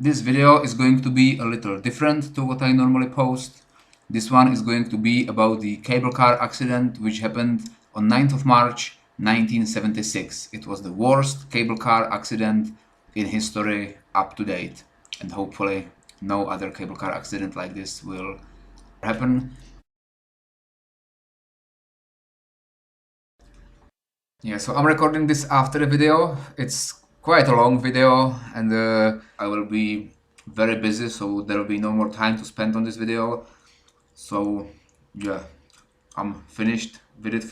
This video is going to be a little different to what I normally post. This one is going to be about the cable car accident which happened on 9th of March 1976. It was the worst cable car accident in history up to date, and hopefully no other cable car accident like this will happen. Yeah, so I'm recording this after the video. It's quite a long video, and I will be very busy, so there will be no more time to spend on this video. So yeah, I'm finished with it.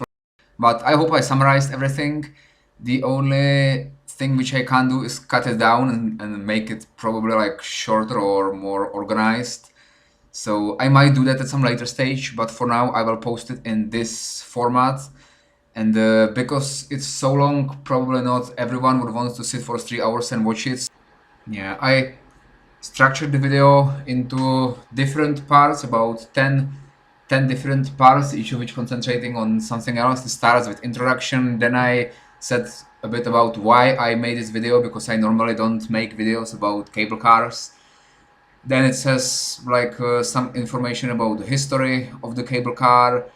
But I hope I summarized everything. The only thing which I can do is cut it down and make it probably like shorter or more organized. So I might do that at some later stage, but for now I will post it in this format. And because it's so long, probably not everyone would want to sit for 3 hours and watch it. Yeah, I structured the video into different parts, about 10 different parts, each of which concentrating on something else. It starts with introduction, then I said a bit about why I made this video, because I normally don't make videos about cable cars. Then it says like some information about the history of the cable car.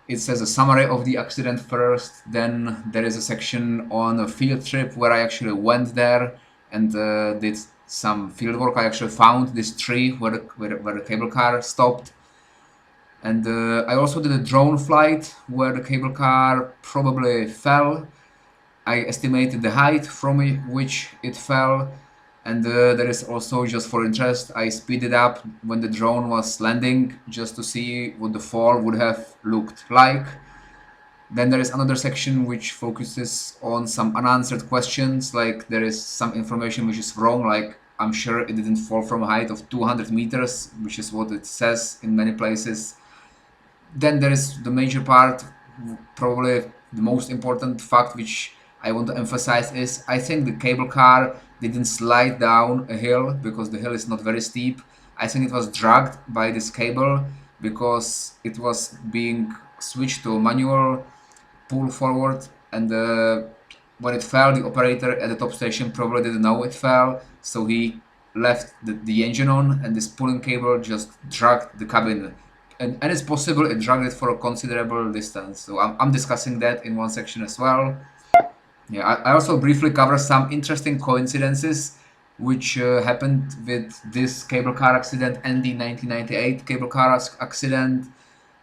It says a summary of the accident first, then there is a section on a field trip where I actually went there and did some field work. I actually found this tree where the cable car stopped. And I also did a drone flight where the cable car probably fell. I estimated the height from which it fell. And there is also, just for interest, I speeded up when the drone was landing just to see what the fall would have looked like. Then there is another section which focuses on some unanswered questions, like there is some information which is wrong, like I'm sure it didn't fall from a height of 200 meters, which is what it says in many places. Then there is the major part, probably the most important fact which I want to emphasize is I think the cable car didn't slide down a hill because the hill is not very steep. I think it was dragged by this cable because it was being switched to manual pull forward, and when it fell, the operator at the top station probably didn't know it fell, so he left the engine on, and this pulling cable just dragged the cabin. And it's possible it dragged it for a considerable distance. So I'm discussing that in one section as well. Yeah, I also briefly cover some interesting coincidences which happened with this cable car accident and the 1998 cable car accident,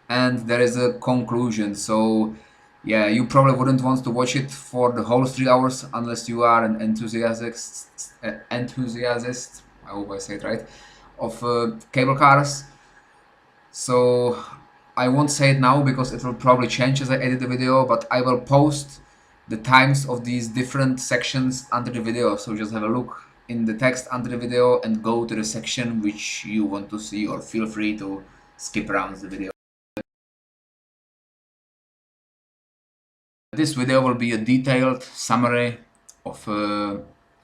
and there is a conclusion. So yeah, you probably wouldn't want to watch it for the whole 3 hours unless you are an enthusiast, I hope I say it right, of cable cars. So I won't say it now because it will probably change as I edit the video, but I will post the times of these different sections under the video, so just have a look in the text under the video and go to the section which you want to see, or feel free to skip around the video. This video will be a detailed summary of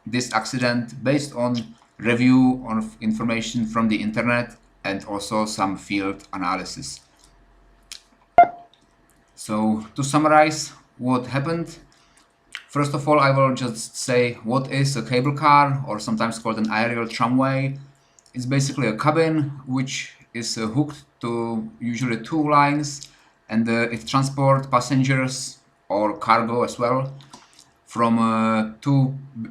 this accident based on review of information from the internet and also some field analysis. So to summarize what happened, first of all, I will just say what is a cable car, or sometimes called an aerial tramway. It's basically a cabin which is hooked to usually two lines, and it transports passengers or cargo as well from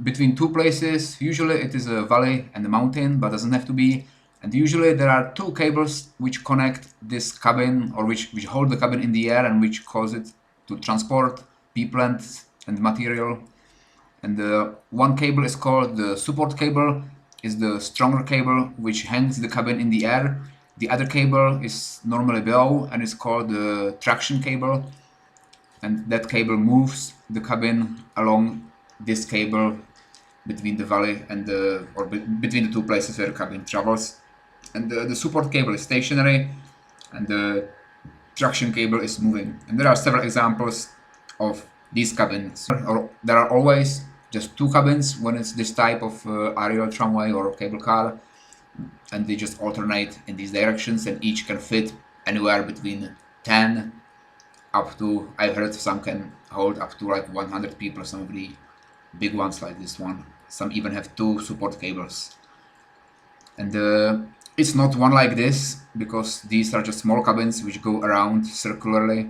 between two places. Usually it is a valley and a mountain, but doesn't have to be. And usually there are two cables which connect this cabin, or which hold the cabin in the air and which cause it to transport people and material. And one cable is called the support cable, is the stronger cable which hangs the cabin in the air. The other cable is normally below and is called the traction cable, and that cable moves the cabin along this cable between the valley and between the two places where the cabin travels. And the support cable is stationary and the traction cable is moving. And there are several examples of these cabins. There are always just two cabins when it's this type of aerial tramway or cable car, and they just alternate in these directions, and each can fit anywhere between 10 up to, I've heard some can hold up to like 100 people, some of the big ones like this one. Some even have two support cables. And it's not one like this, because these are just small cabins which go around circularly.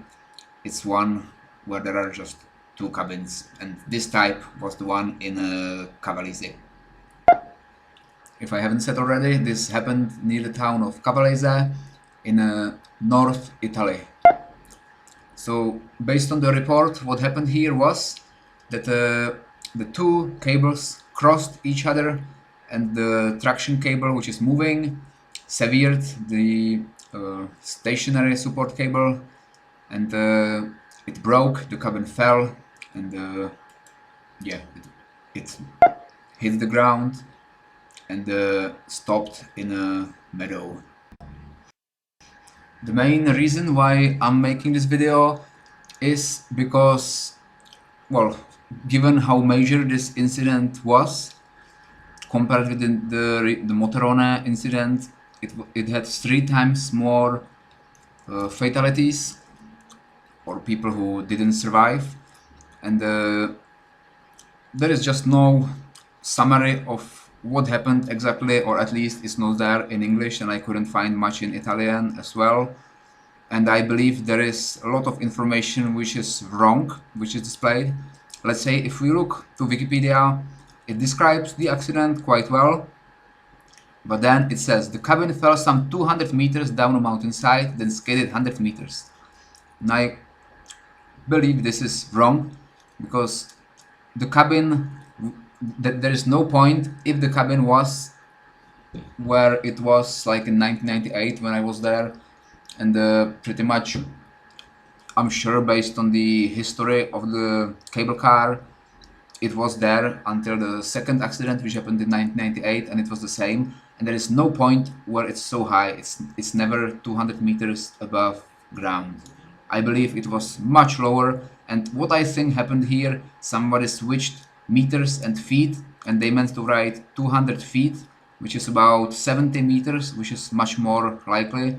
It's one where there are just two cabins, and this type was the one in Cavalese. If I haven't said already, this happened near the town of Cavalese in North Italy. So based on the report, what happened here was that the two cables crossed each other, and the traction cable, which is moving, severed the stationary support cable, and it broke, the cabin fell, and yeah, it hit the ground and stopped in a meadow. The main reason why I'm making this video is because, well, given how major this incident was, compared with the Motorone incident, it had 3 times more fatalities, or people who didn't survive, and there is just no summary of what happened exactly, or at least it's not there in English, and I couldn't find much in Italian as well. And I believe there is a lot of information which is wrong, which is displayed. Let's say if we look to Wikipedia, it describes the accident quite well, but then it says the cabin fell some 200 meters down a mountainside, then skidded 100 meters. And I believe this is wrong, because the cabin, there is no point if the cabin was where it was like in 1998 when I was there, and pretty much I'm sure, based on the history of the cable car, it was there until the second accident, which happened in 1998, and it was the same. And there is no point where it's so high. It's never 200 meters above ground. I believe it was much lower. And what I think happened here, somebody switched meters and feet, and they meant to write 200 feet, which is about 70 meters, which is much more likely.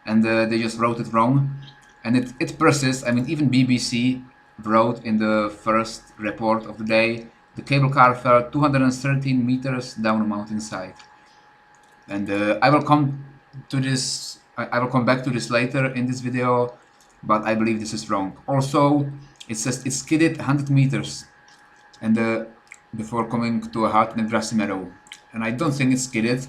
And they just wrote it wrong. And it persists. I mean, even BBC wrote in the first report of the day, the cable car fell 213 meters down a mountainside. And I will come to this, I will come back to this later in this video, but I believe this is wrong. Also, it says it skidded 100 meters and before coming to a halt in a grassy meadow. And I don't think it skidded,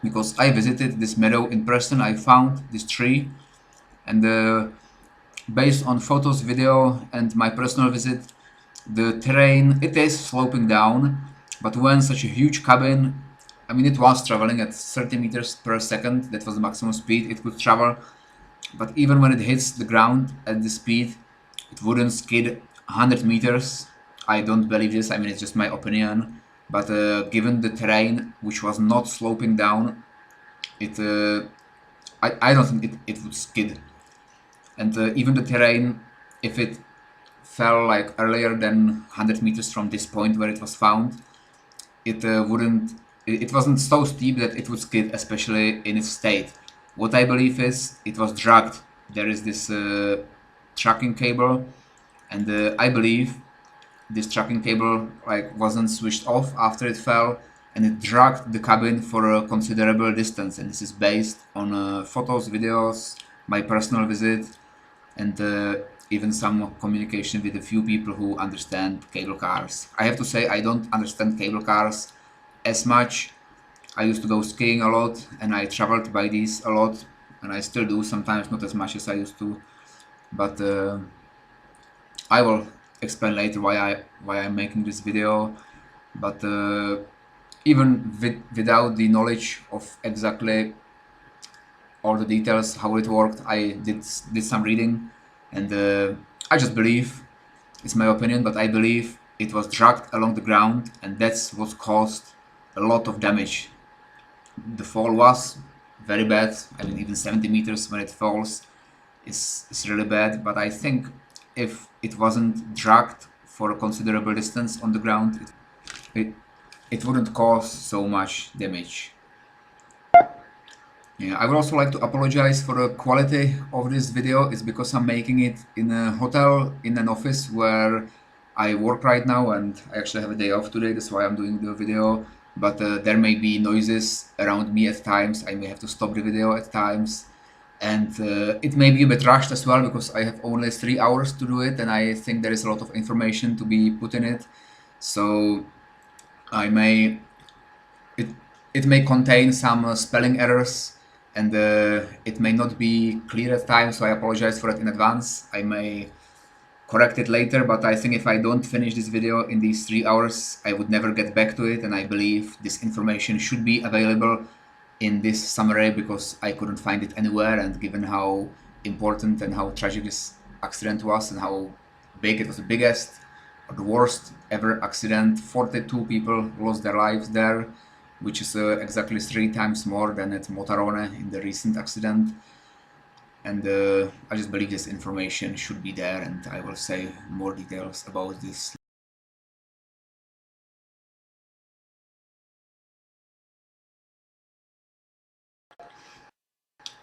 because I visited this meadow in person. I found this tree, and based on photos, video, and my personal visit, the terrain, it is sloping down, but when such a huge cabin, I mean, it was traveling at 30 meters per second, that was the maximum speed it could travel, but even when it hits the ground at this speed, it wouldn't skid 100 meters. I don't believe this. I mean, it's just my opinion, but given the terrain, which was not sloping down, I don't think it would skid. And even the terrain, if it fell like earlier than 100 meters from this point where it was found, it wasn't so steep that it would skid, especially in its state. What I believe is it was dragged. There is this tracking cable, and I believe this tracking cable like wasn't switched off after it fell, and it dragged the cabin for a considerable distance. And this is based on photos, videos, my personal visit, and even some communication with a few people who understand cable cars. I have to say, I don't understand cable cars as much. I used to go skiing a lot, and I traveled by these a lot, and I still do sometimes, not as much as I used to, but I will explain later why I'm making this video. But even without the knowledge of exactly all the details how it worked, I did some reading, and I just believe, it's my opinion, but I believe it was dragged along the ground, and that's what caused a lot of damage. The fall was very bad. I mean, even 70 meters when it falls is really bad, but I think if it wasn't dragged for a considerable distance on the ground, it wouldn't cause so much damage. Yeah, I would also like to apologize for the quality of this video. It's because I'm making it in a hotel, in an office where I work right now, and I actually have a day off today. That's why I'm doing the video. but there may be noises around me at times. I may have to stop the video at times, and it may be a bit rushed as well because I have only 3 hours to do it, and I think there is a lot of information to be put in it. So I may it may contain some spelling errors, and it may not be clear at times, so I apologize for it in advance. I may correct it later, but I think if I don't finish this video in these 3 hours, I would never get back to it, and I believe this information should be available in this summary because I couldn't find it anywhere, and given how important and how tragic this accident was and how big it was, the biggest or the worst ever accident, 42 people lost their lives there, which is exactly 3 times more than at Motarone in the recent accident. And I just believe this information should be there, and I will say more details about this.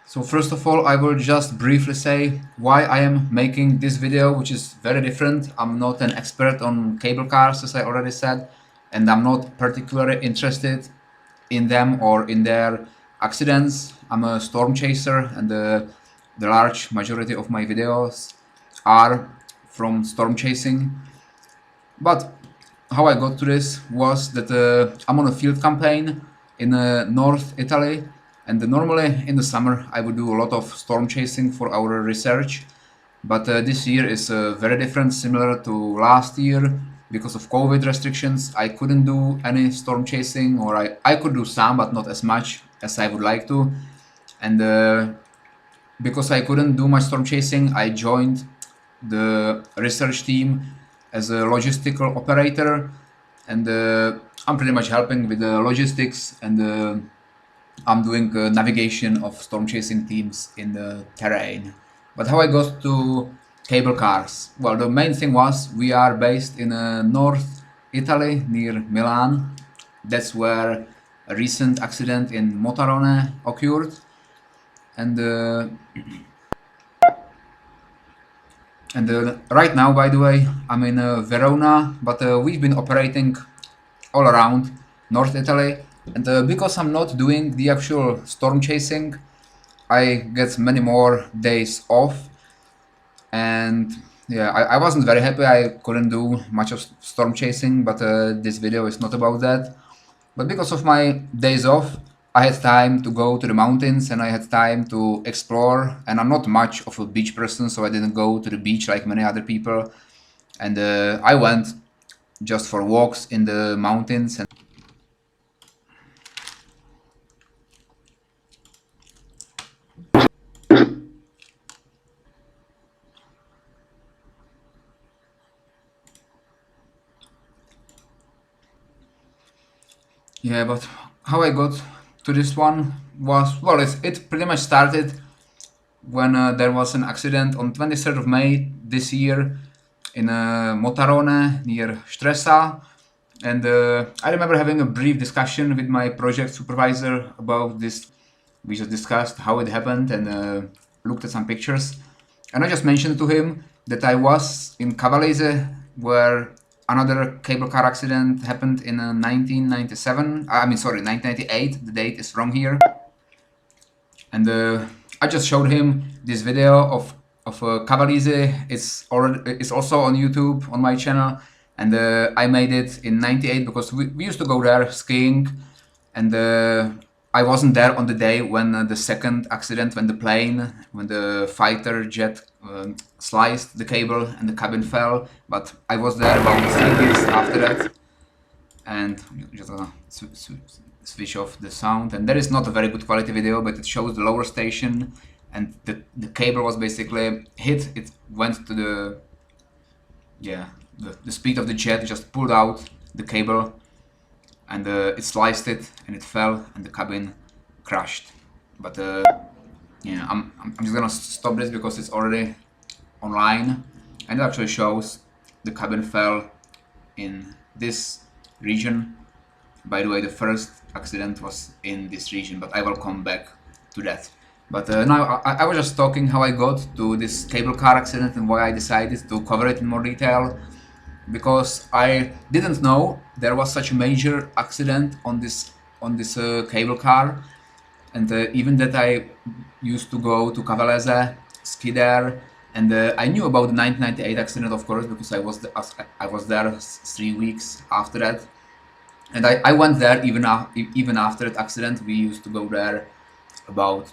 So first of all, I will just briefly say why I am making this video, which is very different. I'm not an expert on cable cars, as I already said, and I'm not particularly interested in them or in their accidents. I'm a storm chaser, and the large majority of my videos are from storm chasing. But how I got to this was that I'm on a field campaign in North Italy, and normally in the summer I would do a lot of storm chasing for our research, but this year is very different, similar to last year. Because of COVID restrictions, I couldn't do any storm chasing, or I could do some, but not as much as I would like to. And because I couldn't do much storm chasing, I joined the research team as a logistical operator, and I'm pretty much helping with the logistics, and I'm doing navigation of storm chasing teams in the terrain. But how I got to cable cars? Well, the main thing was we are based in North Italy near Milan. That's where a recent accident in Motarone occurred, and right now, by the way, I'm in Verona, but we've been operating all around North Italy, and because I'm not doing the actual storm chasing, I get many more days off, and yeah, I wasn't very happy I couldn't do much of storm chasing, but this video is not about that. But because of my days off, I had time to go to the mountains, and I had time to explore, and I'm not much of a beach person, so I didn't go to the beach like many other people, and I went just for walks in the mountains. And yeah, but how I got to this one was, well, it pretty much started when there was an accident on 23rd of May this year in Motarone near Stresa, and I remember having a brief discussion with my project supervisor about this. We just discussed how it happened and looked at some pictures, and I just mentioned to him that I was in Cavalese, where another cable car accident happened in 1997. I mean, sorry, 1998. The date is wrong here. And I just showed him this video of Cavalese. It's also on YouTube on my channel, and I made it in '98 because we used to go there skiing, and I wasn't there on the day when the second accident, when the fighter jet sliced the cable and the cabin fell, but I was there about 3 years after that. And just gonna switch off the sound, and there is not a very good quality video, but it shows the lower station, and the cable was basically hit. It went to the speed of the jet, just pulled out the cable, and it sliced it, and it fell, and the cabin crashed. But yeah, I'm just gonna stop this because it's already online, and it actually shows the cabin fell in this region. By the way, the first accident was in this region, but I will come back to that. But now I was just talking how I got to this cable car accident and why I decided to cover it in more detail. because I didn't know there was such a major accident on this cable car, and even that I used to go to Cavalese, ski there, and I knew about the 1998 accident, of course, because I was there 3 weeks after that, and I went there even after that accident. We used to go there about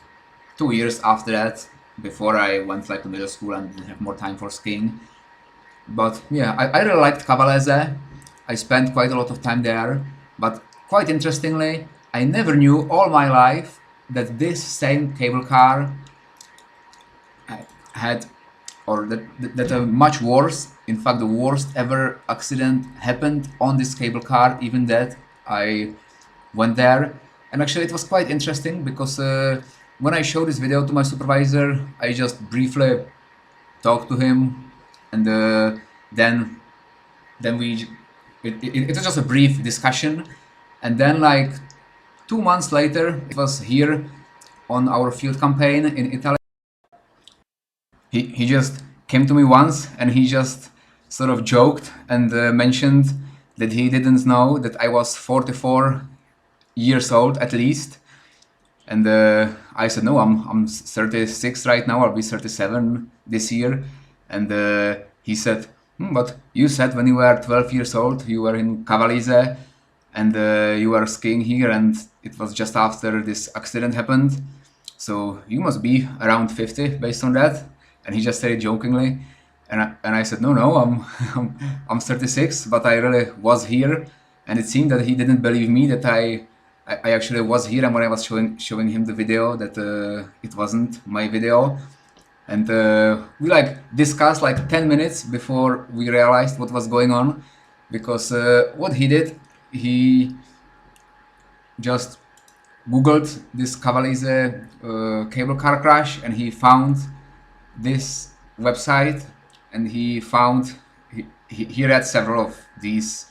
2 years after that, before I went like to middle school and didn't have more time for skiing. But yeah, I really liked Cavalese. I spent quite a lot of time there. But quite interestingly, I never knew all my life that this same cable car had, or that a much worse, in fact, the worst ever accident happened on this cable car. Even that I went there, and actually it was quite interesting because when I showed this video to my supervisor, I just briefly talked to him, and then it was just a brief discussion, and then like 2 months later, it was here on our field campaign in Italy. He just came to me once and he just sort of joked and mentioned that he didn't know that I was 44 years old at least. And I said, no, I'm 36 right now. I'll be 37 this year. And he said, but you said when you were 12 years old, you were in Cavalese and you were skiing here, and it was just after this accident happened. So you must be around 50 based on that. And he just said it jokingly. And I said, no, I'm 36, but I really was here. And it seemed that he didn't believe me that I actually was here, and when I was showing him the video, that it wasn't my video. And we like discussed like 10 minutes before we realized what was going on, because what he did, he just googled this Cavalese cable car crash, and he found this website, and he found he read several of these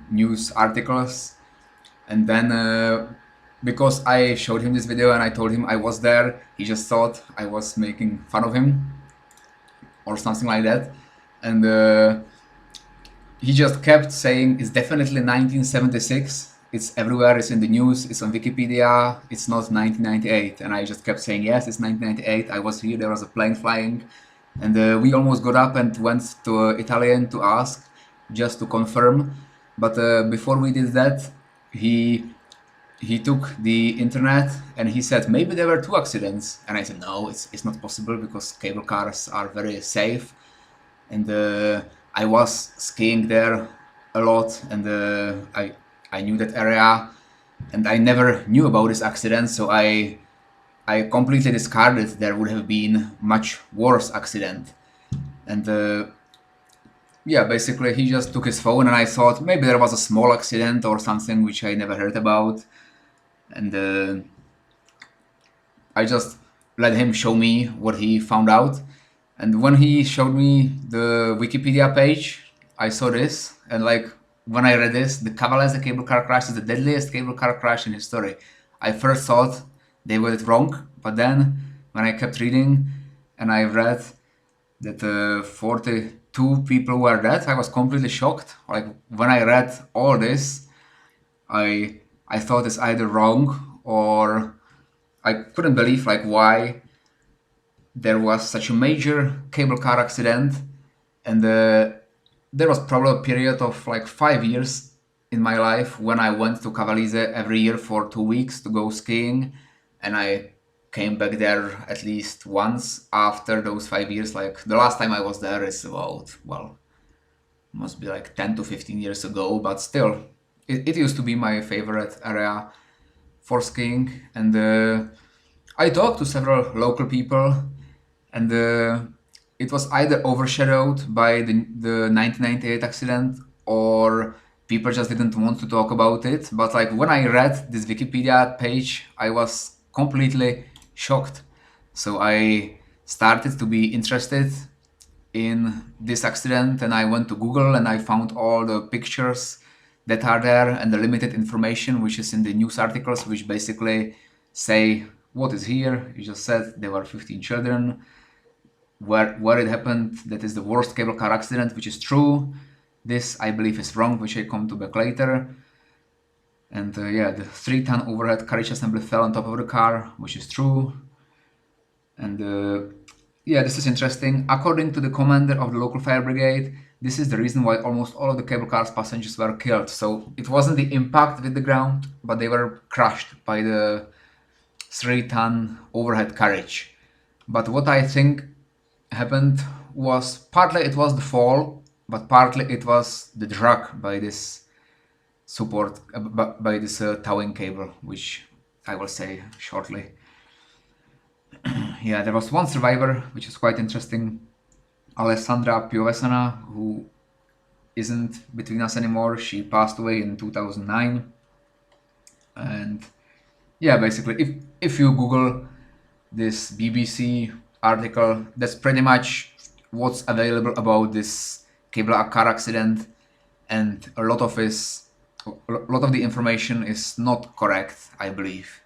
news articles, and then because I showed him this video and I told him I was there, he just thought I was making fun of him or something like that, and he just kept saying it's definitely 1976. It's everywhere, it's in the news, it's on Wikipedia, it's not 1998. And I just kept saying, yes, it's 1998, I was here, there was a plane flying. And we almost got up and went to Italian to ask, just to confirm. But before we did that, he took the internet and he said, maybe there were 2 accidents. And I said, no, it's not possible, because cable cars are very safe. And I was skiing there a lot, and I knew that area, and I never knew about this accident, so I completely discarded there would have been much worse accident. And yeah, basically he just took his phone, and I thought maybe there was a small accident or something which I never heard about, and I just let him show me what he found out. And when he showed me the Wikipedia page, I saw this, and like when I read this, the Cavalese cable car crash is the deadliest cable car crash in history. I first thought they got it wrong, but then when I kept reading and I read that 42 people were dead, I was completely shocked. Like when I read all this, I thought it's either wrong, or I couldn't believe like why there was such a major cable car accident. And there was probably a period of like 5 years in my life when I went to Cavalese every year for 2 weeks to go skiing, and I came back there at least once after those 5 years. Like the last time I was there is about, well, must be like 10 to 15 years ago, but still, it used to be my favorite area for skiing. And I talked to several local people, and it was either overshadowed by the 1998 accident, or people just didn't want to talk about it. But like when I read this Wikipedia page, I was completely shocked. So I started to be interested in this accident, and I went to Google and I found all the pictures that are there and the limited information which is in the news articles, which basically say what is here. You just said there were 15 children, where it happened, that is the worst cable car accident, which is true. This I believe is wrong, which I come to back later. And yeah, the 3-ton overhead carriage assembly fell on top of the car, which is true. And yeah, this is interesting. According to the commander of the local fire brigade, this is the reason why almost all of the cable car's passengers were killed. So it wasn't the impact with the ground, but they were crushed by the 3-ton overhead carriage. But what I think happened was partly it was the fall, but partly it was the drag by this support, by this towing cable, which I will say shortly. Yeah, there was one survivor, which is quite interesting, Alessandra Piovesana, who isn't between us anymore. She passed away in 2009. And yeah, basically, if you Google this BBC article, that's pretty much what's available about this cable car accident, and a lot of the information is not correct, I believe.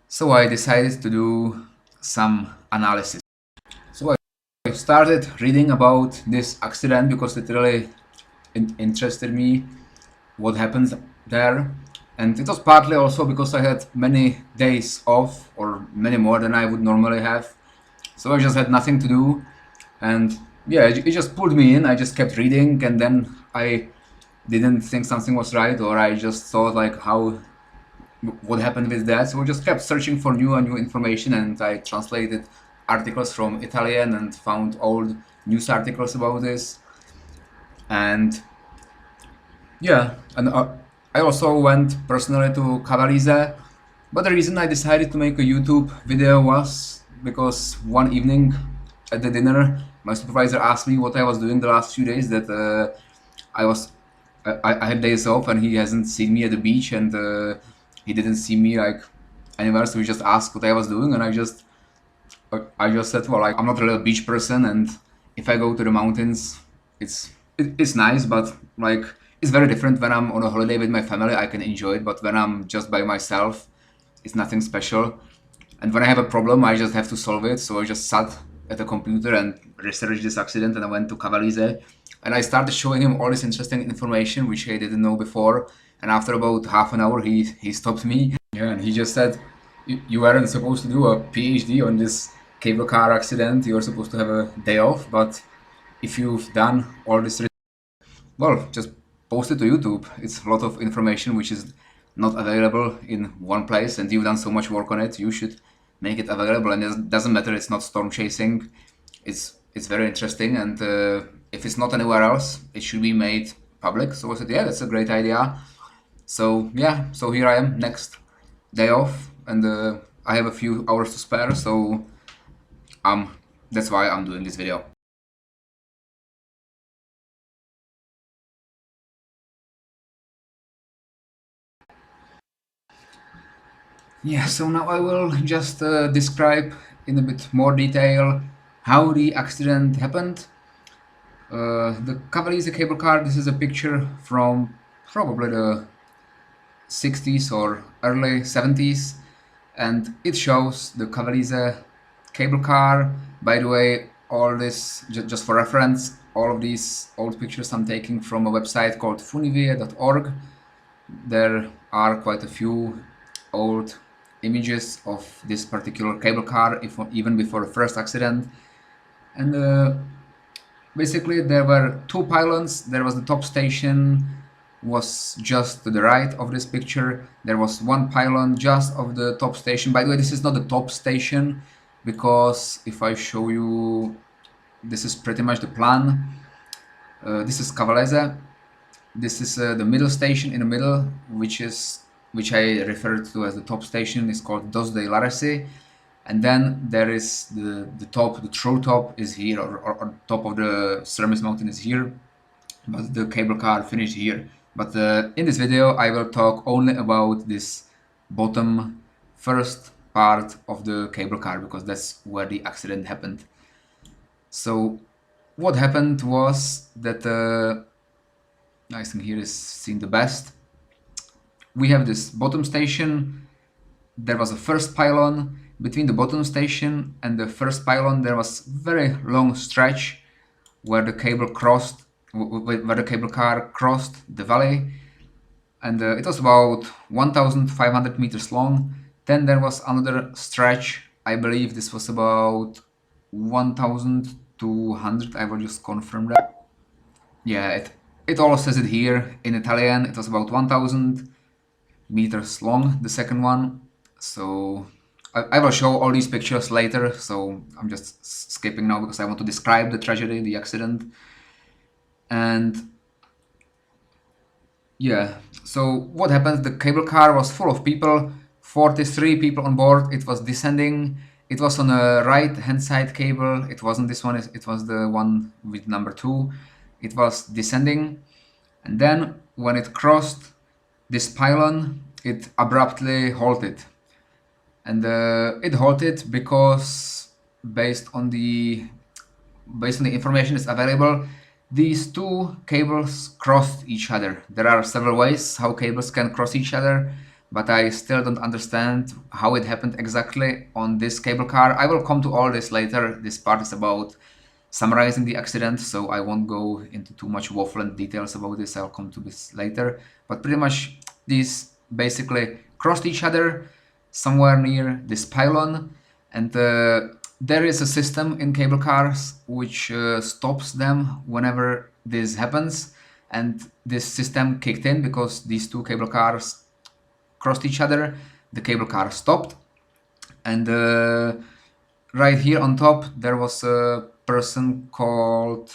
So I decided to do some analysis. So I started reading about this accident because it really interested me, what happened there. And it was partly also because I had many days off, or many more than I would normally have. So I just had nothing to do. And yeah, it just pulled me in. I just kept reading, and then I didn't think something was right, or I just thought like what happened with that. So I just kept searching for new and new information, and I translated articles from Italian and found old news articles about this. And yeah, and I also went personally to Cavalese, but the reason I decided to make a YouTube video was because one evening at the dinner, my supervisor asked me what I was doing the last few days, that I had days off and he hasn't seen me at the beach, and he didn't see me like anywhere, so he just asked what I was doing, and I just said, well, like, I'm not really a beach person, and if I go to the mountains, it's nice, but like it's very different when I'm on a holiday with my family. I can enjoy it, but when I'm just by myself, it's nothing special. And when I have a problem, I just have to solve it. So I just sat at the computer and researched this accident, and I went to Cavalese, and I started showing him all this interesting information which I didn't know before. And after about half an hour, he stopped me. Yeah, and he just said, you weren't supposed to do a PhD on this cable car accident. You're supposed to have a day off, but if you've done all this, well, just post it to YouTube. It's a lot of information which is not available in one place, and you've done so much work on it. You should make it available, and it doesn't matter. It's not storm chasing. It's very interesting, and if it's not anywhere else, it should be made public. So I said, yeah, that's a great idea. So yeah, so here I am, next day off, and I have a few hours to spare. So that's why I'm doing this video. Yeah, so now I will just describe in a bit more detail how the accident happened. The Cavalese cable car, this is a picture from probably the 60s or early 70s, and it shows the Cavalese cable car. By the way, all this, just for reference, all of these old pictures I'm taking from a website called funivie.org. There are quite a few old images of this particular cable car, even before the first accident. And basically there were two pylons. There was the top station, was just to the right of this picture. There was one pylon just of the top station. By the way, this is not the top station, because if I show you, this is pretty much the plan. This is Cavalese. This is the middle station in the middle, which I referred to as the top station, is called Dos Dei Laresi. And then there is the top, the true top is here, or top of the Cermis mountain is here, but the cable car finished here. But in this video I will talk only about this bottom first part of the cable car, because that's where the accident happened. So what happened was that I think here is seen the best. We have this bottom station. There was a first pylon. Between the bottom station and the first pylon there was very long stretch where the cable crossed where the cable car crossed the valley, and it was about 1,500 meters long. Then there was another stretch. I believe this was about 1,200. I will just confirm that. Yeah, it all says it here in Italian. It was about 1,000 meters long, the second one. So I will show all these pictures later. So I'm just skipping now because I want to describe the tragedy, the accident. And yeah, so what happened? The cable car was full of people, 43 people on board. It was descending. It was on a right hand side cable. It wasn't this one, it was the one with number 2. It was descending. And then when it crossed this pylon, it abruptly halted. And it halted because based on the information that's available, these two cables crossed each other. There are several ways how cables can cross each other, but I still don't understand how it happened exactly on this cable car. I will come to all this later. This part is about summarizing the accident, so I won't go into too much waffle and details about this. I'll come to this later. But pretty much these basically crossed each other somewhere near this pylon, and there is a system in cable cars which stops them whenever this happens, and this system kicked in because these two cable cars crossed each other. The cable car stopped, and right here on top there was a person called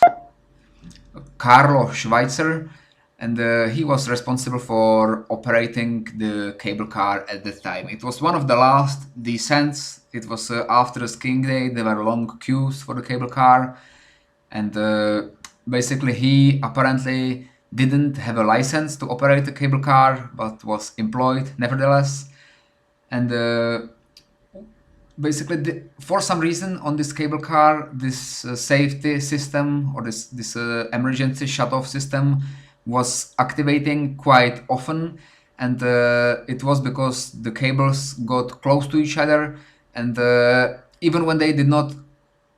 Carlo Schweitzer, and he was responsible for operating the cable car at that time. It was one of the last descents. It was after a skiing day. There were long queues for the cable car, and basically he apparently didn't have a license to operate the cable car, but was employed nevertheless. And basically, for some reason on this cable car, this safety system or this emergency shut-off system was activating quite often, and it was because the cables got close to each other, and even when they did not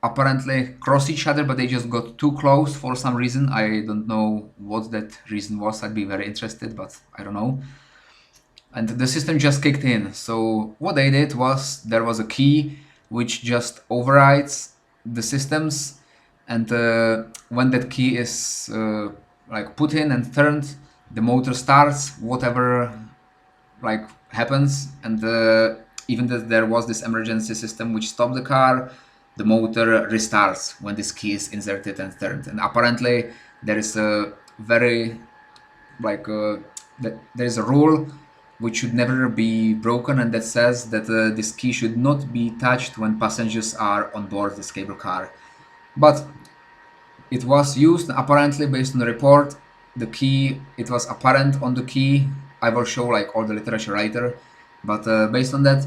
apparently cross each other, but they just got too close for some reason. I don't know what that reason was. I'd be very interested, but I don't know. And the system just kicked in. So what they did was there was a key which just overrides the systems, and when that key is like put in and turned, the motor starts, whatever like happens, and even though there was this emergency system which stopped the car, the motor restarts when this key is inserted and turned. And apparently there is a very there is a rule which should never be broken, and that says that this key should not be touched when passengers are on board this cable car. But it was used, apparently, based on the report. The key, it was apparent on the key. I will show like all the literature later, but based on that,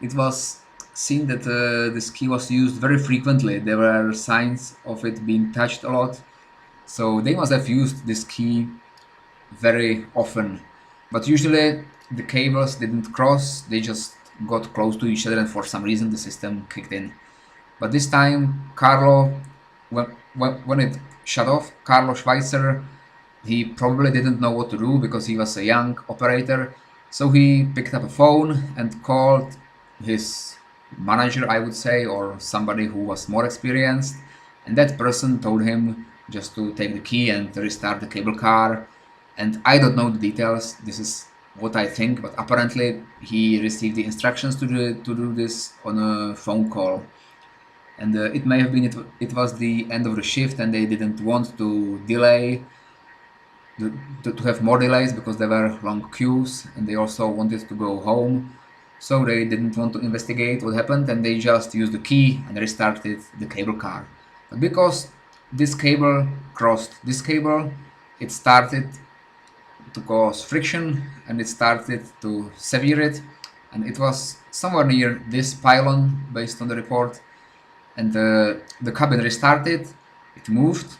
it was seen that this key was used very frequently. There were signs of it being touched a lot, so they must have used this key very often. But usually the cables didn't cross, they just got close to each other, and for some reason the system kicked in. But this time, Carlo, when it shut off, Carlo Schweitzer, he probably didn't know what to do because he was a young operator. So he picked up a phone and called his manager, I would say, or somebody who was more experienced. And that person told him just to take the key and restart the cable car. And I don't know the details. This is what I think, but apparently he received the instructions to do this on a phone call. And it may have been it was the end of the shift, and they didn't want to delay, to have more delays because there were long queues, and they also wanted to go home. So they didn't want to investigate what happened, and they just used the key and restarted the cable car. But because this cable crossed this cable, it started to cause friction, and it started to sever it, and it was somewhere near this pylon based on the report. And the cabin restarted, it moved,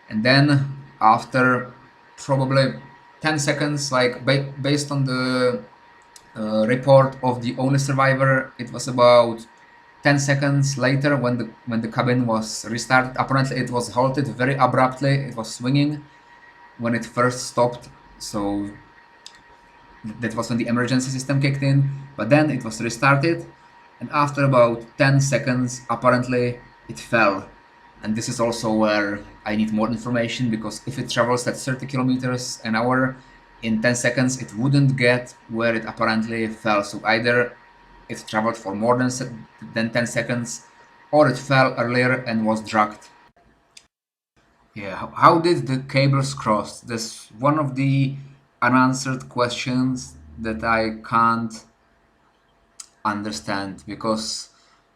and then after probably 10 seconds, like based on the report of the only survivor, it was about 10 seconds later, when the cabin was restarted, apparently it was halted very abruptly. It was swinging when it first stopped, so that was when the emergency system kicked in. But then it was restarted, and after about 10 seconds, apparently it fell. And this is also where I need more information, because if it travels at 30 kilometers an hour in 10 seconds, it wouldn't get where it apparently fell. So either it traveled for more than 10 seconds, or it fell earlier and was dragged. Yeah, how did the cables cross? That's one of the unanswered questions that I can't understand, because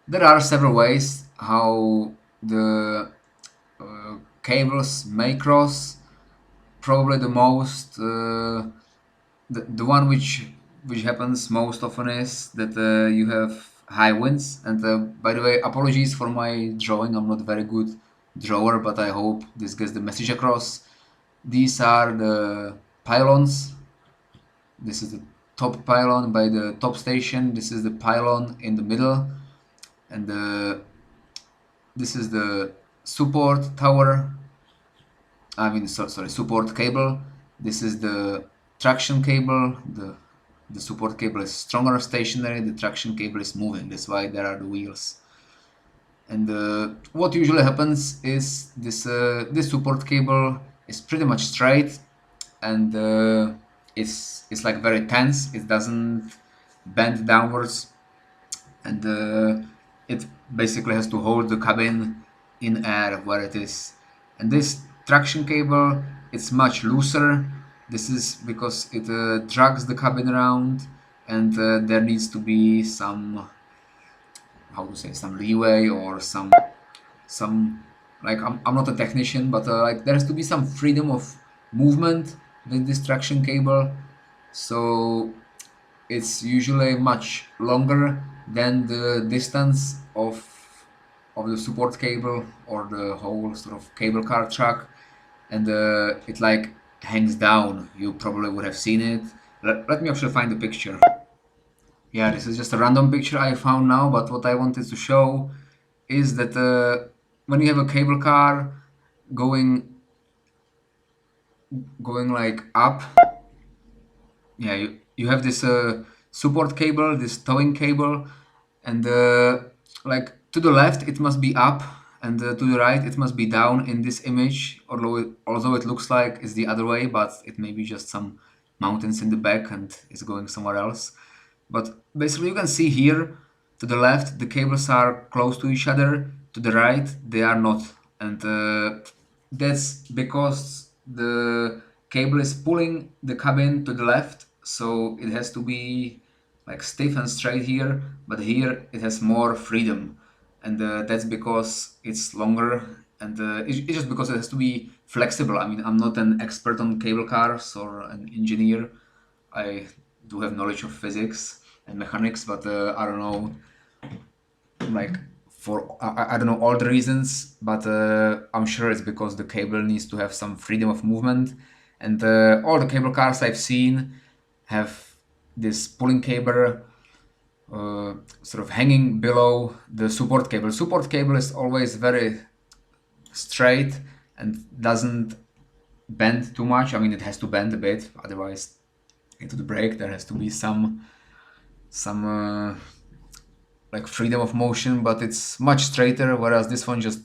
there are several ways how the cables may cross. Probably the one which happens most often is that you have high winds. And by the way, apologies for my drawing. I'm not a very good drawer, but I hope this gets the message across. These are the pylons. This is the top pylon by the top station. This is the pylon in the middle, and this is the support tower. Sorry, support cable. This is the traction cable. The support cable is stronger stationary. The traction cable is moving. That's why there are the wheels. And what usually happens is this support cable is pretty much straight, and it's like very tense. It doesn't bend downwards, and it basically has to hold the cabin in air where it is. And this traction cable, it's much looser. This is because it drags the cabin around, and there needs to be some, how to say, some leeway, or some like, I'm not a technician, but like, there has to be some freedom of movement with this traction cable. So it's usually much longer than the distance of the support cable or the whole sort of cable car track, and it like hangs down. You probably would have seen it. Let me actually find the picture. Yeah, this is just a random picture I found now, but what I wanted to show is that when you have a cable car going like up, yeah, you have this support cable, this towing cable, and like, to the left it must be up, and to the right it must be down in this image, although it looks like it's the other way, but it may be just some mountains in the back and it's going somewhere else. But basically, you can see here, to the left the cables are close to each other, to the right they are not, and that's because the cable is pulling the cabin to the left, so it has to be like stiff and straight here, but here it has more freedom, and that's because it's longer, and it's just because it has to be flexible. I mean, I'm not an expert on cable cars or an engineer. I do have knowledge of physics and mechanics, but I don't know, like, I don't know all the reasons, but I'm sure it's because the cable needs to have some freedom of movement, and all the cable cars I've seen have this pulling cable sort of hanging below the support cable. Support cable is always very straight and doesn't bend too much. I mean, it has to bend a bit, otherwise into the brake there has to be some like freedom of motion, but it's much straighter, whereas this one just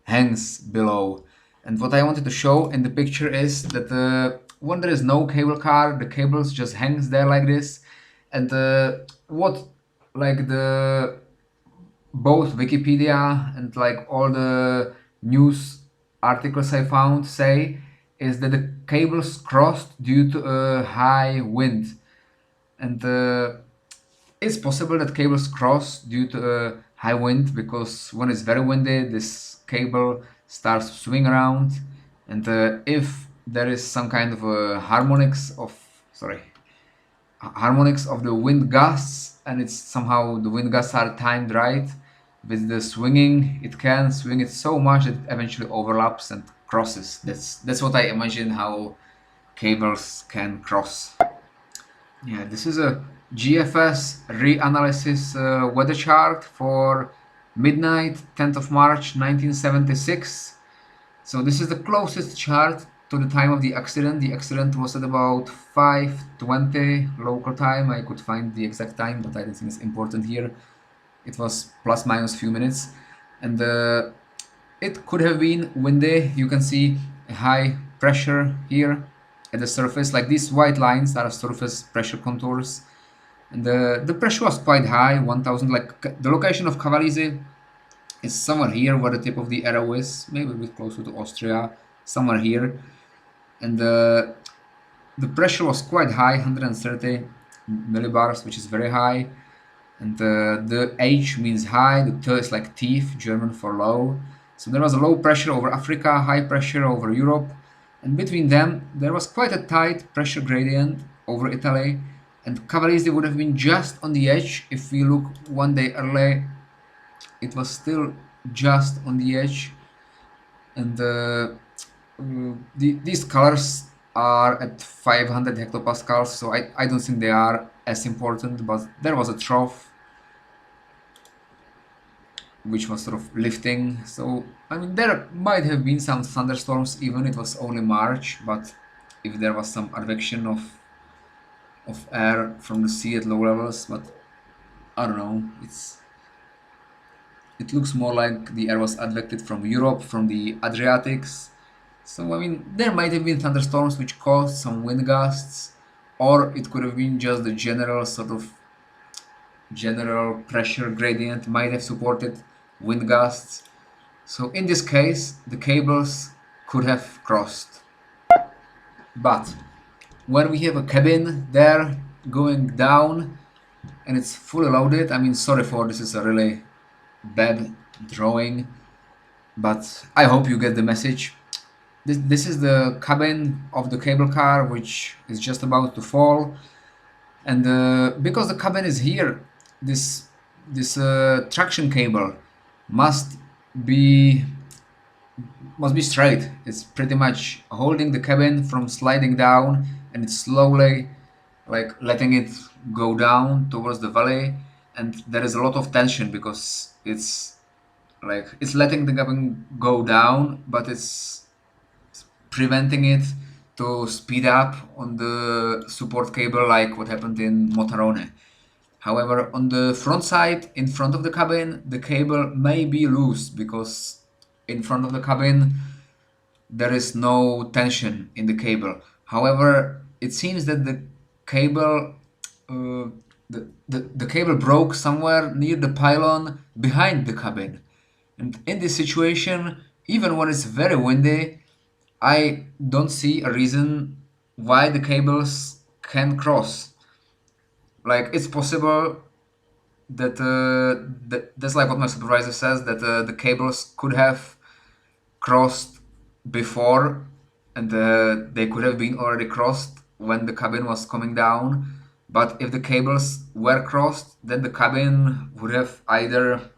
hangs below. And what I wanted to show in the picture is that when there is no cable car, the cables just hangs there like this, and what like the both Wikipedia and like all the news articles I found say is that the cables crossed due to a high wind, and it's possible that cables cross due to a high wind, because when it's very windy this cable starts to swing around, and if there is some kind of a harmonics of the wind gusts, and it's somehow the wind gusts are timed right with the swinging, it can swing it so much that it eventually overlaps and crosses. That's what I imagine how cables can cross. Yeah, this is a GFS reanalysis weather chart for midnight, 10th of March 1976. So this is the closest chart to the time of the accident. The accident was at about 5:20 local time. I could find the exact time, but I don't think it's important here. It was plus minus few minutes, and it could have been windy. You can see a high pressure here at the surface. Like these white lines are surface pressure contours, and the pressure was quite high, 1000. Like the location of Cavalese is somewhere here where the tip of the arrow is, maybe a bit closer to Austria, somewhere here, and the pressure was quite high, 130 millibars, which is very high. And the H means high, the T is like teeth, German for low. So there was a low pressure over Africa, high pressure over Europe, and between them there was quite a tight pressure gradient over Italy, and Cavalese would have been just on the edge. If we look one day early, it was still just on the edge, and these colors are at 500 hectopascals, so I don't think they are as important, but there was a trough which was sort of lifting. So I mean, there might have been some thunderstorms even it was only March, but if there was some advection of air from the sea at low levels, but I don't know, it looks more like the air was advected from Europe, from the Adriatics. So I mean, there might have been thunderstorms which caused some wind gusts, or it could have been just the general sort of general pressure gradient might have supported wind gusts. So in this case, the cables could have crossed. But when we have a cabin there going down and it's fully loaded, I mean, sorry for this is a really bad drawing, but I hope you get the message. This is the cabin of the cable car, which is just about to fall, and because the cabin is here, this traction cable must be straight. It's pretty much holding the cabin from sliding down, and it's slowly like letting it go down towards the valley, and there is a lot of tension because it's like it's letting the cabin go down, but it's preventing it to speed up on the support cable like what happened in Motorone. However, on the front side, in front of the cabin, the cable may be loose because in front of the cabin there is no tension in the cable. However, it seems that the cable the cable broke somewhere near the pylon behind the cabin. And in this situation, even when it's very windy, I don't see a reason why the cables can cross. Like it's possible that that's like what my supervisor says, that the cables could have crossed before, and they could have been already crossed when the cabin was coming down. But if the cables were crossed, then the cabin would have either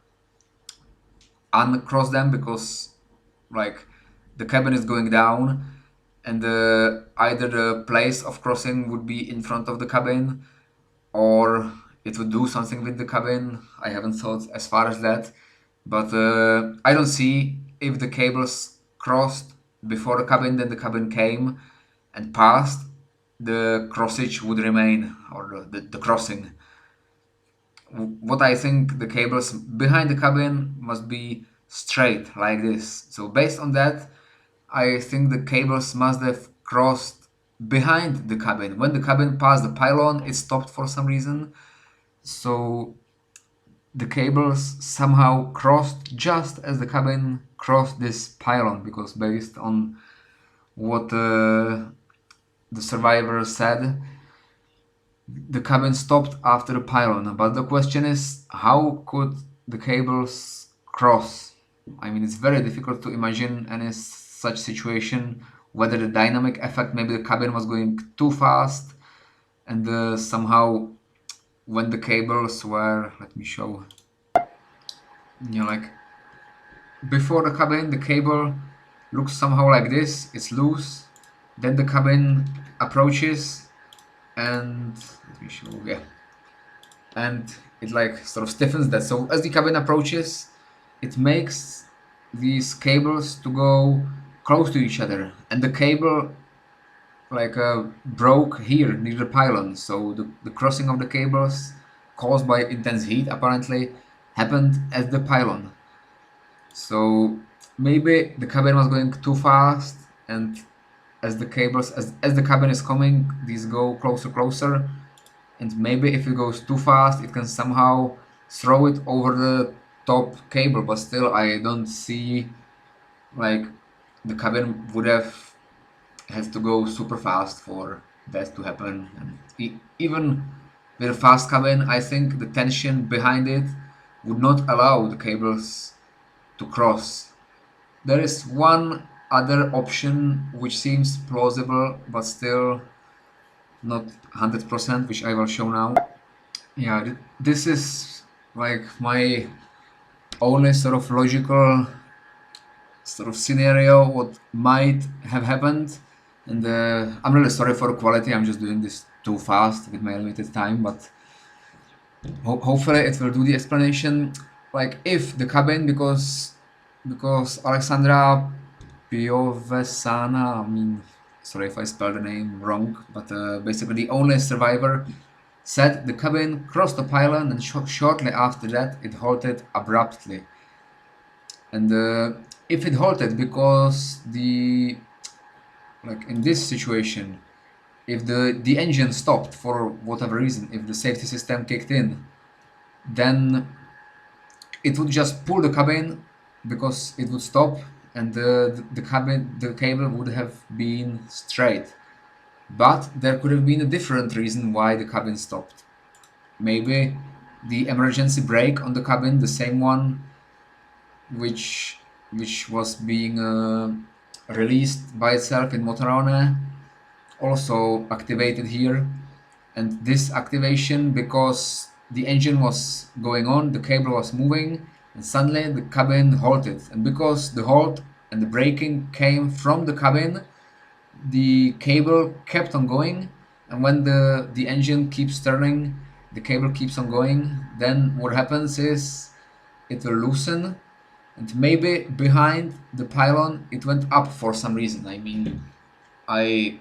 uncrossed them because like the cabin is going down, and either the place of crossing would be in front of the cabin, or it would do something with the cabin. I haven't thought as far as that, but I don't see if the cables crossed before the cabin, then the cabin came and passed, the crossage would remain, or the crossing. What I think, the cables behind the cabin must be straight like this. So based on that, I think the cables must have crossed behind the cabin. When the cabin passed the pylon, it stopped for some reason. So the cables somehow crossed just as the cabin crossed this pylon, because based on what the survivor said, the cabin stopped after the pylon. But the question is, how could the cables cross? I mean, it's very difficult to imagine any such situation, whether the dynamic effect, maybe the cabin was going too fast, and somehow when the cables were, let me show, you know, like before the cabin, the cable looks somehow like this, it's loose, then the cabin approaches, and let me show, yeah, and it like sort of stiffens that. So as the cabin approaches, it makes these cables to go close to each other, and the cable like broke here near the pylon. So the crossing of the cables caused by intense heat apparently happened at the pylon. So maybe the cabin was going too fast, and as the cables as the cabin is coming, these go closer, and maybe if it goes too fast, it can somehow throw it over the top cable. But still, I don't see like the cabin would have had to go super fast for that to happen. And even with a fast cabin, I think the tension behind it would not allow the cables to cross. There is one other option which seems plausible, but still not 100%, which I will show now. Yeah, this is like my only sort of logical sort of scenario what might have happened. And I'm really sorry for the quality. I'm just doing this too fast with my limited time, but hopefully it will do the explanation. Like if the cabin, because Alexandra Piovesana, I mean, sorry if I spelled the name wrong, but basically the only survivor said the cabin crossed the pylon, and shortly after that it halted abruptly. And if it halted because like in this situation, if the engine stopped for whatever reason, if the safety system kicked in, then it would just pull the cabin because it would stop, and the cable would have been straight. But there could have been a different reason why the cabin stopped. Maybe the emergency brake on the cabin, the same one which was being released by itself in Motorone, also activated here. And this activation, because the engine was going on, the cable was moving, and suddenly the cabin halted. And because the halt and the braking came from the cabin, the cable kept on going. And when the engine keeps turning, the cable keeps on going. Then what happens is it will loosen, and maybe behind the pylon it went up for some reason. I mean, I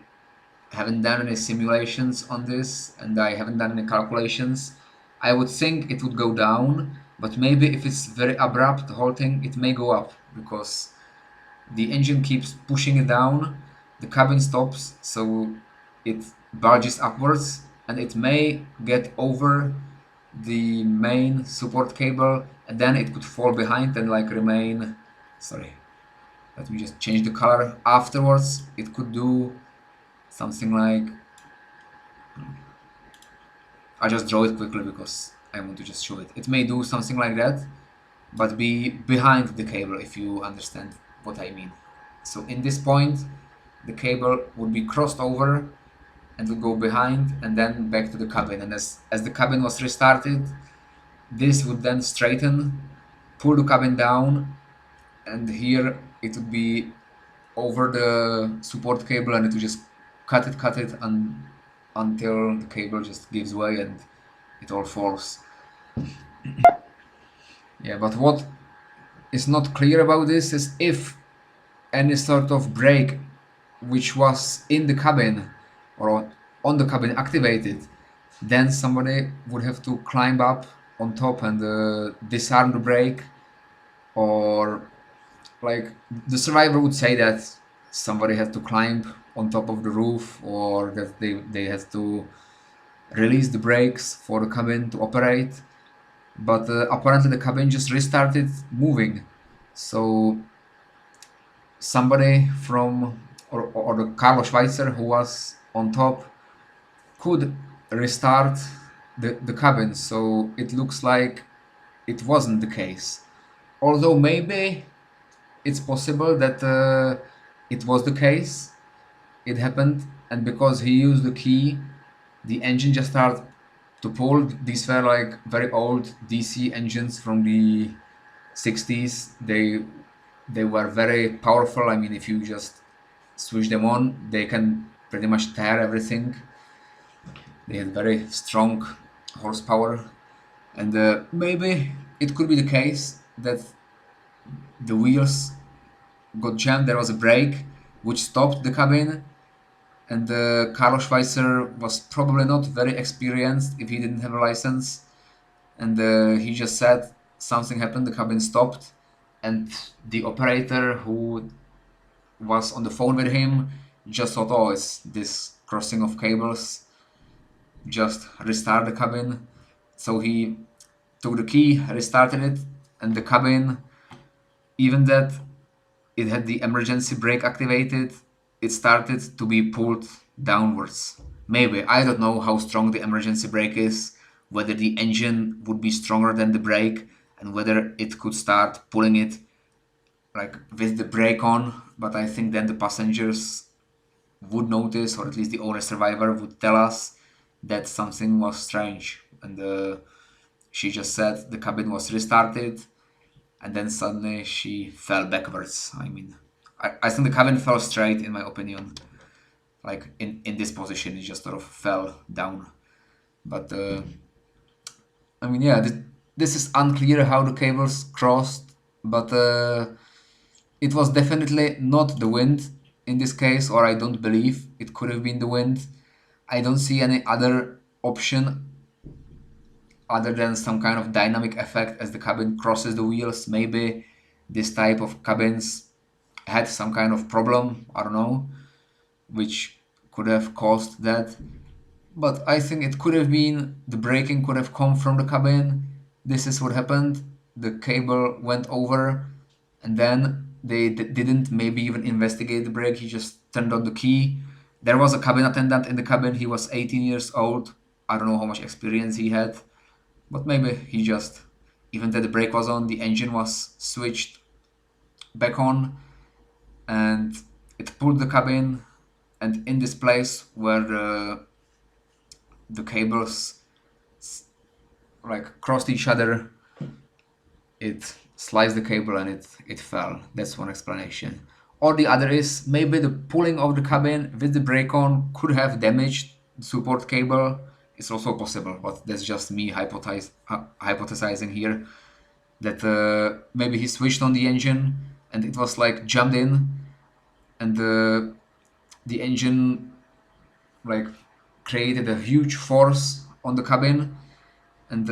haven't done any simulations on this, and I haven't done any calculations. I would think it would go down, but maybe if it's very abrupt halting, it may go up because the engine keeps pushing it down, the cabin stops, so it bulges upwards, and it may get over the main support cable, and then it could fall behind and like remain. Sorry, let me just change the color. Afterwards, it could do something like, I just draw it quickly because I want to just show it. It may do something like that, but be behind the cable, if you understand what I mean. So in this point, the cable would be crossed over and would go behind and then back to the cabin. And as the cabin was restarted, this would then straighten, pull the cabin down, and here it would be over the support cable, and it would just cut it until the cable just gives way and it all falls. Yeah, but what is not clear about this is if any sort of brake which was in the cabin or on the cabin activated, then somebody would have to climb up on top and disarm the brake, or like the survivor would say that somebody had to climb on top of the roof, or that they had to release the brakes for the cabin to operate. But apparently the cabin just restarted moving. So somebody from or the Carlo Schweitzer who was on top could restart the cabin. So it looks like it wasn't the case. Although maybe it's possible that it was the case, it happened, and because he used the key, the engine just started to pull. These were like very old DC engines from the 60s. They were very powerful. I mean, if you just switch them on, they can pretty much tear everything. They had very strong horsepower, and maybe it could be the case that the wheels got jammed. There was a brake which stopped the cabin, and Carlo Schweizer was probably not very experienced if he didn't have a license, and he just said something happened, the cabin stopped, and the operator who was on the phone with him just thought, oh, it's this crossing of cables, just restart the cabin. So he took the key, restarted it, and the cabin, even that it had the emergency brake activated, it started to be pulled downwards. Maybe, I don't know how strong the emergency brake is, whether the engine would be stronger than the brake, and whether it could start pulling it like with the brake on, but I think then the passengers would notice, or at least the owner survivor would tell us that something was strange. And she just said the cabin was restarted, and then suddenly she fell backwards. I mean, I think the cabin fell straight, in my opinion. Like in this position, it just sort of fell down. But I mean, yeah, this is unclear how the cables crossed, but it was definitely not the wind in this case, or I don't believe it could have been the wind. I don't see any other option other than some kind of dynamic effect as the cabin crosses the wheels. Maybe this type of cabins had some kind of problem, I don't know, which could have caused that. But I think it could have been the braking could have come from the cabin. This is what happened. The cable went over, and then they didn't maybe even investigate the brake. He just turned on the key. There was a cabin attendant in the cabin. He was 18 years old. I don't know how much experience he had, but maybe he just, even that the brake was on, the engine was switched back on, and it pulled the cabin. And in this place where the cables like crossed each other, it sliced the cable and it fell. That's one explanation. Or the other is maybe the pulling of the cabin with the brake on could have damaged the support cable. It's also possible, but that's just me hypothesizing here. That maybe he switched on the engine and it was like jammed in, and the engine like created a huge force on the cabin, and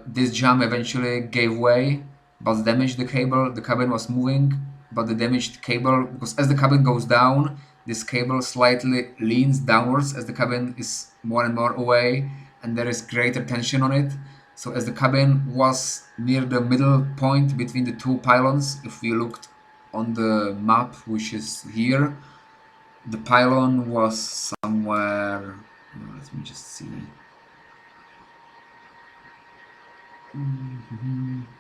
this jam eventually gave way but damaged the cable. The cabin was moving, but the damaged cable, because as the cabin goes down, this cable slightly leans downwards as the cabin is more and more away, and there is greater tension on it. So as the cabin was near the middle point between the two pylons, if we looked on the map, which is here, the pylon was somewhere, let me just see.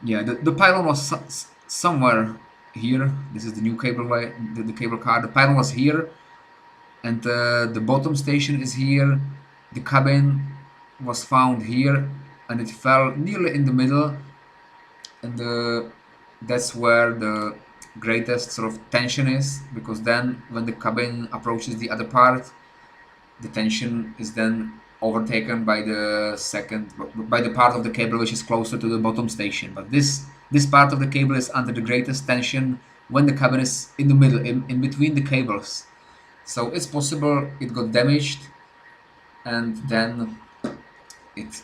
Yeah, the pylon was somewhere here. This is the new cable the cable car. The pylon was here, and the bottom station is here. The cabin was found here, and it fell nearly in the middle, and that's where the greatest sort of tension is, because then when the cabin approaches the other part, the tension is then overtaken by the part of the cable which is closer to the bottom station. But this part of the cable is under the greatest tension when the cabin is in the middle, in between the cables. So it's possible it got damaged, and then it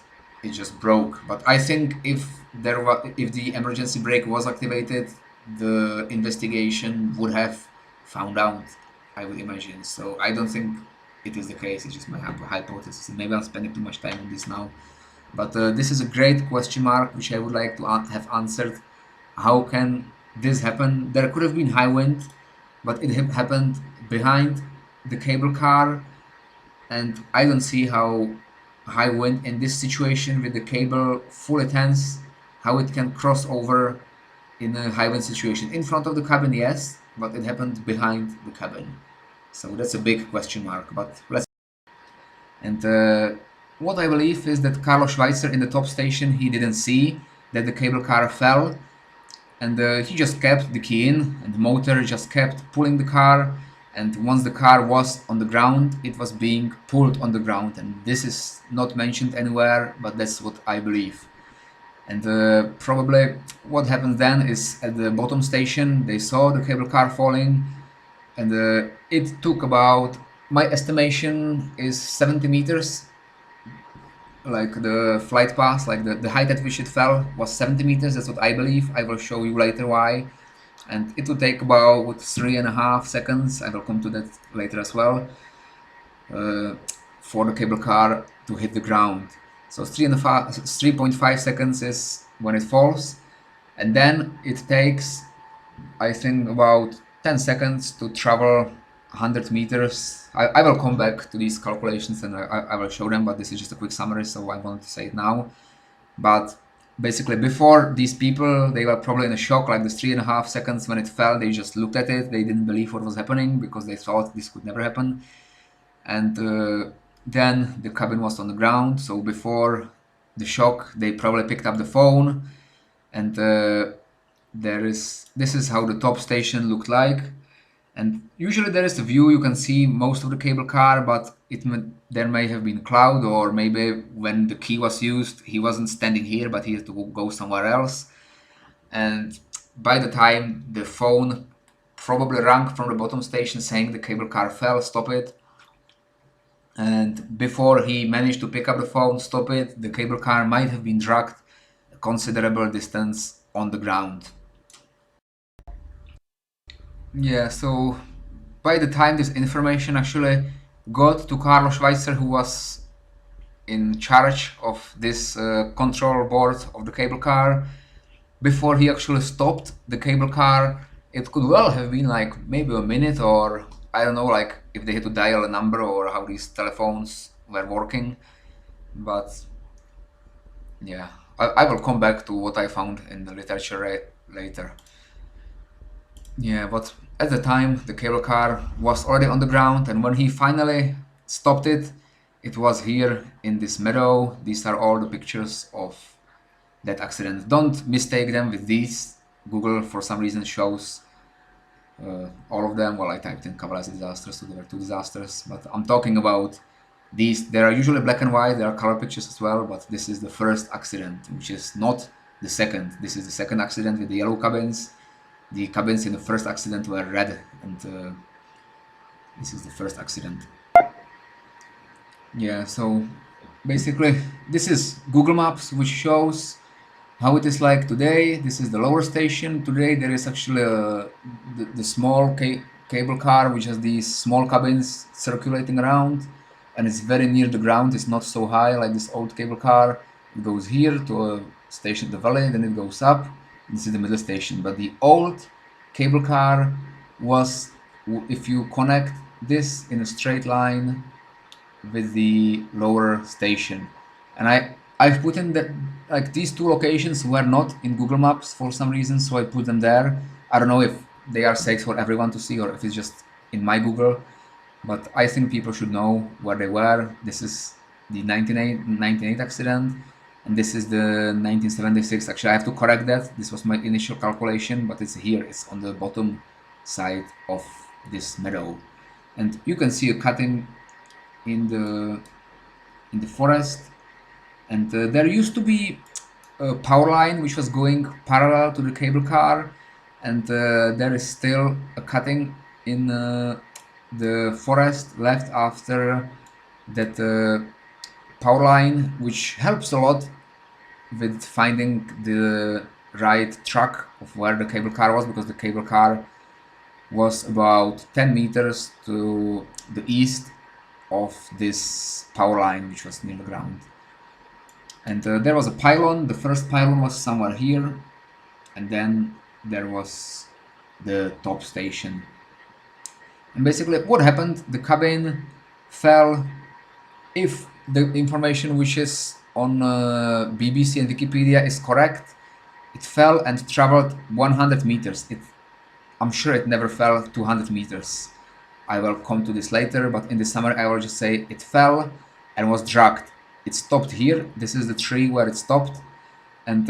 just broke. But I think if the emergency brake was activated, the investigation would have found out, I would imagine. So I don't think it is the case. It's just my hypothesis. Maybe I'm spending too much time on this now. But this is a great question mark which I would like to have answered. How can this happen? There could have been high wind, but it happened behind the cable car, and I don't see how high wind in this situation with the cable fully tense, how it can cross over in a high wind situation. In front of the cabin, yes, but it happened behind the cabin. So that's a big question mark, but let's. And what I believe is that Carlo Schweitzer in the top station, he didn't see that the cable car fell, and he just kept the key in, and the motor just kept pulling the car, and once the car was on the ground, it was being pulled on the ground, and this is not mentioned anywhere, but that's what I believe. And probably what happened then is at the bottom station they saw the cable car falling, and it took about, my estimation is 70 meters, like the flight path, like the height at which it fell was 70 meters. That's what I believe. I will show you later why. And it will take about 3.5 seconds, I will come to that later as well, for the cable car to hit the ground. So 3.5 seconds is when it falls, and then it takes, I think, about 10 seconds to travel 100 meters. I will come back to these calculations and I will show them, but this is just a quick summary, so I wanted to say it now. But basically, before, these people, they were probably in a shock, like this 3.5 seconds when it fell, they just looked at it, they didn't believe what was happening because they thought this could never happen. And then the cabin was on the ground, so before the shock, they probably picked up the phone, and this is how the top station looked like. And usually there is a view, you can see most of the cable car, but there may have been cloud, or maybe when the key was used, he wasn't standing here, but he had to go somewhere else. And by the time the phone probably rang from the bottom station saying the cable car fell, stop it. And before he managed to pick up the phone, stop it, the cable car might have been dragged a considerable distance on the ground. Yeah, so by the time this information actually got to Carlo Schweitzer, who was in charge of this control board of the cable car, before he actually stopped the cable car, it could well have been like maybe a minute, or I don't know, like if they had to dial a number or how these telephones were working. But yeah, I will come back to what I found in the literature later. Yeah, but at the time the cable car was already on the ground, and when he finally stopped it, it was here in this meadow. These are all the pictures of that accident. Don't mistake them with these. Google for some reason shows all of them. Well, I typed in Cavalese disasters, so there were two disasters, but I'm talking about these. They are usually black and white, there are color pictures as well, but this is the first accident, which is not the second. This is the second accident with the yellow cabins. The cabins in the first accident were red, and this is the first accident. Yeah, so basically this is Google Maps, which shows how it is like today. This is the lower station. Today there is actually the small cable car, which has these small cabins circulating around, and it's very near the ground. It's not so high like this old cable car. It goes here to a station in the valley, then it goes up. This is the middle station. But the old cable car was, if you connect this in a straight line with the lower station, and I've put in that, like, these two locations were not in Google Maps for some reason, so I put them there. I don't know if they are safe for everyone to see or if it's just in my Google, but I think people should know where they were. This is the 1998 accident, and this is the 1976. Actually, I have to correct that. This was my initial calculation, but it's here. It's on the bottom side of this meadow, and you can see a cutting in the forest. And there used to be a power line which was going parallel to the cable car, and there is still a cutting in the forest left after that power line, which helps a lot with finding the right track of where the cable car was, because the cable car was about 10 meters to the east of this power line, which was near the ground. And there was a pylon. The first pylon was somewhere here, and then there was the top station. And basically what happened, the cabin fell, if the information which is on BBC and Wikipedia is correct, it fell and traveled 100 meters. I'm sure it never fell 200 meters. I will come to this later, but in the summary I will just say it fell and was dragged. It stopped here. This is the tree where it stopped, and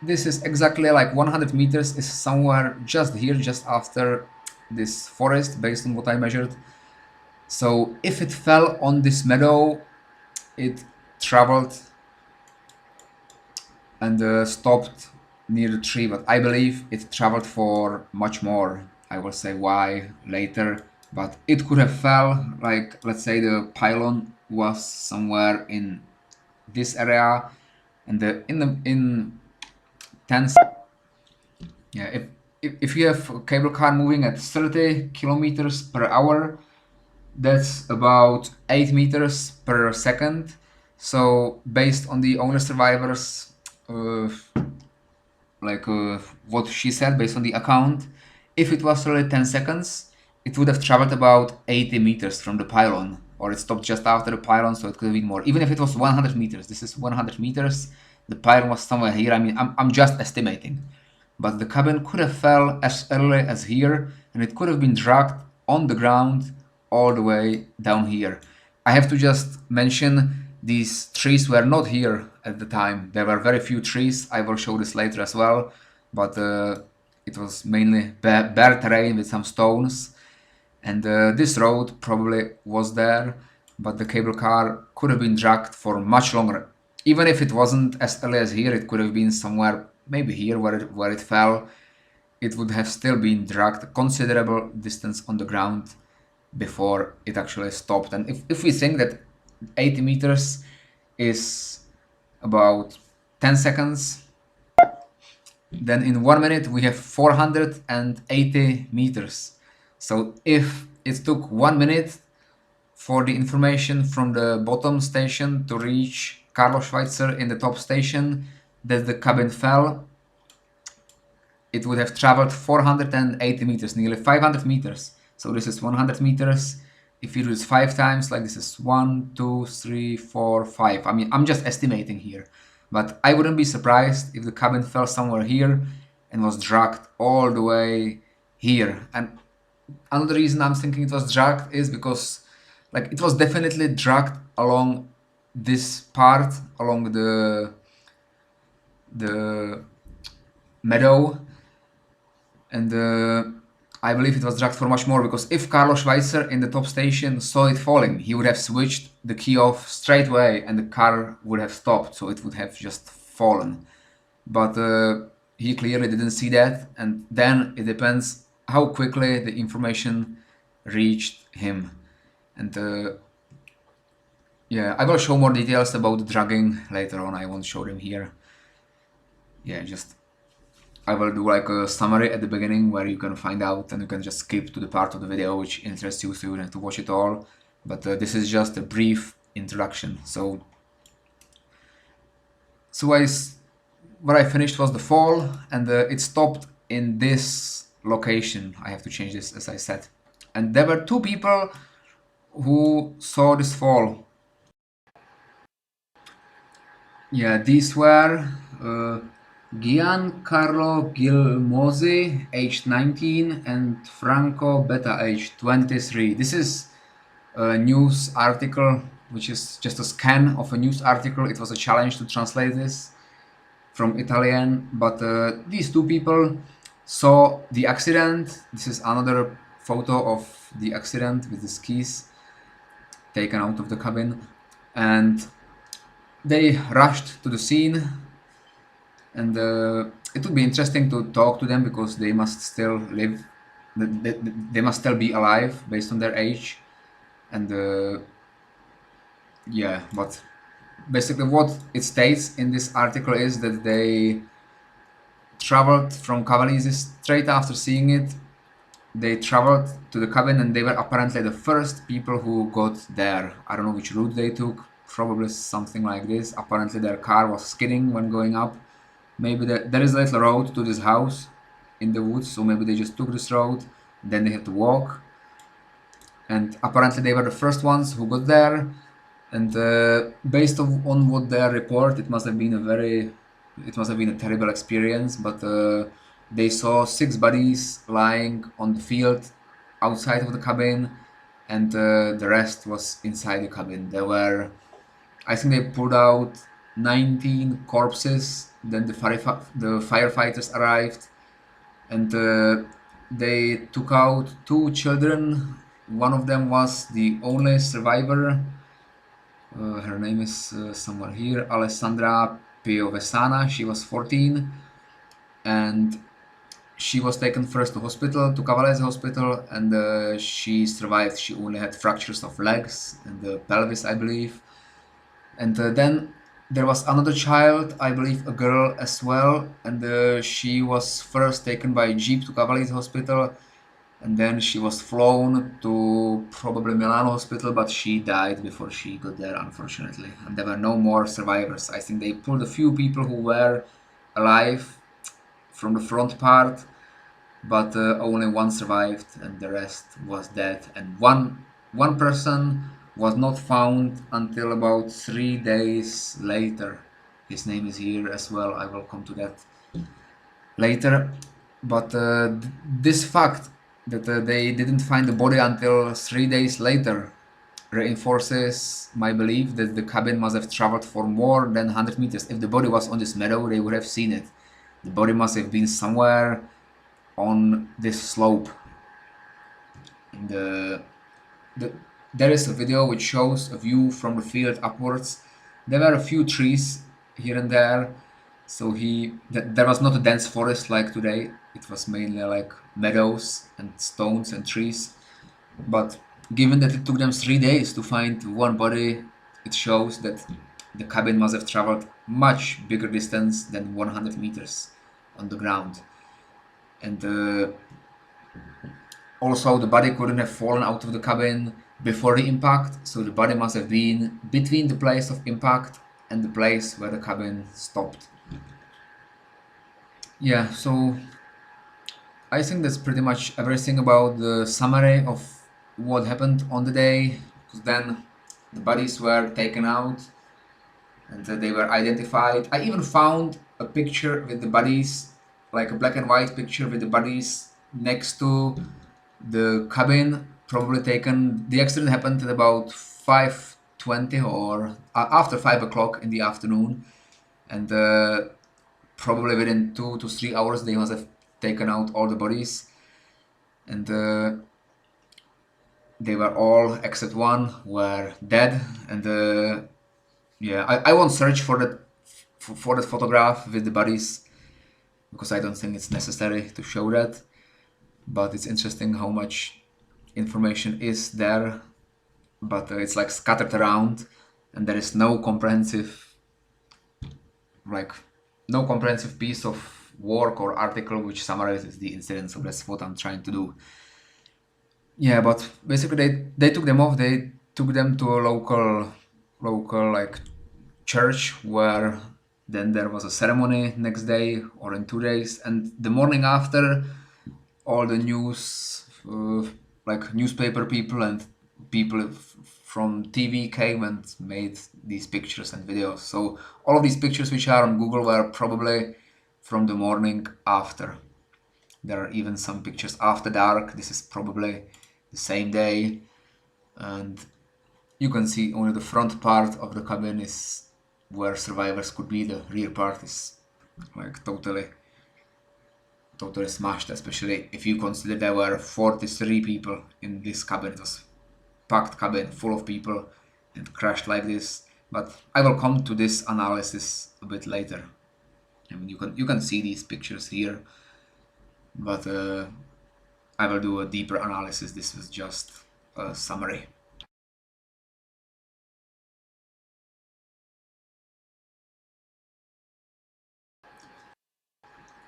this is exactly like 100 meters is somewhere just here, just after this forest, based on what I measured. So if it fell on this meadow, it traveled and stopped near the tree, but I believe it traveled for much more. I will say why later, but it could have fell, like let's say the pylon was somewhere in this area, and in 10 yeah, if you have a cable car moving at 30 kilometers per hour, that's about 8 meters per second. So based on the owner survivors, uh, what she said, based on the account, if it was really 10 seconds, it would have traveled about 80 meters from the pylon, or it stopped just after the pylon, so it could have been more. Even if it was 100 meters, this is 100 meters, the pylon was somewhere here. I mean, I'm just estimating. But the cabin could have fell as early as here, and it could have been dragged on the ground all the way down here. I have to just mention these trees were not here at the time. There were very few trees. I will show this later as well, but it was mainly bare terrain with some stones, and this road probably was there, but the cable car could have been dragged for much longer. Even if it wasn't as early as here, it could have been somewhere, maybe here where it fell. It would have still been dragged a considerable distance on the ground before it actually stopped. And if we think that 80 meters is about 10 seconds, then in 1 minute we have 480 meters. So if it took 1 minute for the information from the bottom station to reach Carlo Schweitzer in the top station that the cabin fell, it would have traveled 480 meters, nearly 500 meters. So this is 100 meters. If you do this 5 times, like this is 1, 2, 3, 4, 5. I mean, I'm just estimating here. But I wouldn't be surprised if the cabin fell somewhere here and was dragged all the way here. And another reason I'm thinking it was dragged is because like it was definitely dragged along this part, along the meadow, and I believe it was dragged for much more, because if Carlo Schweitzer in the top station saw it falling, he would have switched the key off straight away and the car would have stopped, so it would have just fallen. But he clearly didn't see that, and then it depends how quickly the information reached him. And yeah, I will show more details about the dragging later on. I won't show them here. Yeah, just I will do like a summary at the beginning where you can find out, and you can just skip to the part of the video which interests you, so you don't have to watch it all. But this is just a brief introduction. So what I finished was the fall, and it stopped in this location. I have to change this, as I said. And there were 2 people who saw this fall. Yeah, these were Carlo Gilmosi, aged 19, and Franco Betta, aged 23. This is a news article, which is just a scan of a news article. It was a challenge to translate this from Italian, but these 2 people saw the accident. This is another photo of the accident with the skis taken out of the cabin, and they rushed to the scene. And it would be interesting to talk to them, because they must still live, they must still be alive based on their age. And yeah, but basically what it states in this article is that they traveled from Cavalese straight after seeing it. They traveled to the cabin, and they were apparently the first people who got there. I don't know which route they took, probably something like this. Apparently their car was skidding when going up. Maybe there is a little road to this house in the woods, so maybe they just took this road, then they had to walk. And apparently they were the first ones who got there. And based on what they report, it must have been a terrible experience. But they saw 6 bodies lying on the field outside of the cabin, and the rest was inside the cabin. I think they pulled out 19 corpses. Then the firefighters arrived, and they took out 2 children. One of them was the only survivor. Her name is somewhere here, Alessandra Piovesana. She was 14, and she was taken first to hospital, to Cavalese hospital, and she survived. She only had fractures of legs and the pelvis, I believe. And then there was another child, I believe a girl as well, and she was first taken by jeep to Cavalese hospital, and then she was flown to probably Milan hospital, but she died before she got there, unfortunately. And there were no more survivors. I think they pulled a few people who were alive from the front part, but only one survived and the rest was dead. And one person was not found until about 3 days later. His name is here as well. I will come to that later. But this fact that they didn't find the body until 3 days later reinforces my belief that the cabin must have traveled for more than 100 meters. If the body was on this meadow, they would have seen it. The body must have been somewhere on this slope. And there is a video which shows a view from the field upwards. There were a few trees here and there, so there was not a dense forest like today. It was mainly like meadows and stones and trees. But given that it took them 3 days to find one body, it shows that the cabin must have traveled much bigger distance than 100 meters on the ground. And also the body couldn't have fallen out of the cabin before the impact, so the body must have been between the place of impact and the place where the cabin stopped. Yeah, so I think that's pretty much everything about the summary of what happened on the day. Because then the bodies were taken out and they were identified. I even found a picture with the bodies, like a black and white picture with the bodies next to the cabin, probably taken. The accident happened at about 5:20 or after 5 o'clock in the afternoon, and probably within 2 to 3 hours they must have taken out all the bodies, and they were all except one were dead. And yeah, I won't search for that photograph with the bodies because I don't think it's necessary to show that. But it's interesting how much information is there, but it's like scattered around, and there is no comprehensive piece of work or article which summarizes the incident. So that's what I'm trying to do. Yeah, but basically they took them off. They took them to a local like church, where then there was a ceremony next day or in 2 days, and the morning after, all the news, like newspaper people and people from TV came and made these pictures and videos. So all of these pictures which are on Google were probably from the morning after. There are even some pictures after dark. This is probably the same day, and you can see only the front part of the cabin is where survivors could be. The rear part is like totally smashed, especially if you consider there were 43 people in this cabin. It was packed cabin full of people and crashed like this. But I will come to this analysis a bit later. I mean, you can see these pictures here, but I will do a deeper analysis. This was just a summary.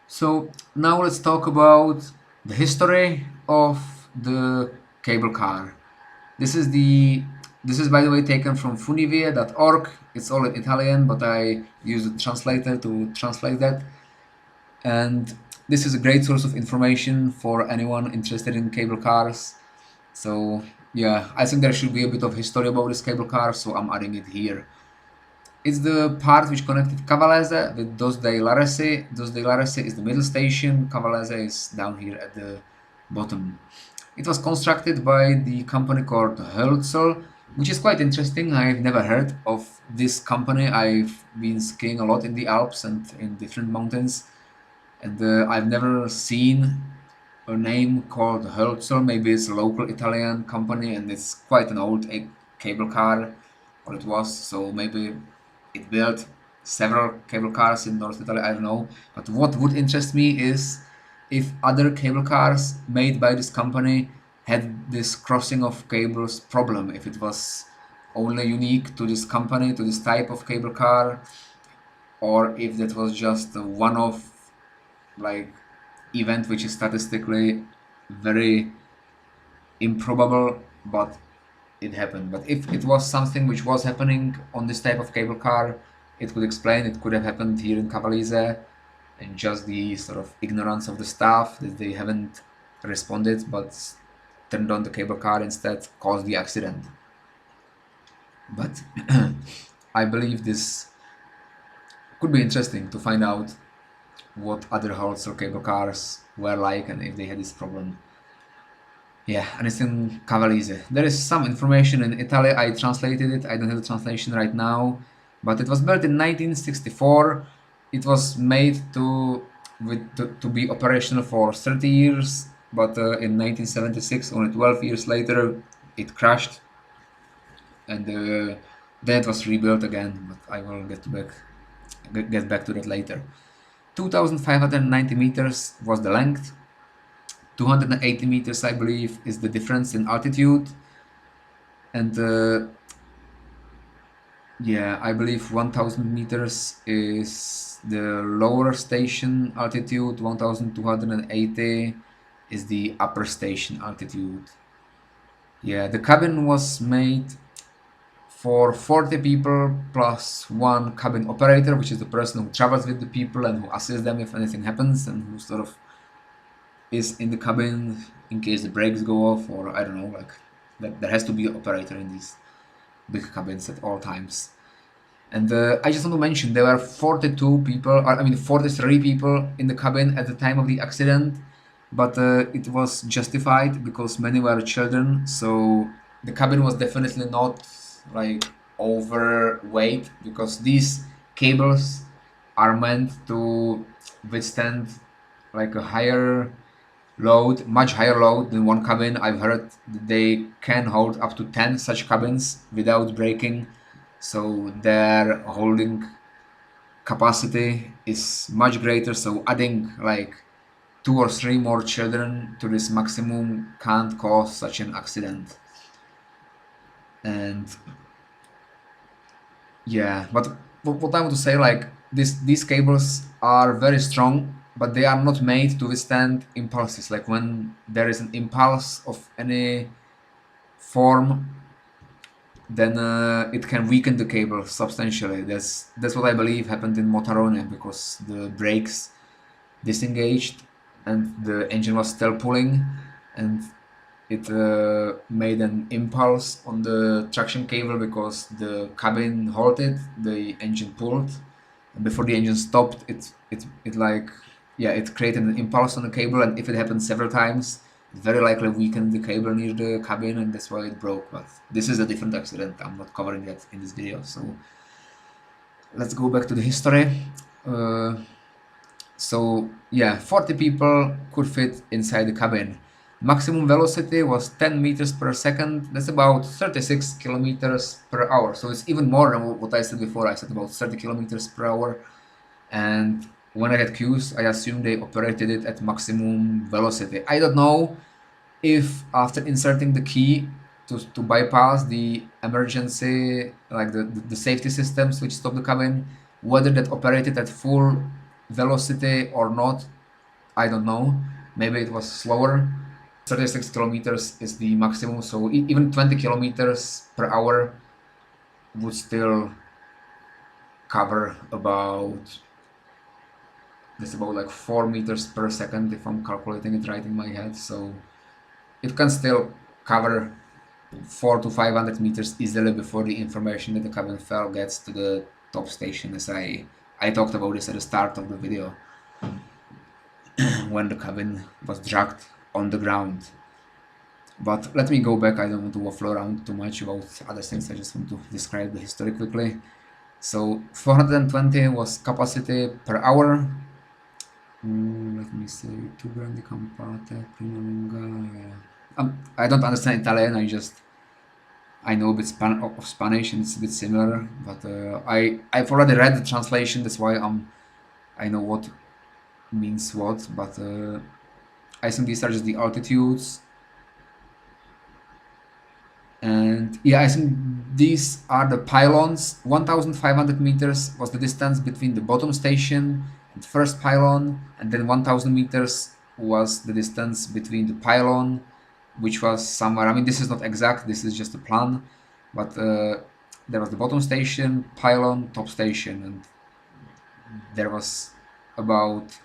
So now let's talk about the history of the cable car. This is by the way taken from funivie.org. It's all in Italian, but I use a translator to translate that. And this is a great source of information for anyone interested in cable cars. So yeah, I think there should be a bit of history about this cable car, so I'm adding it here. It's the part which connected Cavalese with Dos Dei Laresi. Dos Dei Laresi is the middle station, Cavalese is down here at the bottom. It was constructed by the company called Hölzel, which is quite interesting. I've never heard of this company. I've been skiing a lot in the Alps and in different mountains, and I've never seen a name called Hölzel. Maybe it's a local Italian company and it's quite an old cable car, or it was, so maybe it built several cable cars in North Italy, I don't know. But what would interest me is if other cable cars made by this company had this crossing of cables problem, if it was only unique to this company, to this type of cable car, or if that was just a one-off like event which is statistically very improbable, but it happened. But if it was something which was happening on this type of cable car, it could explain it could have happened here in Cavalese, and just the sort of ignorance of the staff that they haven't responded but turned on the cable car instead caused the accident. But I believe this could be interesting to find out what other Holzer cable cars were like and if they had this problem. Yeah, and it's in Cavalese. There is some information in Italy. I translated it. I don't have the translation right now, but it was built in 1964. It was made to be operational for 30 years, but in 1976, only 12 years later, it crashed, and then it was rebuilt again. But I will get back to that later. 2,590 meters was the length. 280 meters, I believe, is the difference in altitude. And yeah, I believe 1,000 meters is the lower station altitude, 1,280 is the upper station altitude. Yeah, the cabin was made for 40 people plus one cabin operator, which is the person who travels with the people and who assists them if anything happens, and who sort of is in the cabin in case the brakes go off, or I don't know, like that. There has to be an operator in these big cabins at all times. And I just want to mention there were 42 people, or, I mean 43 people in the cabin at the time of the accident, but it was justified because many were children, so the cabin was definitely not like overweight, because these cables are meant to withstand like a higher load, much higher load than one cabin. I've heard that they can hold up to 10 such cabins without breaking, so their holding capacity is much greater. So adding like 2 or 3 more children to this maximum can't cause such an accident. And yeah, but what I want to say, like these cables are very strong, but they are not made to withstand impulses. Like when there is an impulse of any form, then it can weaken the cable substantially. That's what I believe happened in Motorone, because the brakes disengaged and the engine was still pulling, and it made an impulse on the traction cable because the cabin halted, the engine pulled, and before the engine stopped, it like, yeah, it created an impulse on the cable, and if it happened several times, it very likely weakened the cable near the cabin, and that's why it broke. But this is a different accident. I'm not covering that in this video, so let's go back to the history. So yeah, 40 people could fit inside the cabin. Maximum velocity was 10 meters per second. That's about 36 kilometers per hour. So it's even more than what I said before. I said about 30 kilometers per hour. And when I had cues, I assumed they operated it at maximum velocity. I don't know if after inserting the key to bypass the emergency, like the safety systems which stop the cabin, whether that operated at full velocity or not, I don't know. Maybe it was slower. 36 kilometers is the maximum, so even 20 kilometers per hour would still cover about, that's about like 4 meters per second if I'm calculating it right in my head. So it can still cover 400 to 500 meters easily before the information that the cabin fell gets to the top station, as I talked about this at the start of the video when the cabin was dragged on the ground. But let me go back. I don't want to waffle around too much about other things. I just want to describe the history quickly. So 420 was capacity per hour. Let me say, two grandi campate, prima lunga. I don't understand Italian. I know a bit of Spanish and it's a bit similar, but I've already read the translation. That's why I know what means what. But I think these are just the altitudes. And yeah, I think these are the pylons. 1,500 meters was the distance between the bottom station and first pylon, and then 1,000 meters was the distance between the pylon, which was somewhere. I mean, this is not exact. This is just a plan, but there was the bottom station, pylon, top station, and there was about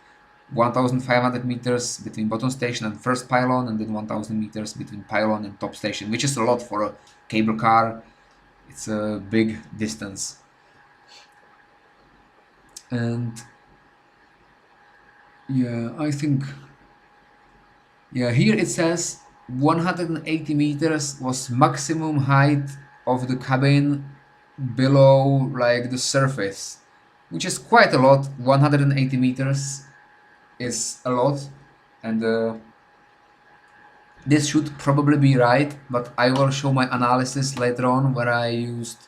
1,500 meters between bottom station and first pylon, and then 1,000 meters between pylon and top station, which is a lot for a cable car. It's a big distance. And yeah, I think, yeah, here it says 180 meters was maximum height of the cabin below like the surface, which is quite a lot. 180 meters is a lot, and this should probably be right, but I will show my analysis later on where I used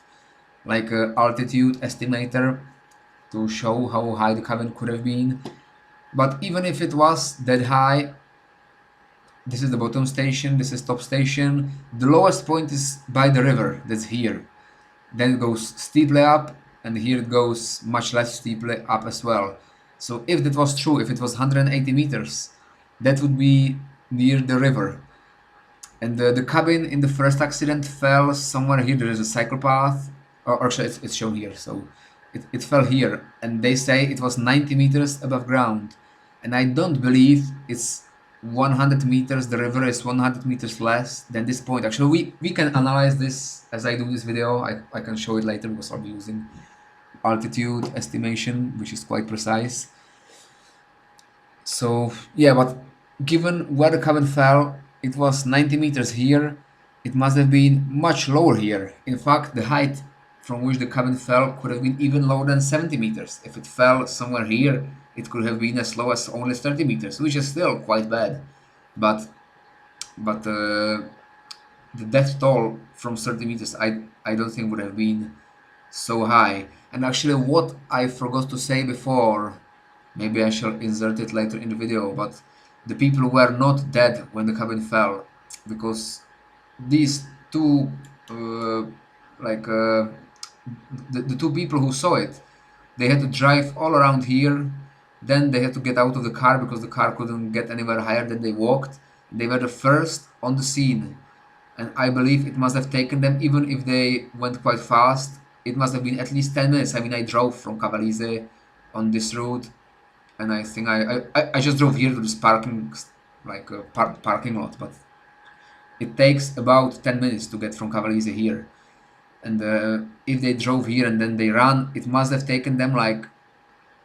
like a altitude estimator to show how high the cabin could have been. But even if it was that high, this is the bottom station, this is top station. The lowest point is by the river, that's here. Then it goes steeply up, and here it goes much less steeply up as well. So if that was true, if it was 180 meters, that would be near the river. And the cabin in the first accident fell somewhere here. There is a cycle path, or actually it's shown here. So it fell here, and they say it was 90 meters above ground. And I don't believe it's 100 meters. The river is 100 meters less than this point. Actually, we can analyze this as I do this video. I can show it later because I'll be using altitude estimation, which is quite precise. So yeah, but given where the cabin fell, it was 90 meters here. It must have been much lower here. In fact, the height from which the cabin fell could have been even lower than 70 meters. If it fell somewhere here, it could have been as low as only 30 meters, which is still quite bad. But the death toll from 30 meters, I don't think would have been so high. And actually, what I forgot to say before, maybe I shall insert it later in the video, but the people were not dead when the cabin fell, because these two, the two people who saw it, they had to drive all around here. Then they had to get out of the car because the car couldn't get anywhere higher than they walked. They were the first on the scene, and I believe it must have taken them, even if they went quite fast, it must have been at least 10 minutes. I mean, I drove from Cavalese on this route, and I think I just drove here to this parking, like parking lot, but it takes about 10 minutes to get from Cavalese here. And if they drove here and then they ran, it must have taken them like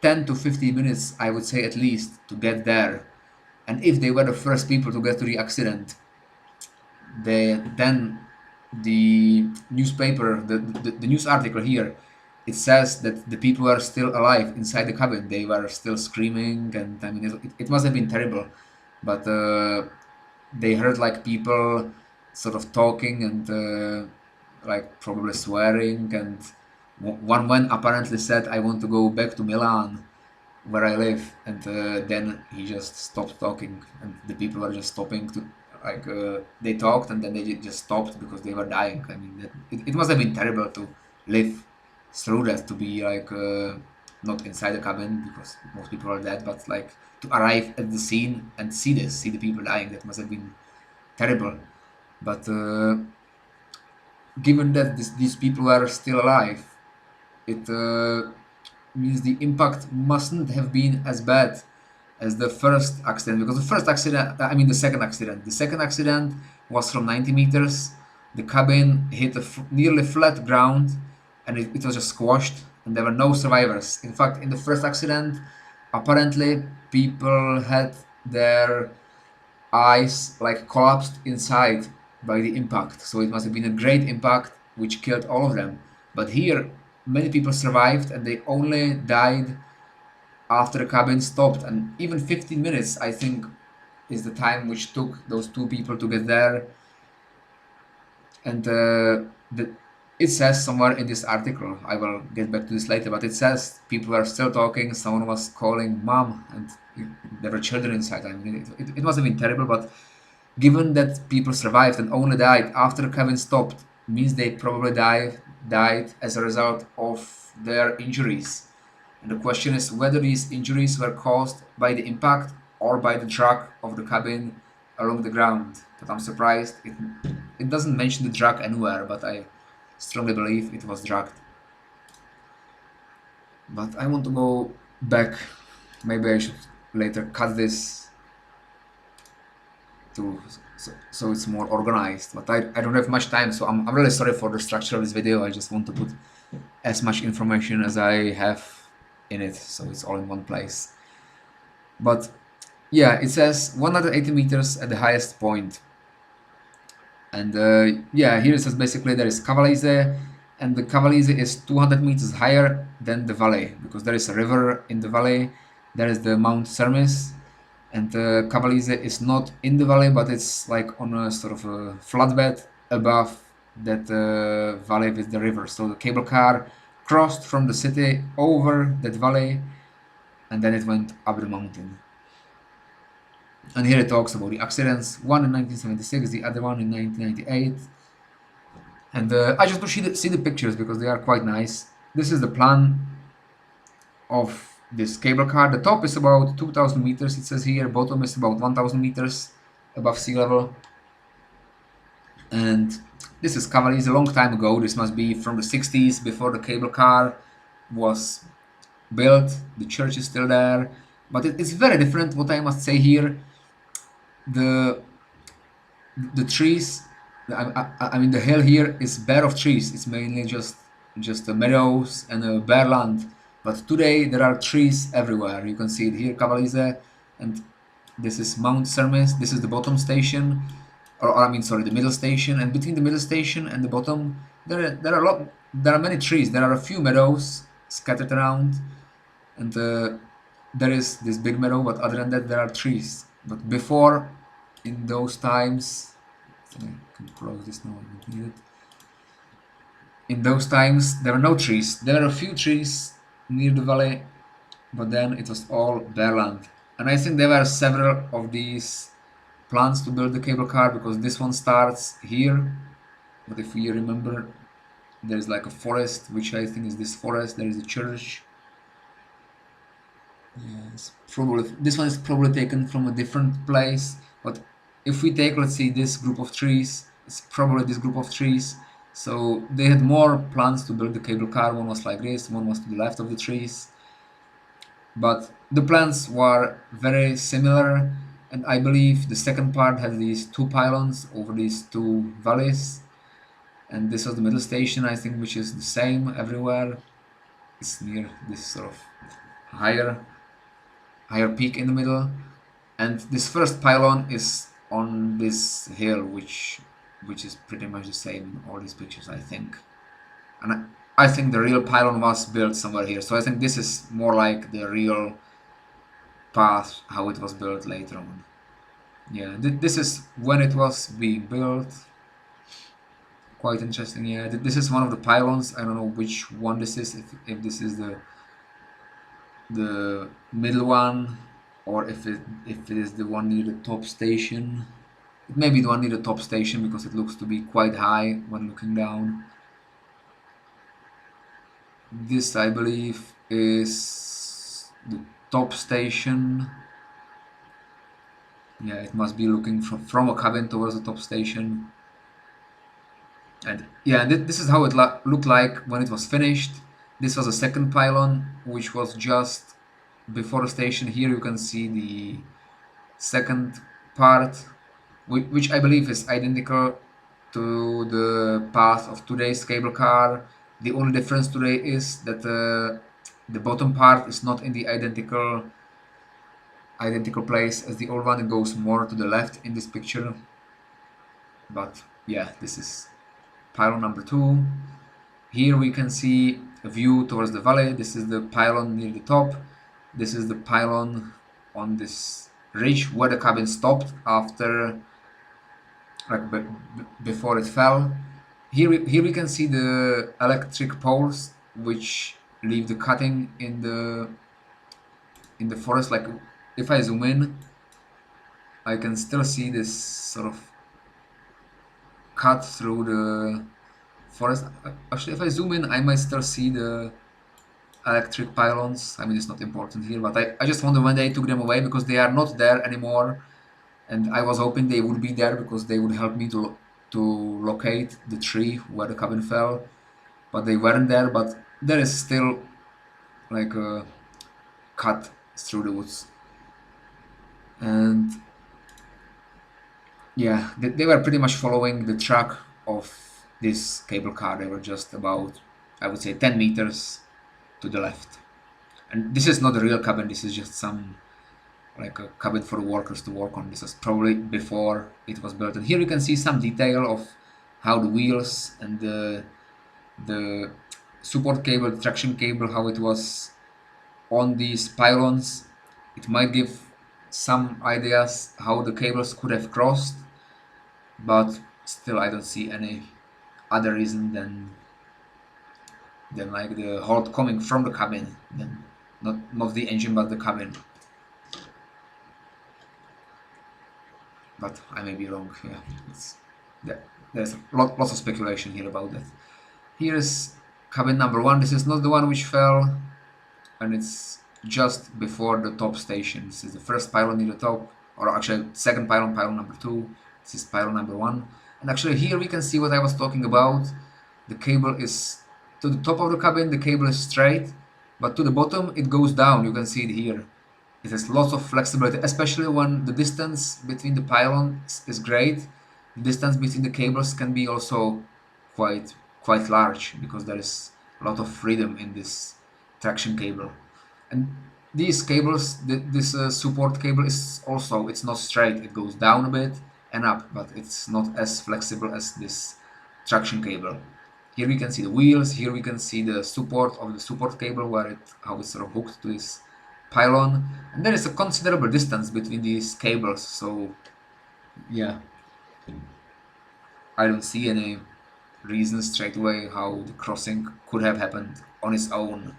10 to 15 minutes, I would say at least, to get there. And if they were the first people to get to the accident, then the newspaper, the news article here, it says that the people were still alive inside the cabin. They were still screaming, and I mean, it must have been terrible. But they heard like people sort of talking and like probably swearing, and one man apparently said, "I want to go back to Milan, where I live," and then he just stopped talking, and the people were just stopping to like they talked, and then they just stopped because they were dying. I mean, it must have been terrible to live through that, to be like not inside the cabin because most people are dead, but like to arrive at the scene and see the people dying. That must have been terrible. But given that these people were still alive, it means the impact mustn't have been as bad as the first accident, because the first accident, I mean the second accident was from 90 meters. The cabin hit a nearly flat ground, and it was just squashed, and there were no survivors. In fact, in the first accident, apparently people had their eyes like collapsed inside by the impact. So it must have been a great impact which killed all of them. But here, many people survived, and they only died after the cabin stopped. And even 15 minutes, I think, is the time which took those two people to get there. And the, it says somewhere in this article, I will get back to this later, but it says people are still talking. Someone was calling mom, and there were children inside. I mean, it must have been terrible, but given that people survived and only died after the cabin stopped, means they probably died as a result of their injuries. And the question is whether these injuries were caused by the impact or by the drag of the cabin along the ground. But I'm surprised it doesn't mention the drag anywhere, but I strongly believe it was dragged. But I want to go back. Maybe I should later cut this to so it's more organized. But I don't have much time, so I'm really sorry for the structure of this video. I just want to put as much information as I have in it, so it's all in one place. But yeah, it says 180 meters at the highest point. And yeah, here it says basically there is Cavalese, and the Cavalese is 200 meters higher than the valley, because there is a river in the valley. There is the Mount Cermis, and Cavalese is not in the valley, but it's like on a sort of a flatbed above that valley with the river. So the cable car crossed from the city over that valley, and then it went up the mountain. And here it talks about the accidents, one in 1976, the other one in 1998. And I just want you to see the pictures because they are quite nice. This is the plan of this cable car. The top is about 2,000 meters, it says here. Bottom is about 1,000 meters above sea level. And this is Cavalese a long time ago. This must be from the 60s, before the cable car was built. The church is still there. But it's very different, what I must say here. The trees, I mean the hill here is bare of trees. It's mainly just meadows and a bare land. But today there are trees everywhere. You can see it here, Cavalese, and this is Mount Cermis. This is the bottom station, or I mean, sorry, the middle station. And between the middle station and the bottom, there are many trees. There are a few meadows scattered around, and there is this big meadow. But other than that, there are trees. But before, in those times, I can close this now. I don't need it. In those times, there were no trees. There were a few trees near the valley, but then it was all bare land. And I think there were several of these plans to build the cable car, because this one starts here. But if you remember, there's like a forest, which I think is this forest. There is a church. Yes, probably this one is probably taken from a different place. But if we take, let's see, this group of trees, it's probably this group of trees. So they had more plans to build the cable car. One was like this, one was to the left of the trees. But the plans were very similar, and I believe the second part has these two pylons over these two valleys. And this was the middle station, I think, which is the same everywhere. It's near this sort of higher peak in the middle. And this first pylon is on this hill, which is pretty much the same in all these pictures, I think. And I think the real pylon was built somewhere here. So I think this is more like the real path, how it was built later on. Yeah, this is when it was being built. Quite interesting. Yeah, this is one of the pylons. I don't know which one this is, if this is the middle one, or if it is the one near the top station. It may be the one near the top station, because it looks to be quite high when looking down. This, I believe, is the top station. Yeah, it must be looking from a cabin towards the top station. And yeah, this is how it looked like when it was finished. This was a second pylon, which was just before the station. Here you can see the second part, which I believe is identical to the path of today's cable car. The only difference today is that the bottom part is not in the identical place as the old one. It goes more to the left in this picture. But yeah, this is pylon number 2. Here we can see a view towards the valley. This is the pylon near the top. This is the pylon on this ridge where the cabin stopped after, like, before it fell. Here we can see the electric poles which leave the cutting in the forest. Like if I zoom in, I can still see this sort of cut through the forest. Actually, if I zoom in, I might still see the electric pylons. I mean, it's not important here, but I just wonder when they took them away, because they are not there anymore. And I was hoping they would be there because they would help me to locate the tree where the cabin fell. But they weren't there. But there is still like a cut through the woods. And yeah, they were pretty much following the track of this cable car. They were just about, I would say, 10 meters to the left. And this is not a real cabin. This is just some like a cabin for workers to work on. This was probably before it was built. And here you can see some detail of how the wheels and the support cable, traction cable, how it was on these pylons. It might give some ideas how the cables could have crossed, but still I don't see any other reason than like the hold coming from the cabin, then not the engine but the cabin. But I may be wrong. Yeah, there's lots of speculation here about that. Here is cabin number 1. This is not the one which fell, and it's just before the top station. This is the first pylon near the top, or actually second pylon, pylon number 2. This is pylon number 1. And actually here we can see what I was talking about. The cable is to the top of the cabin, the cable is straight, but to the bottom it goes down. You can see it here. It has lots of flexibility, especially when the distance between the pylons is great. The distance between the cables can be also quite large, because there is a lot of freedom in this traction cable. And these cables, this support cable is also, it's not straight. It goes down a bit and up, but it's not as flexible as this traction cable. Here we can see the wheels. Here we can see the support of the support cable, how it's sort of hooked to this pylon, and there is a considerable distance between these cables. So yeah, I don't see any reason straight away how the crossing could have happened on its own.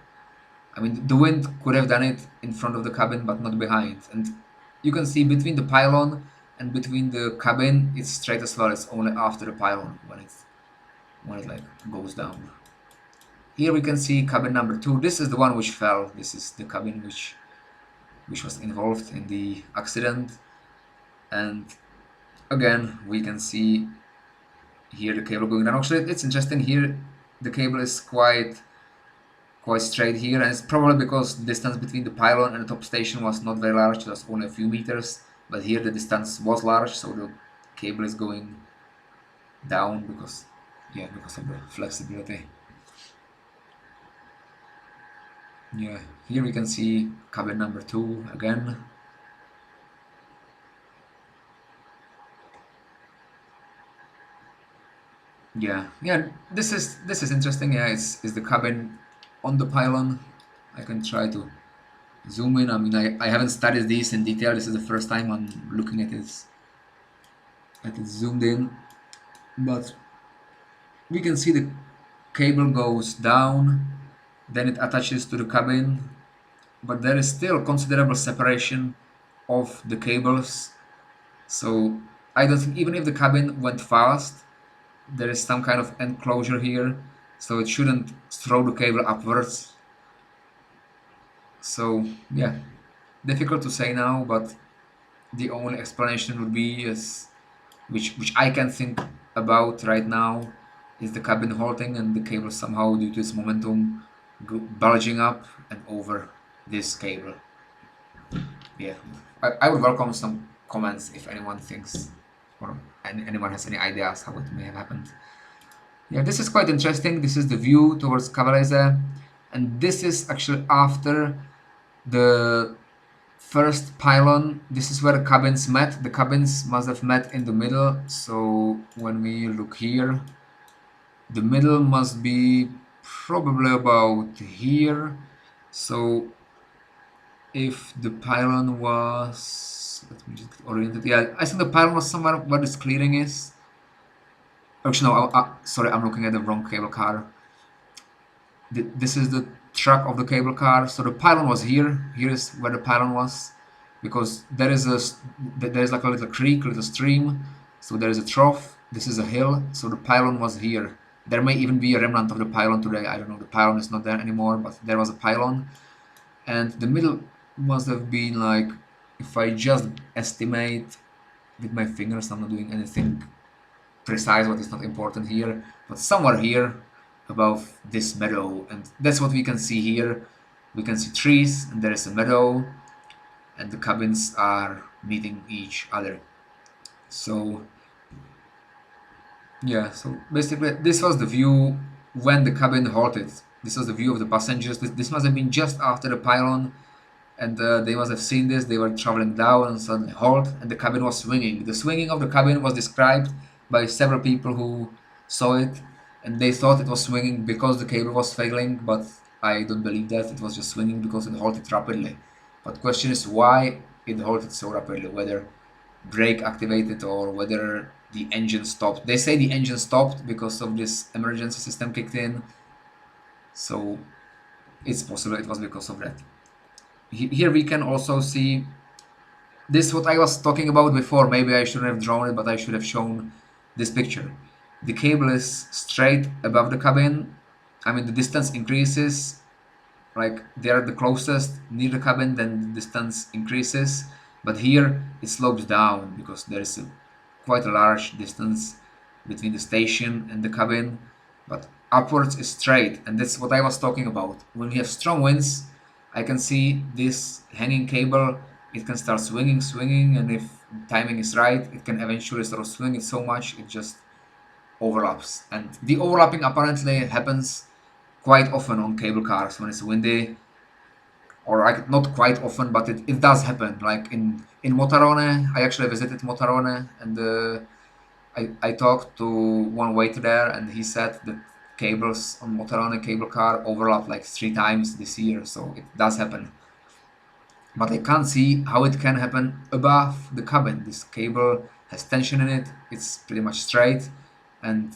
I mean, the wind could have done it in front of the cabin, but not behind. And you can see between the pylon and between the cabin, it's straight as well. It's only after the pylon when it like goes down. Here we can see cabin number 2. This is the one which fell. This is the cabin which was involved in the accident. And again, we can see here the cable going down. Actually, it's interesting here. The cable is quite straight here, and it's probably because the distance between the pylon and the top station was not very large. It was only a few meters, but here the distance was large, so the cable is going down because of the flexibility. Yeah, here we can see cabin number 2 again. Yeah, this is interesting. Yeah, is the cabin on the pylon. I can try to zoom in. I mean, I haven't studied this in detail. This is the first time I'm looking at it zoomed in, but we can see the cable goes down, then it attaches to the cabin, but there is still considerable separation of the cables. So I don't think, even if the cabin went fast, there is some kind of enclosure here, so it shouldn't throw the cable upwards. So yeah, difficult to say now, but the only explanation would be which I can think about right now, is the cabin halting and the cable somehow, due to its momentum, bulging up and over this cable. Yeah, I would welcome some comments if anyone thinks, or anyone has any ideas how it may have happened. Yeah, this is quite interesting. This is the view towards Cavalese, and this is actually after the first pylon. This is where the cabins met. The cabins must have met in the middle. So when we look here, the middle must be probably about here. So if the pylon was, let me just orient it. Yeah, I think the pylon was somewhere where this clearing is. Actually, no, sorry, I'm looking at the wrong cable car. This is the track of the cable car. So the pylon was here. Here is where the pylon was, because there is like a little creek, a little stream. So there is a trough. This is a hill. So the pylon was here. There may even be a remnant of the pylon today. I don't know. The pylon is not there anymore, but there was a pylon. And the middle must have been like, if I just estimate with my fingers, I'm not doing anything precise, what is not important here, but somewhere here above this meadow. And that's what we can see here. We can see trees, and there is a meadow, and the cabins are meeting each other. So yeah, so basically this was the view when the cabin halted. This was the view of the passengers. This must have been just after the pylon, and they must have seen this. They were traveling down and suddenly halt, and the cabin was swinging. The swinging of the cabin was described by several people who saw it, and they thought it was swinging because the cable was failing, but I don't believe that. It was just swinging because it halted rapidly. But the question is why it halted so rapidly, whether brake activated or whether the engine stopped. They say the engine stopped because of this emergency system kicked in, so it's possible it was because of that. Here we can also see this, what I was talking about before. Maybe I shouldn't have drawn it, but I should have shown this picture. The cable is straight above the cabin. I mean, the distance increases, like they are the closest near the cabin, then the distance increases. But here it slopes down because there is quite a large distance between the station and the cabin. But upwards is straight, and that's what I was talking about. When we have strong winds, I can see this hanging cable. It can start swinging, and if timing is right, it can eventually start swinging so much it just overlaps. And the overlapping apparently happens quite often on cable cars when it's windy, or like not quite often, but it does happen. Like in Motarone, I actually visited Motarone, and I talked to one waiter there, and he said that cables on Motarone cable car overlap like 3 times this year, so it does happen. But I can't see how it can happen above the cabin. This cable has tension in it, it's pretty much straight, and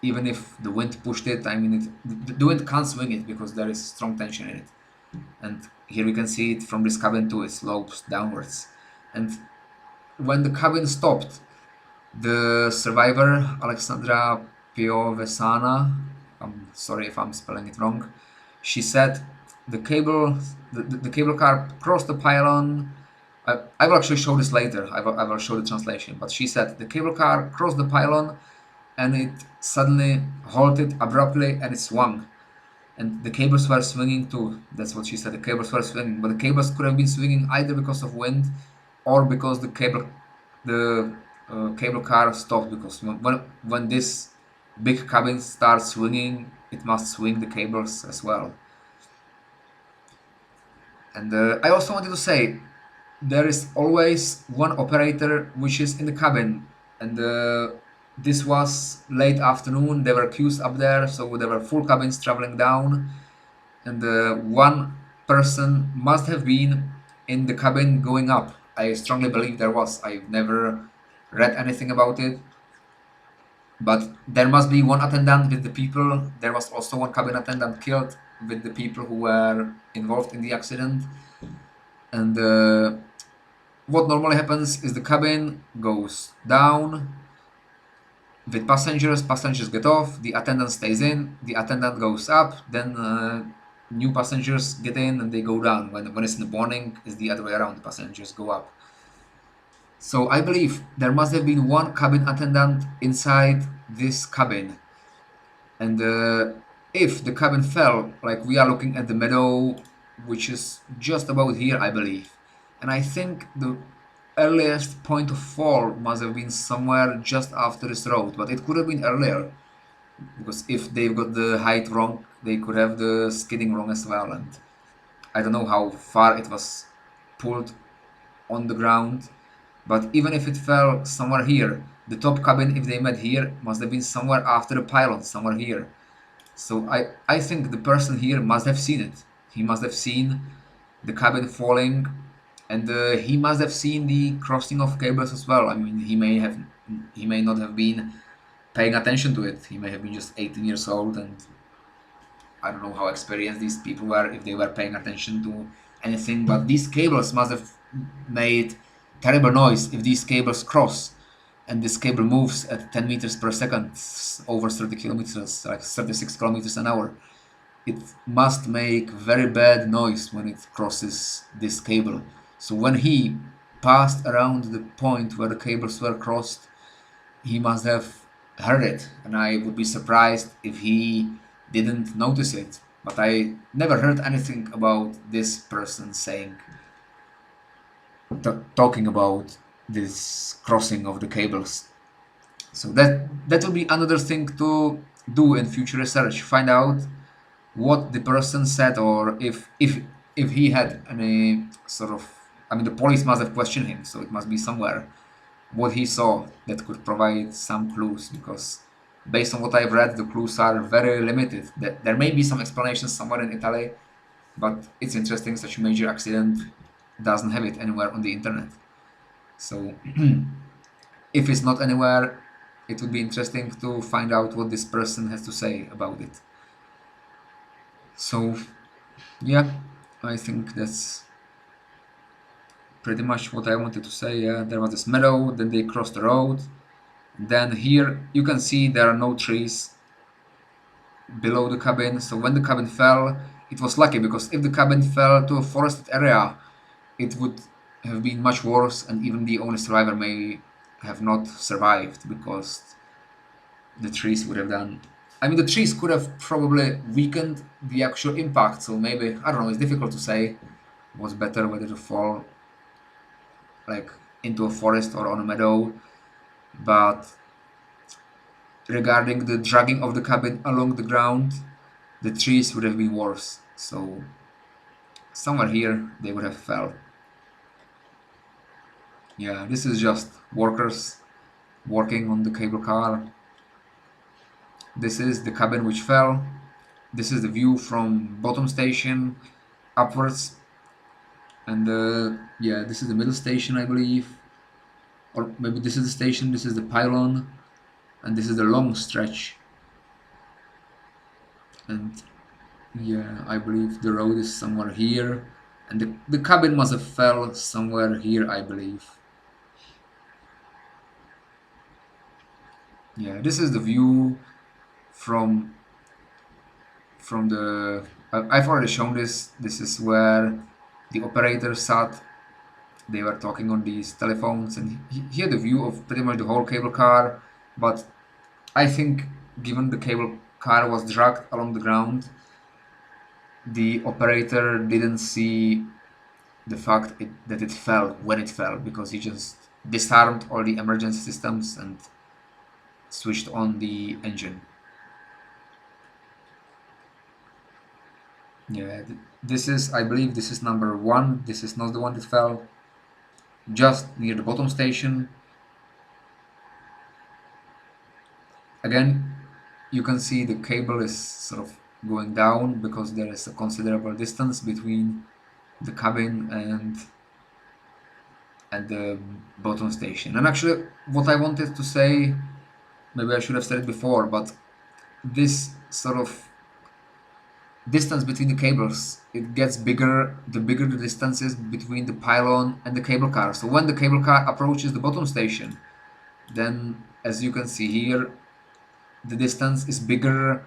even if the wind pushed it, I mean, the wind can't swing it because there is strong tension in it. And here we can see it from this cabin too, it slopes downwards. And when the cabin stopped, the survivor, Alexandra Piovesana, I'm sorry if I'm spelling it wrong, she said the cable car crossed the pylon. I will actually show this later, I will show the translation, but she said the cable car crossed the pylon and it suddenly halted abruptly and it swung. And the cables were swinging too. That's what she said. The cables were swinging, but the cables could have been swinging either because of wind, or because the cable car stopped. Because when this big cabin starts swinging, it must swing the cables as well. And I also wanted to say, there is always one operator which is in the cabin, and this was late afternoon. There were queues up there, so there were full cabins traveling down, and one person must have been in the cabin going up. I strongly believe there was. I've never read anything about it, but there must be one attendant with the people. There was also one cabin attendant killed with the people who were involved in the accident. And what normally happens is the cabin goes down with passengers get off, the attendant stays in, the attendant goes up, then new passengers get in and they go down. When it's in the morning, it's the other way around, the passengers go up. So I believe there must have been one cabin attendant inside this cabin. And if the cabin fell, like we are looking at the meadow, which is just about here, I believe. And I think the earliest point of fall must have been somewhere just after this road, but it could have been earlier, because if they've got the height wrong, they could have the skidding wrong as well. And I don't know how far it was pulled on the ground, but even if it fell somewhere here, the top cabin, if they met here, must have been somewhere after the pylon, somewhere here. So I think the person here must have seen it. He must have seen the cabin falling, and he must have seen the crossing of cables as well. I mean, he may not have been paying attention to it. He may have been just 18 years old, and I don't know how experienced these people were, if they were paying attention to anything, but these cables must have made terrible noise if these cables cross, and this cable moves at 10 meters per second, over 30 kilometers, like 36 kilometers an hour. It must make very bad noise when it crosses this cable. So when he passed around the point where the cables were crossed, he must have heard it, and I would be surprised if he didn't notice it. But I never heard anything about this person saying, talking about this crossing of the cables. So that will be another thing to do in future research. Find out what the person said, or if he had any sort of. I mean, the police must have questioned him, so it must be somewhere what he saw that could provide some clues, because based on what I've read, the clues are very limited. That there may be some explanations somewhere in Italy, but it's interesting, such a major accident doesn't have it anywhere on the internet. So if it's not anywhere, it would be interesting to find out what this person has to say about it. So yeah, I think that's pretty much what I wanted to say. Yeah, there was this meadow, then they crossed the road. Then here you can see there are no trees below the cabin. So when the cabin fell, it was lucky, because if the cabin fell to a forested area, it would have been much worse, and even the only survivor may have not survived, because the trees would have done. I mean, the trees could have probably weakened the actual impact. So maybe, I don't know, it's difficult to say what's better, whether to fall like into a forest or on a meadow. But regarding the dragging of the cabin along the ground, the trees would have been worse. So somewhere here they would have fell. Yeah, this is just workers working on the cable car. This is the cabin which fell. This is the view from bottom station upwards. And yeah, this is the middle station, I believe. Or maybe this is the station, this is the pylon, and this is the long stretch. And yeah, I believe the road is somewhere here. And the cabin must have fell somewhere here, I believe. Yeah, this is the view from the. I've already shown this. This is where the operator sat. They were talking on these telephones, and he had a view of pretty much the whole cable car. But I think, given the cable car was dragged along the ground, the operator didn't see the fact that it fell when it fell, because he just disarmed all the emergency systems and switched on the engine. Yeah, this is, I believe this is number 1. This is not the one that fell. Just near the bottom station. Again, you can see the cable is sort of going down, because there is a considerable distance between the cabin and the bottom station. And actually, what I wanted to say, maybe I should have said it before, but this sort of distance between the cables, it gets bigger the bigger the distance is between the pylon and the cable car. So when the cable car approaches the bottom station, then as you can see here, the distance is bigger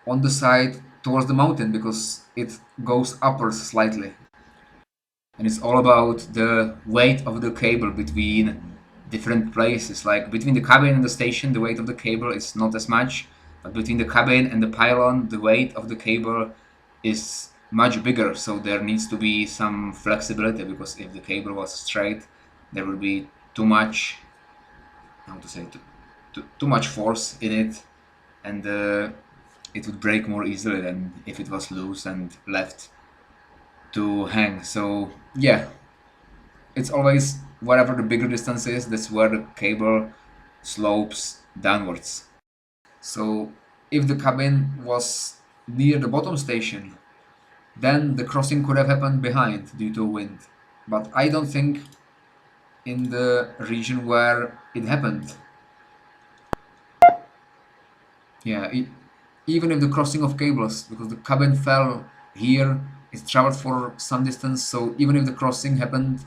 on the side towards the mountain, because it goes upwards slightly. And it's all about the weight of the cable between different places. Like between the cabin and the station, the weight of the cable is not as much, but between the cabin and the pylon, the weight of the cable is much bigger. So there needs to be some flexibility, because if the cable was straight, there would be too much, how to say, too much force in it, and it would break more easily than if it was loose and left to hang. So yeah, it's always, wherever the bigger distance is, that's where the cable slopes downwards. So if the cabin was near the bottom station, then the crossing could have happened behind due to wind. But I don't think in the region where it happened, yeah, even if the crossing of cables, because the cabin fell here, it traveled for some distance, so even if the crossing happened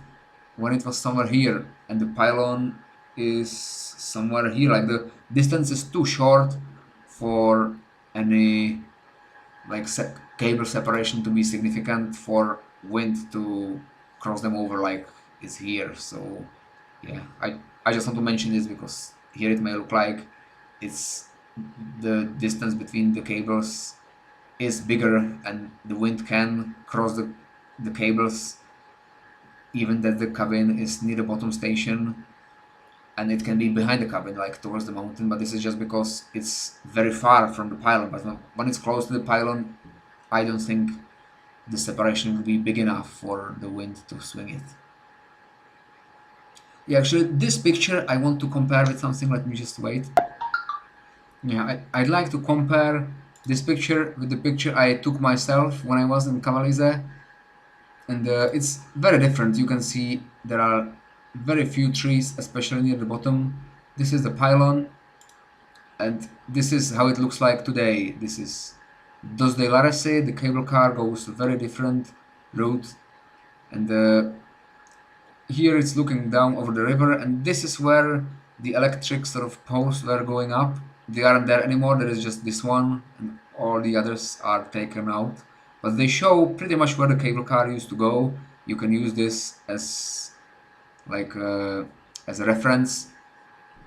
when it was somewhere here and the pylon is somewhere here, like the distance is too short for any like cable separation to be significant for wind to cross them over like it's here. So yeah, I just want to mention this because here it may look like it's the distance between the cables is bigger and the wind can cross the cables even that the cabin is near the bottom station, and it can be behind the cabin like towards the mountain, but this is just because it's very far from the pylon. But when it's close to the pylon, I don't think the separation will be big enough for the wind to swing it. Yeah, actually this picture I want to compare with something. Let me just wait. Yeah, I'd like to compare this picture with the picture I took myself when I was in Cavalese, and it's very different. You can see there are very few trees, especially near the bottom. This is the pylon, and this is how it looks like today. This is Dos Dei Laresi. The cable car goes a very different route, and here it's looking down over the river, and this is where the electric sort of poles were going up. They aren't there anymore. There is just this one, and all the others are taken out. But they show pretty much where the cable car used to go. You can use this as like as a reference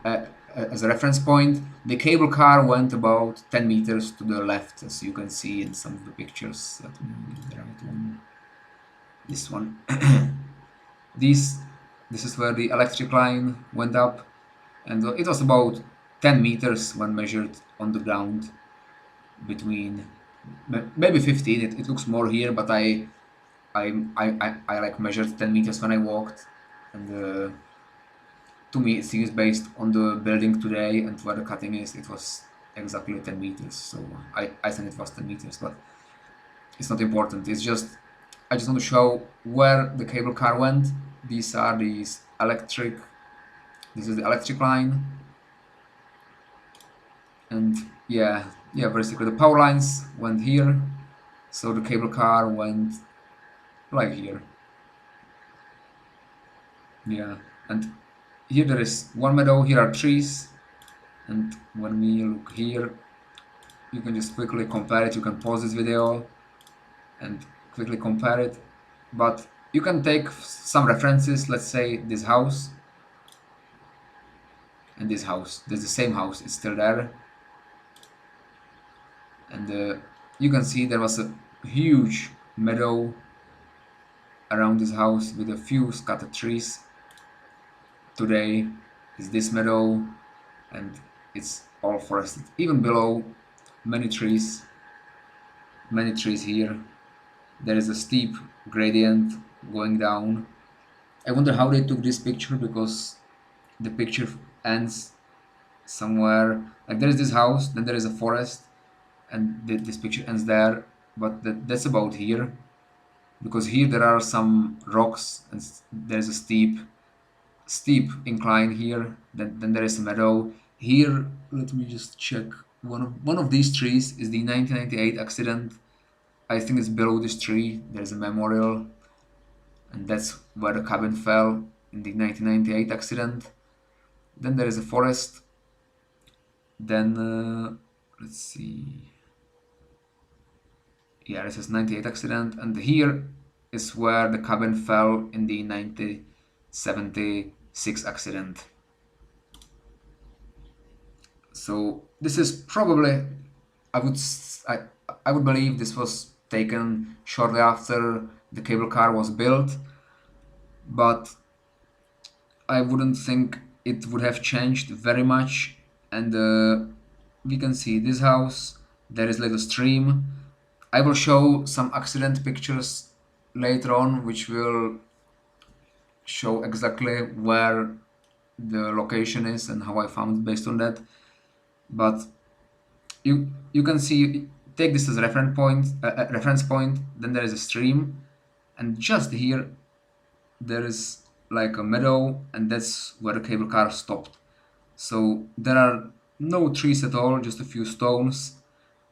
as a reference point. The cable car went about 10 meters to the left, as you can see in some of the pictures. Let me get the right one. This one. This is where the electric line went up, and it was about 10 meters when measured on the ground, between maybe 15. It looks more here, but I like measured 10 meters when I walked, and to me it seems based on the building today and where the cutting is, it was exactly 10 meters. So I think it was 10 meters, but it's not important. It's just I just want to show where the cable car went. These are these electric. This is the electric line, and yeah, basically the power lines went here, so the cable car went like here. Yeah, and here there is one meadow. Here are trees, and when we look here, you can just quickly compare it. You can pause this video and quickly compare it, but you can take some references. Let's say this house and this house. There's the same house. It's still there, and you can see there was a huge meadow around this house with a few scattered trees. Today is this meadow, and it's all forested. Even below, many trees here. There is a steep gradient going down. I wonder how they took this picture, because the picture ends somewhere. Like there is this house, then there is a forest, and this picture ends there. But that's about here, because here there are some rocks and there's a steep incline here. Then there is a meadow here. Let me just check. One of these trees is the 1998 accident. I think it's below this tree. There's a memorial, and that's where the cabin fell in the 1998 accident. Then there is a forest. Then let's see. Yeah, this is 98 accident, and here is where the cabin fell in the 1976 accident. So this is probably, I would believe this was taken shortly after the cable car was built, but I wouldn't think it would have changed very much. And we can see this house. There is a little stream. I will show some accident pictures later on, which will show exactly where the location is and how I found it based on that. But you can see, take this as a reference point. Then there is a stream, and just here there is like a meadow, and that's where the cable car stopped. So there are no trees at all, just a few stones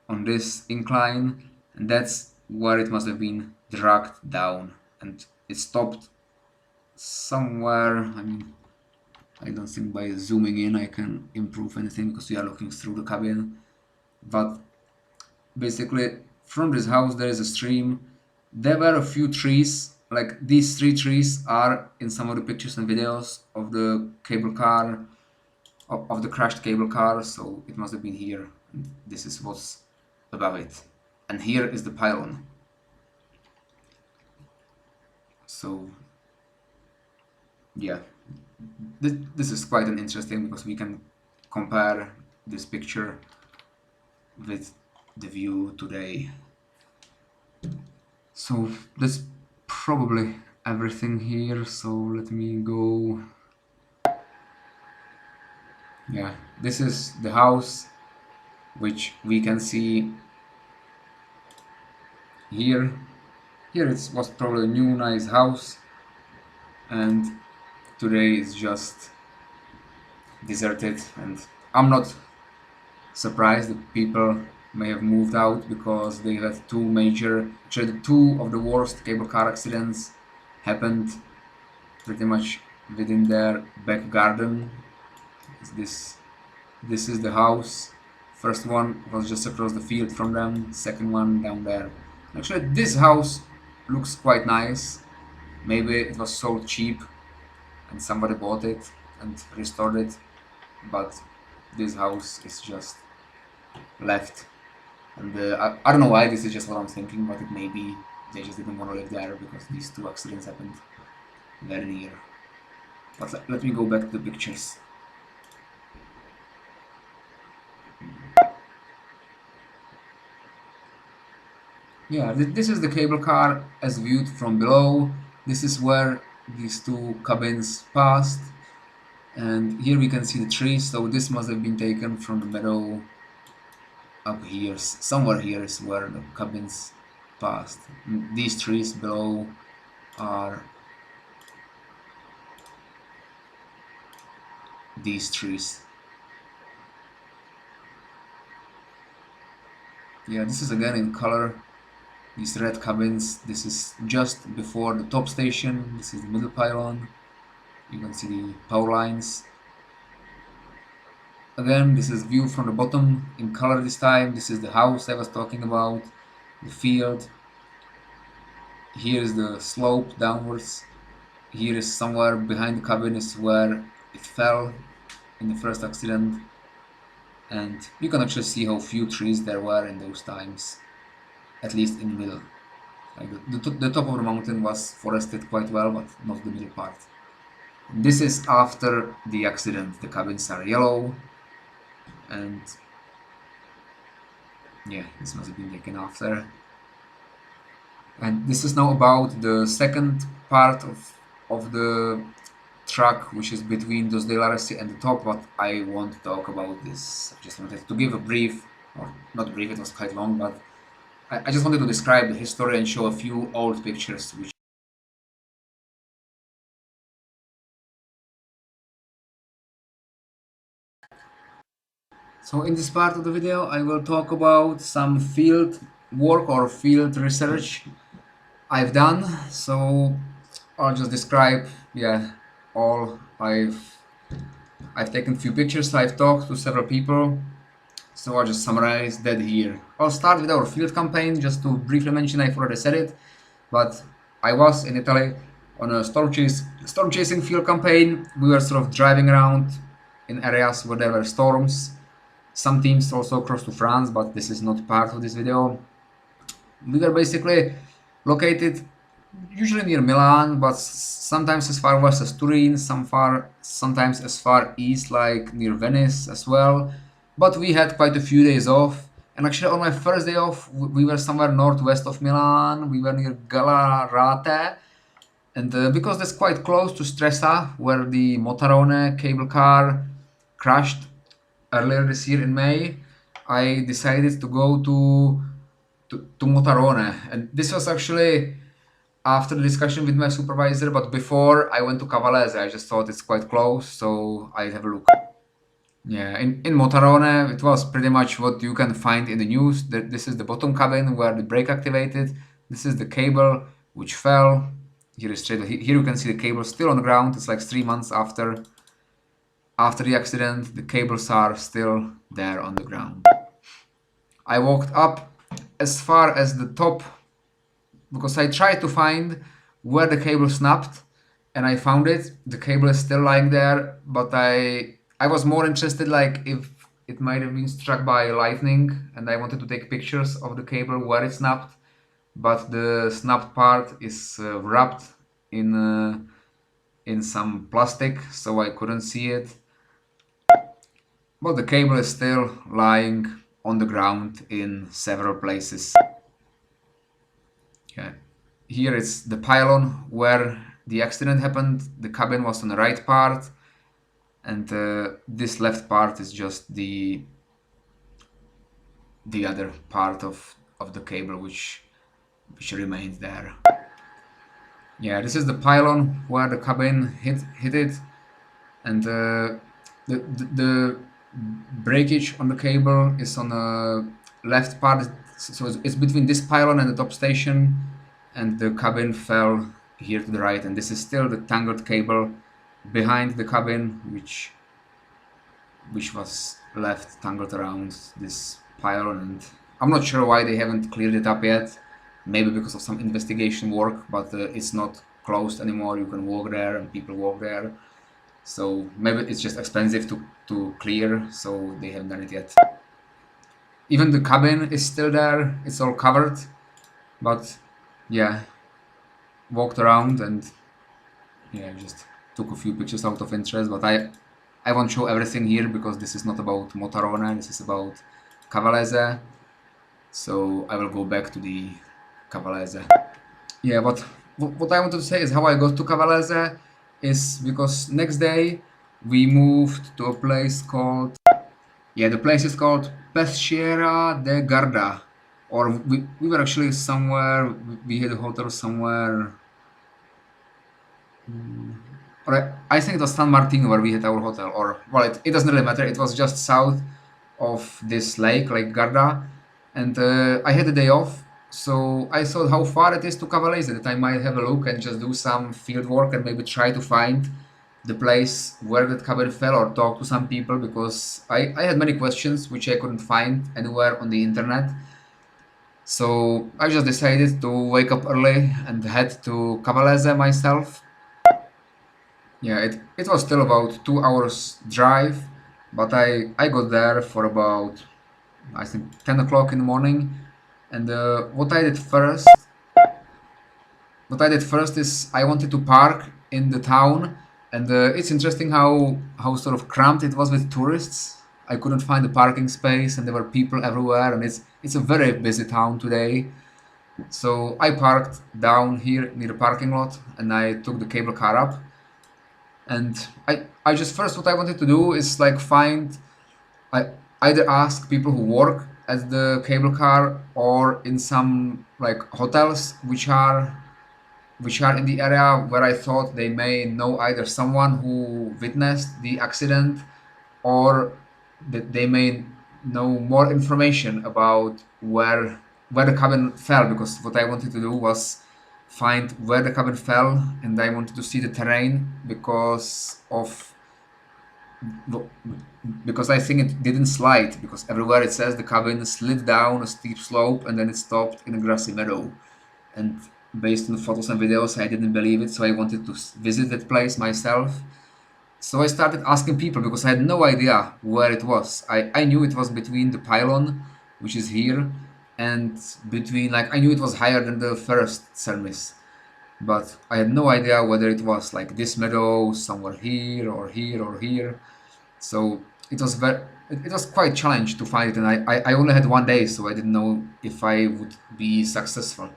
on this incline, and that's where it must have been dragged down, and it stopped somewhere. I mean, I don't think by zooming in I can improve anything because we are looking through the cabin, but basically from this house there is a stream. There were a few trees, like these 3 trees are in some of the pictures and videos of the cable car, of the crashed cable car, so it must have been here. And this is what's above it. And here is the pylon. So yeah, this is quite an interesting, because we can compare this picture with the view today. So that's probably everything here, so let me go. Yeah, this is the house, which we can see here. Here it was probably a new nice house, and today it's just deserted, and I'm not surprised that people may have moved out, because they had actually 2 of the worst cable car accidents happened pretty much within their back garden. This is the house. First one was just across the field from them, second one down there. Actually, this house looks quite nice. Maybe it was sold cheap and somebody bought it and restored it, but this house is just left. And I don't know why, this is just what I'm thinking, but it may be they just didn't want to live there because these 2 accidents happened very near. But let me go back to the pictures. Yeah, this is the cable car as viewed from below. This is where these 2 cabins passed, and here we can see the trees, so this must have been taken from the meadow up here. Somewhere here is where the cabins passed. These trees below are these trees. Yeah, this is again in color. These red cabins, this is just before the top station, this is the middle pylon. You can see the power lines. Again, this is view from the bottom in color this time. This is the house I was talking about, the field. Here is the slope downwards. Here is somewhere behind the cabin is where it fell in the first accident. And you can actually see how few trees there were in those times, at least in the middle. Like the top of the mountain was forested quite well, but not the middle part. This is after the accident. The cabins are yellow, and yeah, this must have been taken after. And this is now about the second part of the track, which is between Dos Dei Laresi and the top, but I won't talk about this. I just wanted to give a brief, or not brief, it was quite long, but I just wanted to describe the history and show a few old pictures which So in this part of the video I will talk about some field work or field research I've done. So I'll just describe, yeah, all I've taken a few pictures, I've talked to several people, so I'll just summarize that here. I'll start with our field campaign, just to briefly mention, I've already said it, but I was in Italy on a storm chasing field campaign. We were sort of driving around in areas where there were storms. Some teams also crossed to France, but this is not part of this video. We were basically located usually near Milan, but sometimes as far west as Turin, sometimes as far east like near Venice as well. But we had quite a few days off, and actually on my first day off we were somewhere northwest of Milan. We were near Gallarate, and because that's quite close to Stresa, where the Motarone cable car crashed earlier this year in May, I decided to go to Motarone, and this was actually after the discussion with my supervisor, but before I went to Cavalese. I just thought it's quite close, so I'd have a look. Yeah, in Motorone, it was pretty much what you can find in the news. This is the bottom cabin where the brake activated. This is the cable which fell. Here is straight. Here you can see the cable still on the ground. It's like 3 months after the accident. The cables are still there on the ground. I walked up as far as the top because I tried to find where the cable snapped, and I found it. The cable is still lying there, but I was more interested like if it might have been struck by lightning, and I wanted to take pictures of the cable where it snapped, but the snapped part is wrapped in some plastic, so I couldn't see it. But the cable is still lying on the ground in several places. Yeah. Here it's the pylon where the accident happened. The cabin was on the right part, and this left part is just the other part of the cable which remains there. Yeah, this is the pylon where the cabin hit it, and the breakage on the cable is on the left part, so it's between this pylon and the top station, and the cabin fell here to the right, and this is still the tangled cable behind the cabin which was left tangled around this pylon, and I'm not sure why they haven't cleared it up yet. Maybe because of some investigation work, but it's not closed anymore. You can walk there and people walk there. So maybe it's just expensive to clear, so they haven't done it yet. Even the cabin is still there. It's all covered, but yeah, walked around and yeah, just took a few pictures out of interest. But I won't show everything here because this is not about Motorone. This is about Cavalese. So I will go back to the Cavalese. Yeah, but what I wanted to say is how I got to Cavalese is because next day we moved to a place called, yeah, the place is called Peschiera de Garda, or we were actually somewhere, we had a hotel somewhere, or I think it was San Martino where we had our hotel, or, well, it doesn't really matter, it was just south of this lake, like Garda, and I had a day off, so I thought how far it is to Cavalese, that I might have a look and just do some field work and maybe try to find the place where that cabin fell or talk to some people, because I had many questions which I couldn't find anywhere on the internet. So I just decided to wake up early and head to Cavalese myself. Yeah, it was still about 2 hours drive, but I got there for about, I think, 10 o'clock in the morning. And what I did first is I wanted to park in the town, and it's interesting how sort of cramped it was with tourists. I couldn't find a parking space, and there were people everywhere, and it's a very busy town today. So I parked down here near the parking lot, and I took the cable car up. And I just first what I wanted to do is like I either ask people who work at the cable car or in some like hotels which are in the area where I thought they may know either someone who witnessed the accident or that they may know more information about where the cabin fell, because what I wanted to do was find where the cabin fell, and I wanted to see the terrain because I think it didn't slide, because everywhere it says the cabin slid down a steep slope and then it stopped in a grassy meadow. And based on photos and videos, I didn't believe it, so I wanted to visit that place myself. So I started asking people because I had no idea where it was. I knew it was between the pylon, which is here, and between, like, I knew it was higher than the first Cermis, but I had no idea whether it was like this meadow, somewhere here or here or here. So it was it was quite challenging to find it, and I only had 1 day, so I didn't know if I would be successful.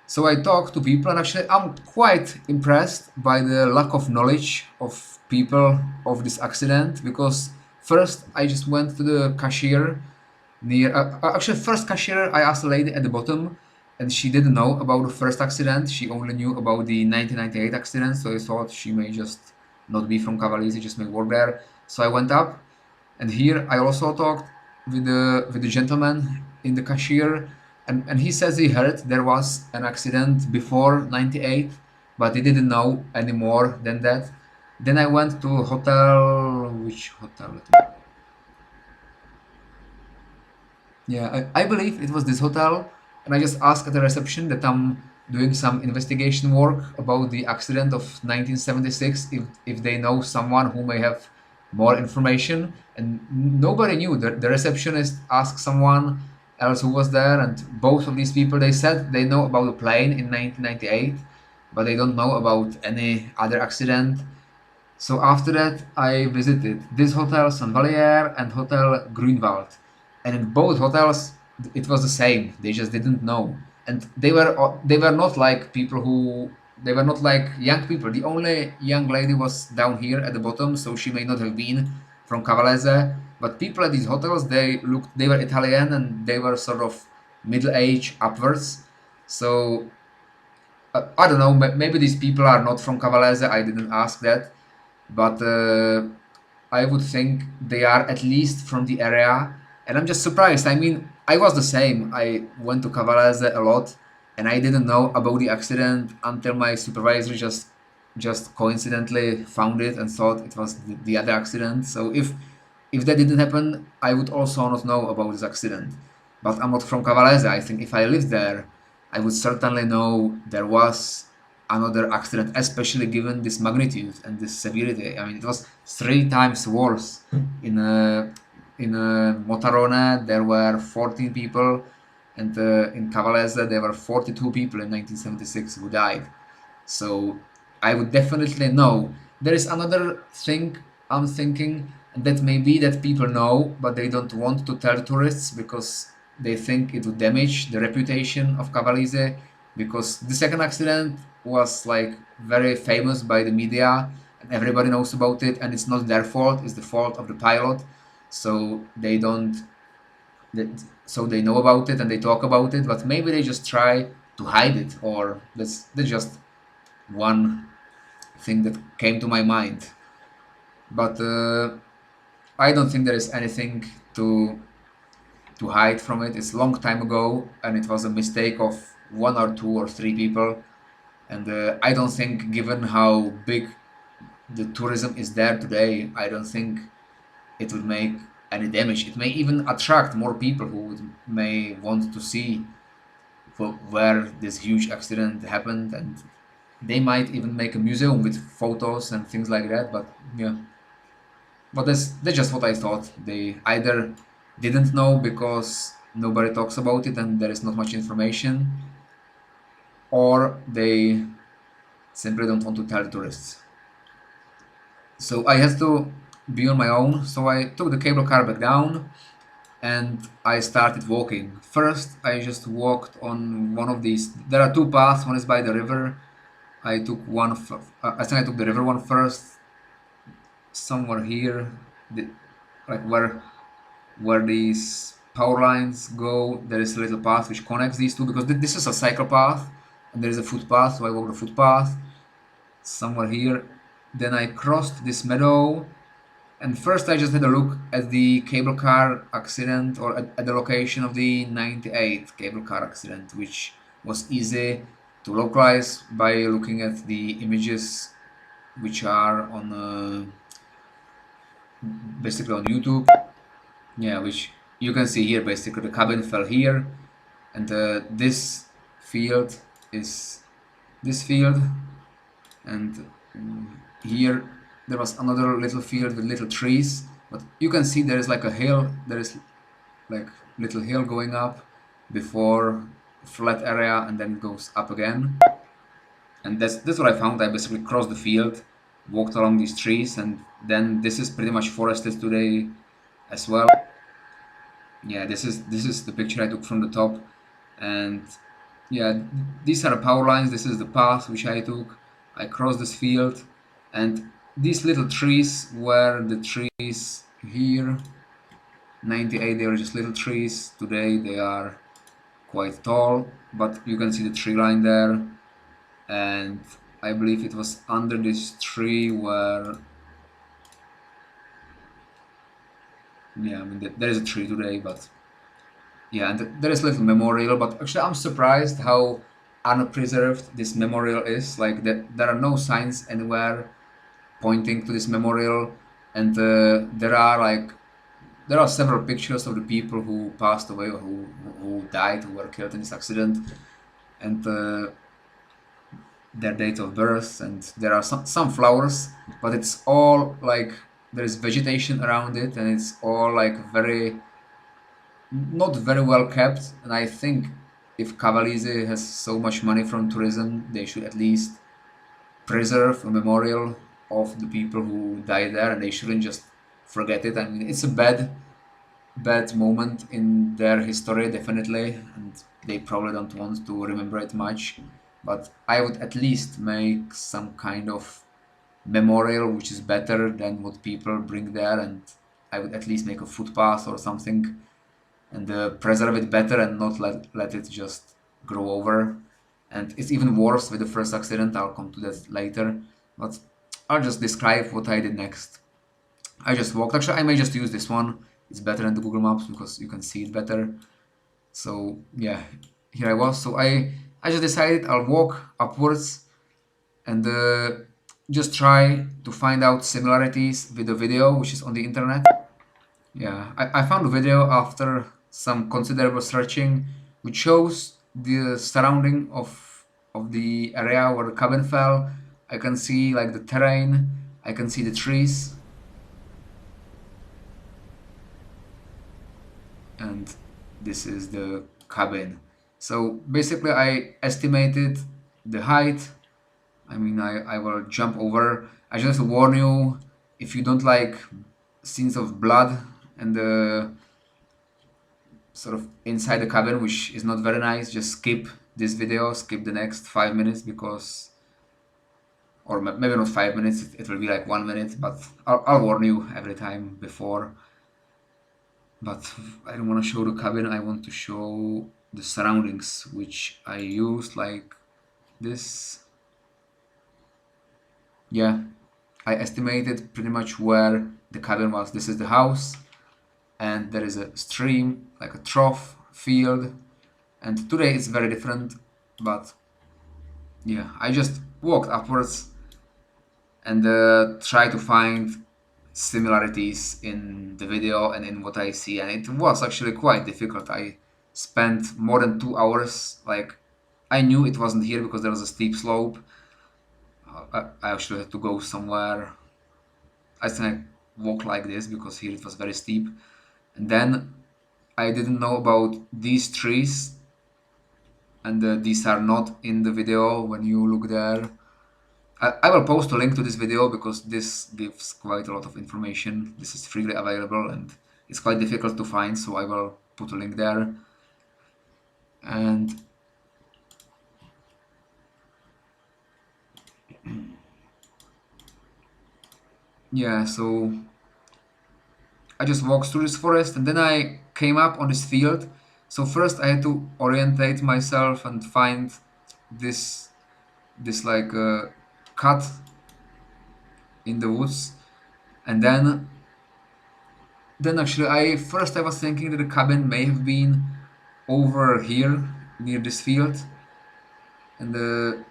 So I talked to people, and actually I'm quite impressed by the lack of knowledge of people of this accident, because first I just went to the cashier near, actually first cashier I asked a lady at the bottom, and she didn't know about the first accident, she only knew about the 1998 accident, so I thought she may just not be from Cavalese, just may work there. So I went up, And here I also talked with the gentleman in the cashier, and he says he heard there was an accident before 98, but he didn't know any more than that. Then I went to hotel, which hotel? Yeah, I believe it was this hotel, and I just asked at the reception that I'm doing some investigation work about the accident of 1976, if they know someone who may have more information. And nobody knew. The receptionist asked someone else who was there, and both of these people, they said they know about the plane in 1998, but they don't know about any other accident. So after that, I visited this hotel, St. Vallier, and Hotel Grünwald. And in both hotels, it was the same. They just didn't know. And they were not like people who they were not like young people. The only young lady was down here at the bottom, so she may not have been from Cavalese. But people at these hotels, they were Italian and they were sort of middle age upwards. So I don't know. Maybe these people are not from Cavalese. I didn't ask that, but I would think they are at least from the area, and I'm just surprised. I mean, I was the same. I went to Cavalese a lot, and I didn't know about the accident until my supervisor just coincidentally found it and thought it was the other accident. So if that didn't happen, I would also not know about this accident. But I'm not from Cavalese. I think if I lived there, I would certainly know there was another accident, especially given this magnitude and this severity. I mean, it was 3 times worse. In Motarone, there were 14 people, and in Cavalese, there were 42 people in 1976 who died. So I would definitely know. There is another thing I'm thinking, and that may be that people know, but they don't want to tell tourists because they think it would damage the reputation of Cavalese. Because the second accident was like very famous by the media, and everybody knows about it, and it's not their fault; it's the fault of the pilot. So they don't so they know about it and they talk about it, but maybe they just try to hide it, or that's just one thing that came to my mind. But I don't think there is anything to to hide from it. It's a long time ago, and it was a mistake of 1 or 2 or 3 people. And I don't think, given how big the tourism is there today, I don't think it would make any damage. It may even attract more people who may want to see where this huge accident happened, and they might even make a museum with photos and things like that. But yeah, but that's just what I thought. They either didn't know because nobody talks about it and there is not much information, or they simply don't want to tell tourists. So I had to be on my own. So I took the cable car back down and I started walking. First, I just walked on one of these. There are 2 paths. One is by the river. I took one. I think I took the river one first. Somewhere here, the, like where these power lines go, there is a little path which connects these two because this is a cycle path and there is a footpath. So I walked the footpath somewhere here. Then I crossed this meadow. And first I just had a look at the cable car accident, or at the location of the 98 cable car accident, which was easy to localize by looking at the images which are on basically on YouTube. Yeah, which you can see here. Basically the cabin fell here, and this field is this field, and here there was another little field with little trees, but you can see there is like a hill. There is like little hill going up before flat area, and then it goes up again. And that's what I found. I basically crossed the field, walked along these trees, and then this is pretty much forested today as well. Yeah, this is the picture I took from the top, and yeah, these are the power lines. This is the path which I took. I crossed this field, and these little trees were the trees here. 98, they were just little trees. Today they are quite tall, but you can see the tree line there. And I believe it was under this tree where Yeah, I mean, there is a tree today, but yeah, and there is little memorial. But actually, I'm surprised how unpreserved this memorial is. Like, there are no signs anywhere pointing to this memorial, and there are several pictures of the people who passed away or who died, who were killed in this accident, and their date of birth, and there are some flowers, but it's all like there is vegetation around it, and it's all like very not very well kept. And I think if Cavalese has so much money from tourism, they should at least preserve a memorial of the people who died there, and they shouldn't just forget it. I mean, it's a bad moment in their history, definitely, and they probably don't want to remember it much. But I would at least make some kind of memorial which is better than what people bring there, and I would at least make a footpath or something, and preserve it better and not let it just grow over. And it's even worse with the first accident. I'll come to that later, but I'll just describe what I did next. I just walked. Actually, I may just use this one. It's better than the Google Maps because you can see it better. So yeah, here I was. So I just decided I'll walk upwards and just try to find out similarities with the video which is on the internet. Yeah, I found a video after some considerable searching which shows the surrounding of the area where the cabin fell. I can see like the terrain, I can see the trees, and this is the cabin. So basically I estimated the height. I mean, I will jump over. I just warn you, if you don't like scenes of blood and the sort of inside the cabin, which is not very nice, just skip this video, skip the next 5 minutes, because, or maybe not 5 minutes, it will be like 1 minute, but I'll warn you every time before. But I don't want to show the cabin, I want to show the surroundings, which I used like this. Yeah, I estimated pretty much where the cabin was. This is the house, and there is a stream, like a trough field, and today it's very different, but yeah, I just walked upwards and try to find similarities in the video and in what I see, and it was actually quite difficult. I spent more than 2 hours. Like, I knew it wasn't here because there was a steep slope. I actually had to go somewhere. I think I walk like this because here it was very steep, and then I didn't know about these trees, and these are not in the video when you look there. I will post a link to this video because this gives quite a lot of information. This is freely available and it's quite difficult to find, so I will put a link there. And yeah, so I just walked through this forest and then I came up on this field. So first I had to orientate myself and find this like cut in the woods, and then actually I was thinking that the cabin may have been over here near this field, and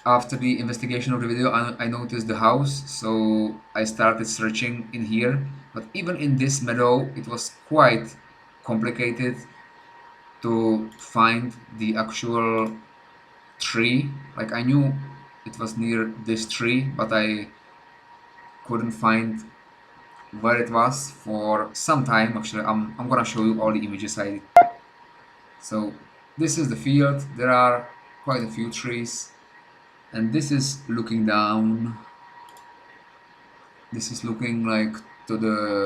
after the investigation of the video I noticed the house, so I started searching in here. But even in this meadow it was quite complicated to find the actual tree. Like, I knew it was near this tree, but I couldn't find where it was for some time. Actually, I'm gonna show you all the images I did. So this is the field. There are quite a few trees, and this is looking down. This is looking like to the,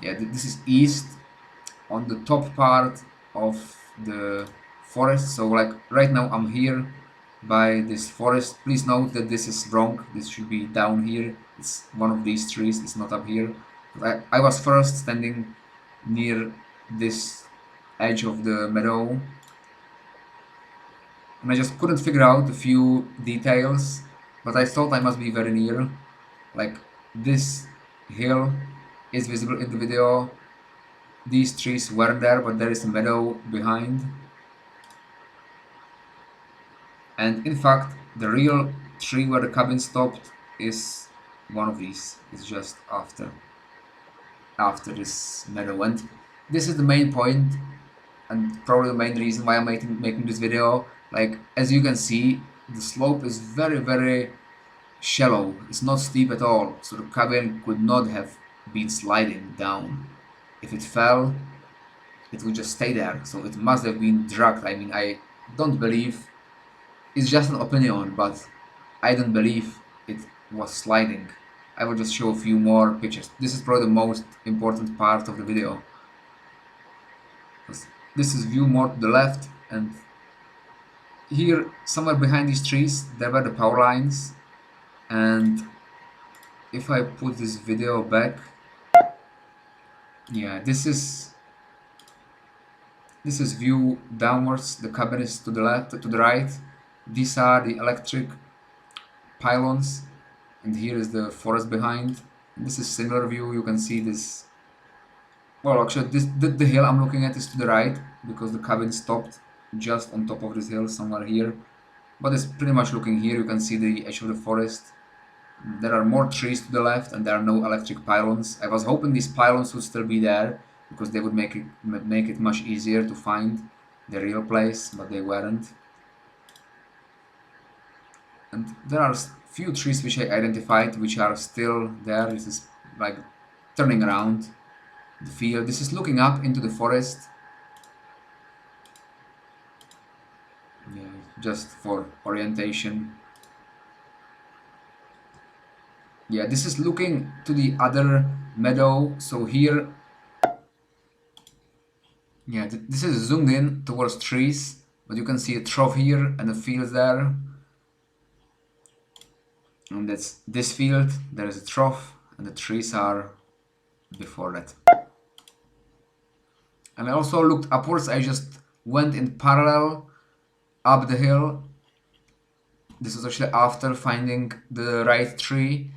yeah, this is east on the top part of the forest. So like right now I'm here by this forest. Please note that this is wrong. This should be down here. It's one of these trees. It's not up here. But I was first standing near this edge of the meadow, and I just couldn't figure out a few details, but I thought I must be very near. Like, this hill is visible in the video, these trees weren't there, but there is a meadow behind. And in fact, the real tree where the cabin stopped is one of these. It's just after this meadow. And this is the main point, and probably the main reason why I'm making this video. Like, as you can see, the slope is very shallow. It's not steep at all, so the cabin could not have been sliding down. If it fell, it would just stay there, so it must have been dragged. I mean, I don't believe, it's just an opinion, but I don't believe it was sliding. I will just show a few more pictures. This is probably the most important part of the video. This is view more to the left, and here, somewhere behind these trees, there were the power lines. And if I put this video back, yeah, this is view downwards. The cabin is to the left, to the right. These are the electric pylons, and here is the forest behind. This is similar view. You can see this. Well, actually, the hill I'm looking at is to the right, because the cabin stopped just on top of this hill somewhere here. But it's pretty much looking here. You can see the edge of the forest. There are more trees to the left, and there are no electric pylons. I was hoping these pylons would still be there, because they would make it much easier to find the real place, but they weren't. And there are few trees which I identified which are still there. This is like turning around the field. This is looking up into the forest. Yeah, just for orientation. Yeah, this is looking to the other meadow. So here, yeah, this is zoomed in towards trees, but you can see a trough here and a field there. And that's this field. There is a trough, and the trees are before that. And I also looked upwards. I just went in parallel up the hill. This was actually after finding the right tree,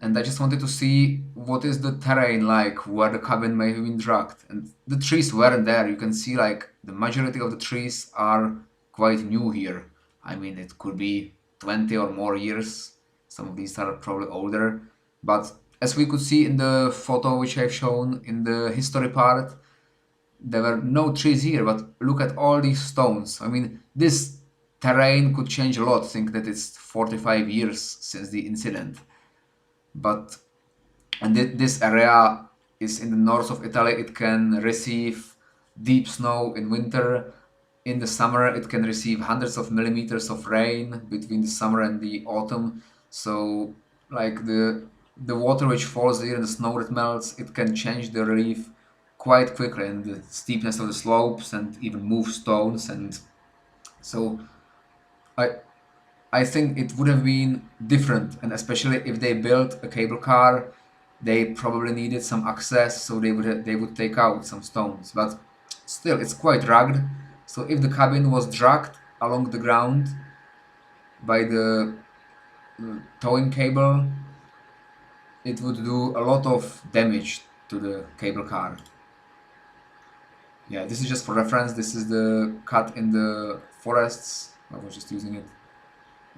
and I just wanted to see what is the terrain like where the cabin may have been dragged. And the trees weren't there. You can see like the majority of the trees are quite new here. I mean, it could be 20 or more years. Some of these are probably older, but as we could see in the photo which I've shown in the history part, there were no trees here, but look at all these stones. I mean, this terrain could change a lot. Think that it's 45 years since the incident. But, and this area is in the north of Italy. It can receive deep snow in winter. In the summer, it can receive hundreds of millimeters of rain between the summer and the autumn. So, like the water which falls here and the snow that melts, it can change the relief quite quickly, and the steepness of the slopes, and even move stones. And so I think it would have been different, and especially if they built a cable car, they probably needed some access, so they would take out some stones. But still, it's quite rugged. So if the cabin was dragged along the ground by the towing cable, it would do a lot of damage to the cable car. Yeah, this is just for reference. This is the cut in the forests. I was just using it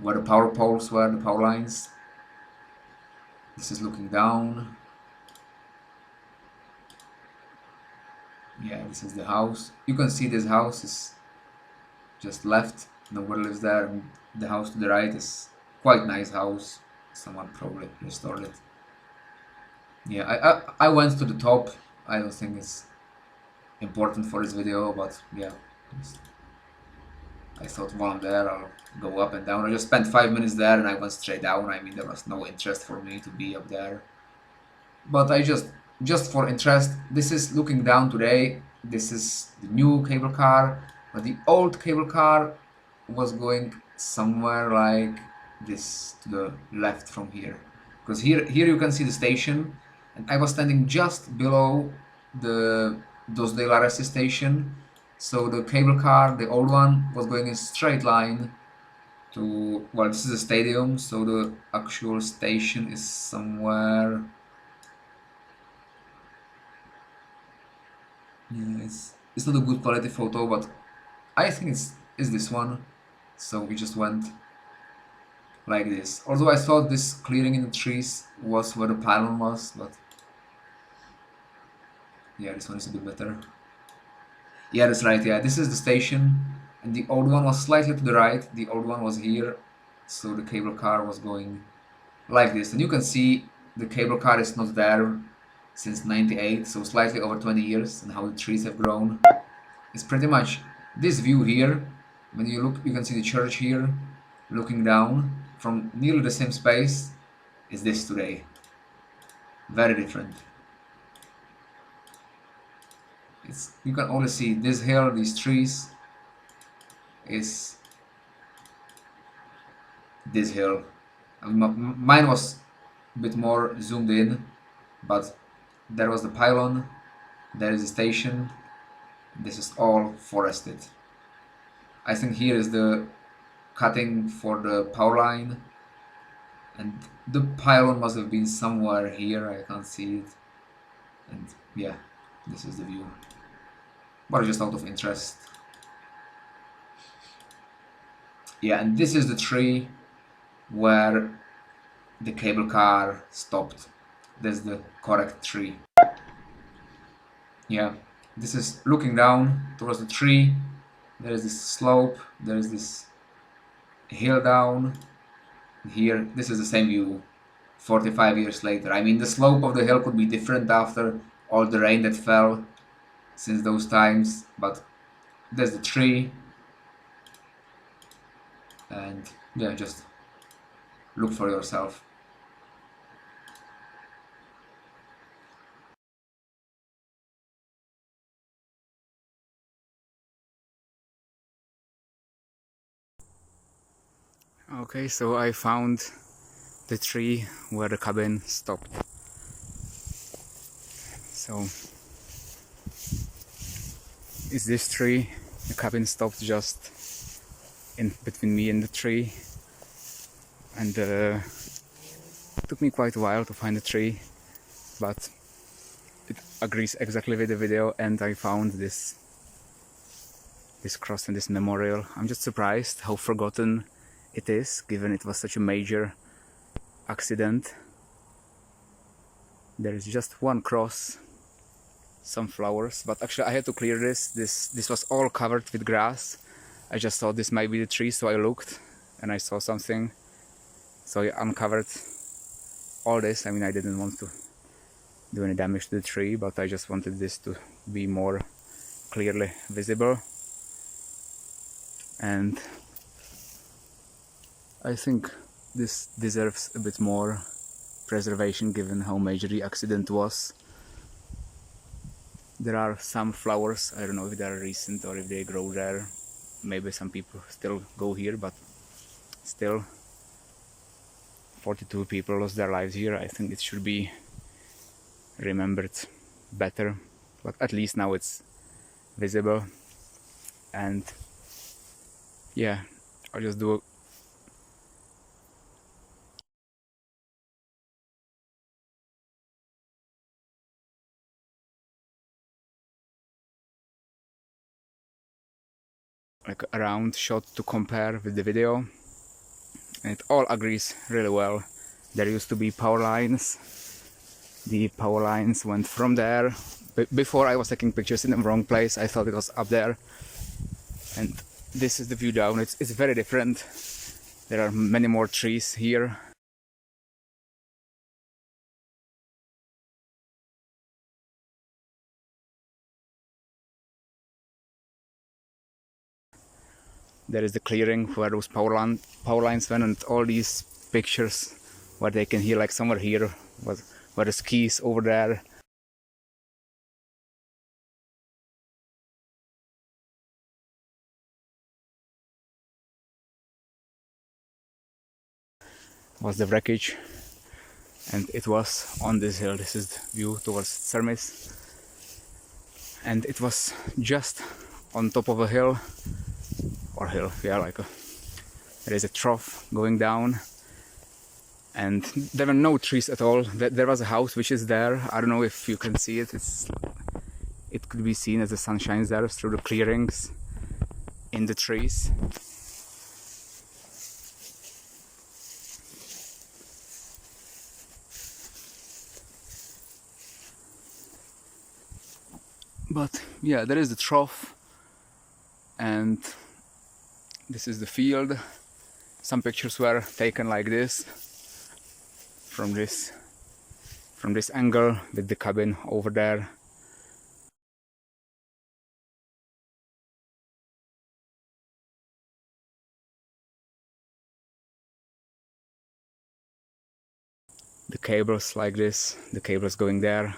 where the power poles were, the power lines. This is looking down. Yeah, this is the house. You can see this house is just left. Nobody lives there. And the house to the right is quite nice house. Someone probably restored it. Yeah, I went to the top. I don't think it's important for this video, but yeah, I thought while I'm there I'll go up and down. I just spent 5 minutes there and I went straight down. I mean, there was no interest for me to be up there, but I just for interest. This is looking down today. This is the new cable car, but the old cable car was going somewhere like this to the left from here, because here you can see the station, and I was standing just below the Dos Dei Laresi station. So the cable car, the old one, was going in straight line to, well, this is a stadium, so the actual station is somewhere. Yeah, it's not a good quality photo, but I think it's this one. So we just went like this. Although I thought this clearing in the trees was where the pylon was, but yeah, this one is a bit better. Yeah, that's right. Yeah, this is the station, and the old one was slightly to the right. The old one was here, so the cable car was going like this. And you can see the cable car is not there since '98, so slightly over 20 years, and how the trees have grown. It's pretty much this view here. When you look, you can see the church here, looking down from nearly the same space is this today. Very different. You can only see this hill, these trees, is this hill. I mean, mine was a bit more zoomed in, but there was the pylon, there is the station, this is all forested. I think here is the cutting for the power line, and the pylon must have been somewhere here, I can't see it. And yeah, this is the view. But just out of interest. Yeah, and this is the tree where the cable car stopped. That's the correct tree. Yeah, this is looking down towards the tree. There is this slope, there is this hill down. Here, this is the same view 45 years later. I mean, the slope of the hill could be different after all the rain that fell since those times, but there's the tree. And yeah, just look for yourself. Okay, so I found the tree where the cabin stopped. So is this tree. The cabin stopped just in between me and the tree, and it took me quite a while to find the tree, but it agrees exactly with the video, and I found this cross and this memorial. I'm just surprised how forgotten it is, given it was such a major accident. There is just one cross, some flowers, but actually I had to clear this. This was all covered with grass. I just thought this might be the tree, so I looked and I saw something. So I uncovered all this. I mean, I didn't want to do any damage to the tree, but I just wanted this to be more clearly visible. And I think this deserves a bit more preservation given how major the accident was. There are some flowers, I don't know if they are recent or if they grow there. Maybe some people still go here, but still 42 people lost their lives here. I think it should be remembered better, but at least now it's visible. And yeah, I'll just do like a round shot to compare with the video, and it all agrees really well. There used to be power lines. The power lines went from there. Before I was taking pictures in the wrong place. I thought it was up there, and this is the view down. It's very different. There are many more trees here. There is the clearing where those power lines went, and all these pictures where they can hear, like somewhere here where the skis over there. Was the wreckage, and it was on this hill. This is the view towards Cermis, and it was just on top of a hill, yeah, there is a trough going down, and there were no trees at all. There was a house which is there. I don't know if you can see it. it could be seen as the sun shines there through the clearings in the trees. But yeah, there is the trough, and this is the field. Some pictures were taken like this, from this angle, with the cabin over there. The cables like this, the cables going there.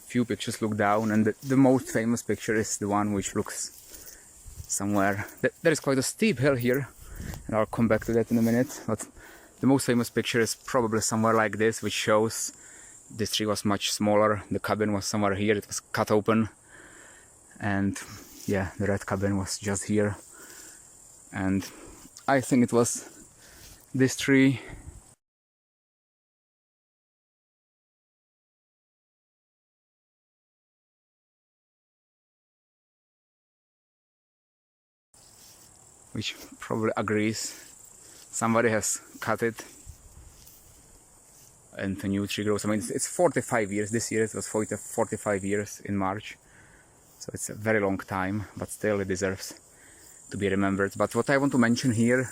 Few pictures look down, and the most famous picture is the one which looks somewhere. There is quite a steep hill here, and I'll come back to that in a minute. But the most famous picture is probably somewhere like this, which shows this tree was much smaller. The cabin was somewhere here, it was cut open, and yeah, the red cabin was just here. And I think it was this tree. Which probably agrees. Somebody has cut it and a new tree grows. I mean, it's 45 years. This year it was 45 years in March. So it's a very long time, but still it deserves to be remembered. But what I want to mention here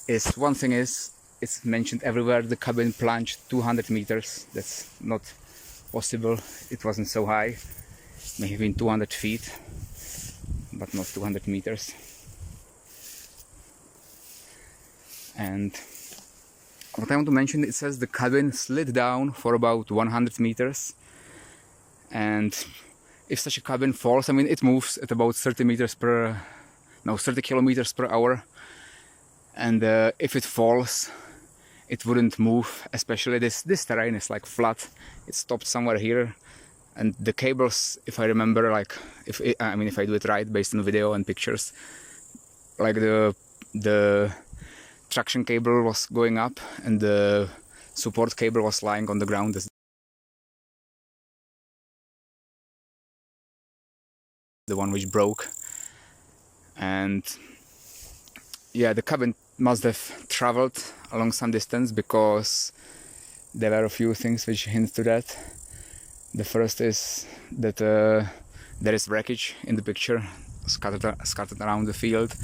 is, one thing is, it's mentioned everywhere, the cabin plunged 200 meters. That's not possible. It wasn't so high. May have been 200 feet, but not 200 meters. And what I want to mention, it says the cabin slid down for about 100 meters. And if such a cabin falls, I mean, it moves at about 30 kilometers per hour. And if it falls, it wouldn't move. Especially this terrain is like flat. It stopped somewhere here. And the cables, if I remember, like, if I do it right based on video and pictures, like the traction cable was going up and the support cable was lying on the ground. The one which broke. And yeah, the cabin must have traveled along some distance, because there were a few things which hint to that. The first is that there is wreckage in the picture, scattered around the field.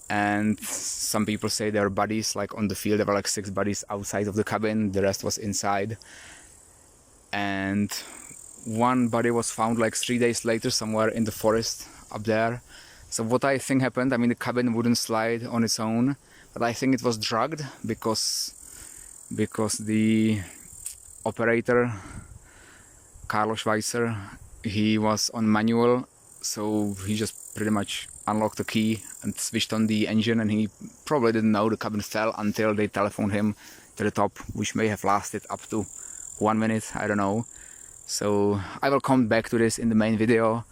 And some people say there are bodies like on the field. There were like 6 bodies outside of the cabin, the rest was inside. And one body was found like 3 days later somewhere in the forest up there. So what I think happened, I mean, the cabin wouldn't slide on its own, but I think it was dragged because the operator, Carlo Schweizer, he was on manual, so he just pretty much unlocked the key and switched on the engine, and he probably didn't know the cabin fell until they telephoned him to the top, which may have lasted up to 1 minute, I don't know. So I will come back to this in the main video,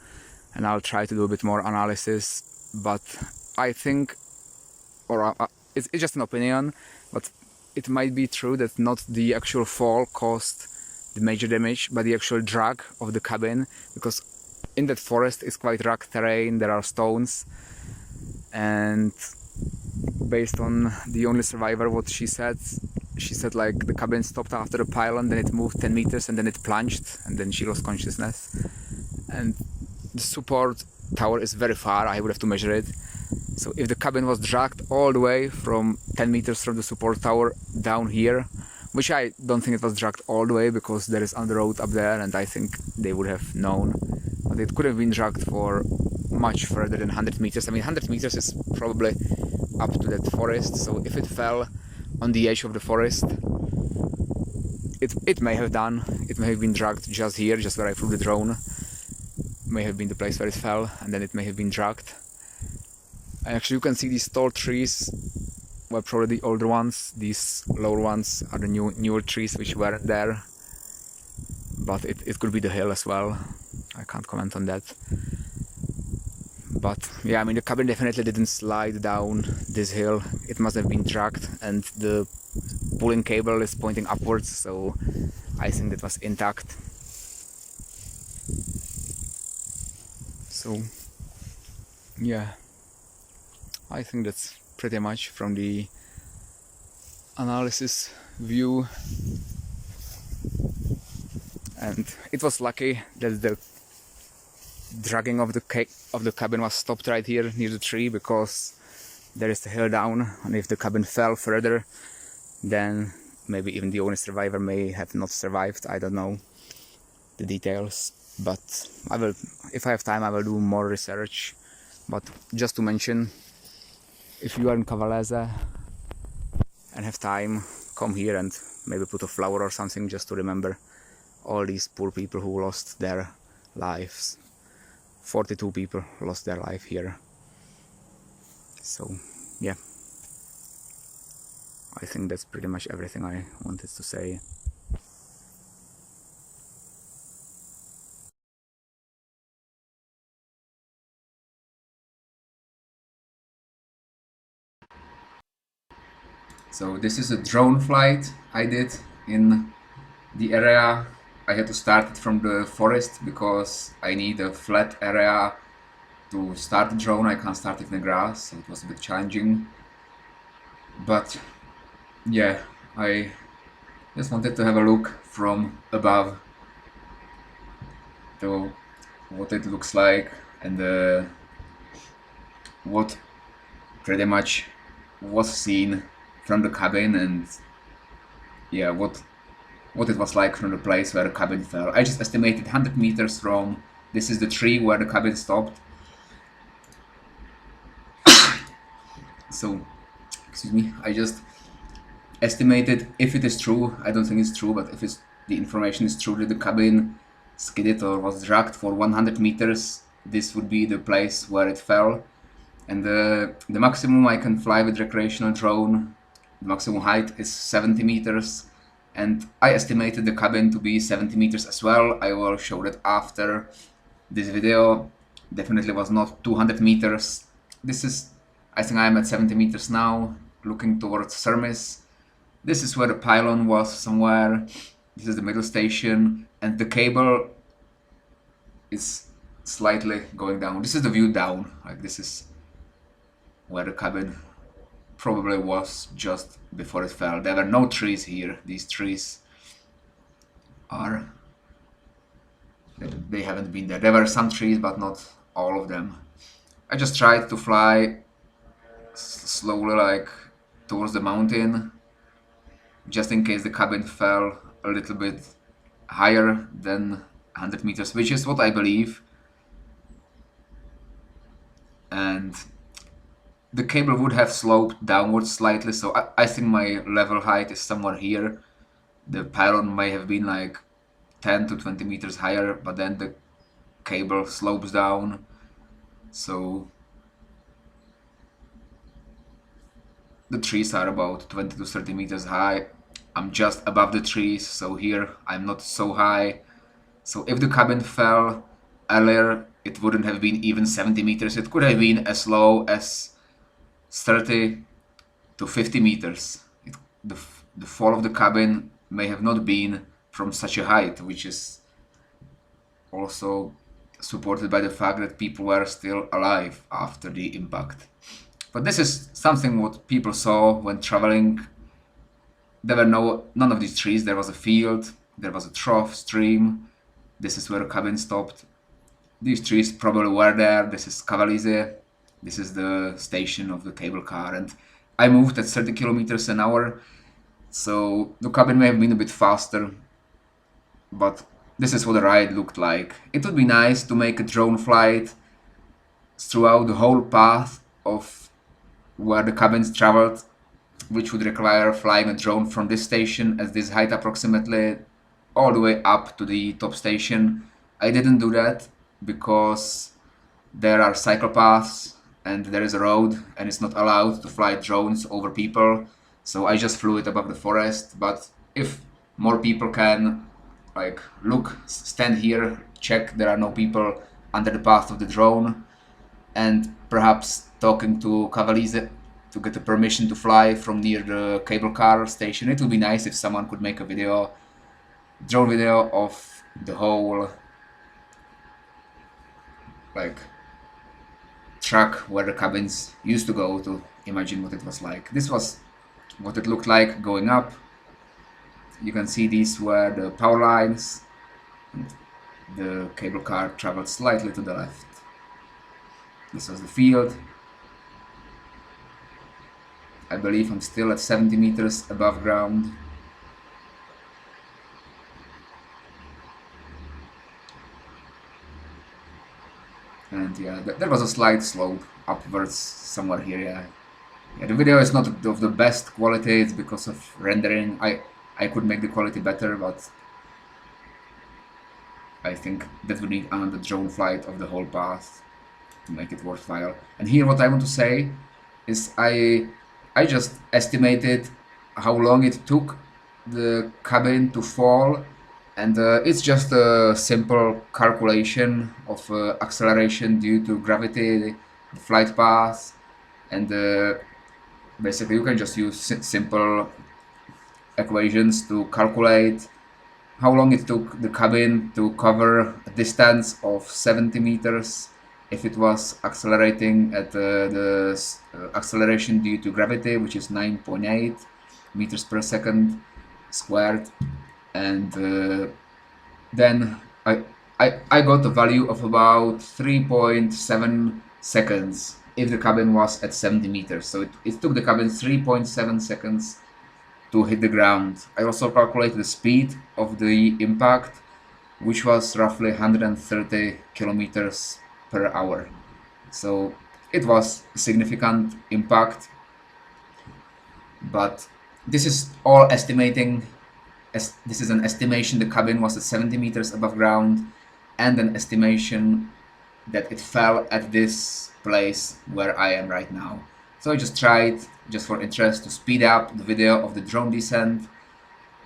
and I'll try to do a bit more analysis. But I think, or it's just an opinion, but it might be true that not the actual fall caused the major damage, but the actual drag of the cabin, because in that forest is quite rugged terrain, there are stones, and based on the only survivor, what she said like the cabin stopped after the pylon, then it moved 10 meters and then it plunged, and then she lost consciousness. And the support tower is very far, I would have to measure it. So if the cabin was dragged all the way from 10 meters from the support tower down here, which I don't think it was dragged all the way, because there is another road up there and I think they would have known. But it could have been dragged for much further than 100 meters. I mean, 100 meters is probably up to that forest, so if it fell on the edge of the forest, it may have been dragged just here, just where I flew the drone. May have been the place where it fell, and then it may have been dragged. And actually you can see these tall trees, well, probably the older ones. These lower ones are the newer trees which weren't there. But it could be the hill as well. I can't comment on that. But yeah, I mean, the cabin definitely didn't slide down this hill. It must have been dragged, and the pulling cable is pointing upwards, so I think that was intact. So yeah, I think that's pretty much from the analysis view. And it was lucky that the dragging of the cabin was stopped right here near the tree, because there is the hill down, and if the cabin fell further, then maybe even the only survivor may have not survived. I don't know the details, but I will, if I have time, I will do more research. But just to mention, if you are in Cavalese and have time, come here and maybe put a flower or something just to remember all these poor people who lost their lives. 42 people lost their life here. So yeah, I think that's pretty much everything I wanted to say. So this is a drone flight I did in the area. I had to start it from the forest because I need a flat area to start the drone. I can't start it in the grass, so it was a bit challenging. But yeah, I just wanted to have a look from above to what it looks like, and what pretty much was seen from the cabin, and yeah, what it was like from the place where the cabin fell. I just estimated 100 meters from, this is the tree where the cabin stopped. So, excuse me, I just estimated, if it is true, I don't think it's true, but if the information is true that the cabin skidded or was dragged for 100 meters, this would be the place where it fell. And the maximum I can fly with recreational drone, the maximum height is 70 meters. And I estimated the cabin to be 70 meters as well. I will show that after this video. Definitely was not 200 meters. This is, I think I'm at 70 meters now, looking towards Cermis. This is where the pylon was somewhere. This is the middle station, and the cable is slightly going down. This is the view down, like this is where the cabin probably was just before it fell. There were no trees here. These trees are, they haven't been there. There were some trees, but not all of them. I just tried to fly slowly, like towards the mountain, just in case the cabin fell a little bit higher than 100 meters, which is what I believe. And the cable would have sloped downwards slightly, so I think my level height is somewhere here. The pylon may have been like 10 to 20 meters higher, but then the cable slopes down, so the trees are about 20 to 30 meters high. I'm just above the trees, so here I'm not so high. So if the cabin fell earlier, it wouldn't have been even 70 meters. It could have been as low as 30 to 50 meters. The fall of the cabin may have not been from such a height, which is also supported by the fact that people were still alive after the impact. But this is something what people saw when traveling. There were none of these trees. There was a field, there was a trough stream. This is where the cabin stopped. These trees probably were there. This is Cavalese. This is the station of the cable car, and I moved at 30 kilometers an hour, so the cabin may have been a bit faster, but this is what the ride looked like. It would be nice to make a drone flight throughout the whole path of where the cabins traveled, which would require flying a drone from this station at this height approximately all the way up to the top station. I didn't do that because there are cycle paths and there is a road and it's not allowed to fly drones over people, so I just flew it above the forest. But if more people can, like, look, stand here, check there are no people under the path of the drone, and perhaps talking to Cavalese to get the permission to fly from near the cable car station. It would be nice if someone could make a video drone video of the whole like track where the cabins used to go to imagine what it was like. This was what it looked like going up. You can see these were the power lines, and the cable car traveled slightly to the left. This was the field. I believe I'm still at 70 meters above ground. And yeah, there was a slight slope upwards somewhere here, yeah. Yeah, the video is not of the best quality, it's because of rendering. I could make the quality better, but I think that would need another drone flight of the whole path to make it worthwhile. And here what I want to say is I just estimated how long it took the cabin to fall, and it's just a simple calculation of acceleration due to gravity, the flight path, and basically you can just use simple equations to calculate how long it took the cabin to cover a distance of 70 meters if it was accelerating at the acceleration due to gravity, which is 9.8 meters per second squared. And then I got a value of about 3.7 seconds if the cabin was at 70 meters. So it took the cabin 3.7 seconds to hit the ground. I also calculated the speed of the impact, which was roughly 130 kilometers per hour. So it was a significant impact, but this is all estimating. This is an estimation the cabin was at 70 meters above ground, and an estimation that it fell at this place where I am right now. So I just tried, just for interest, to speed up the video of the drone descent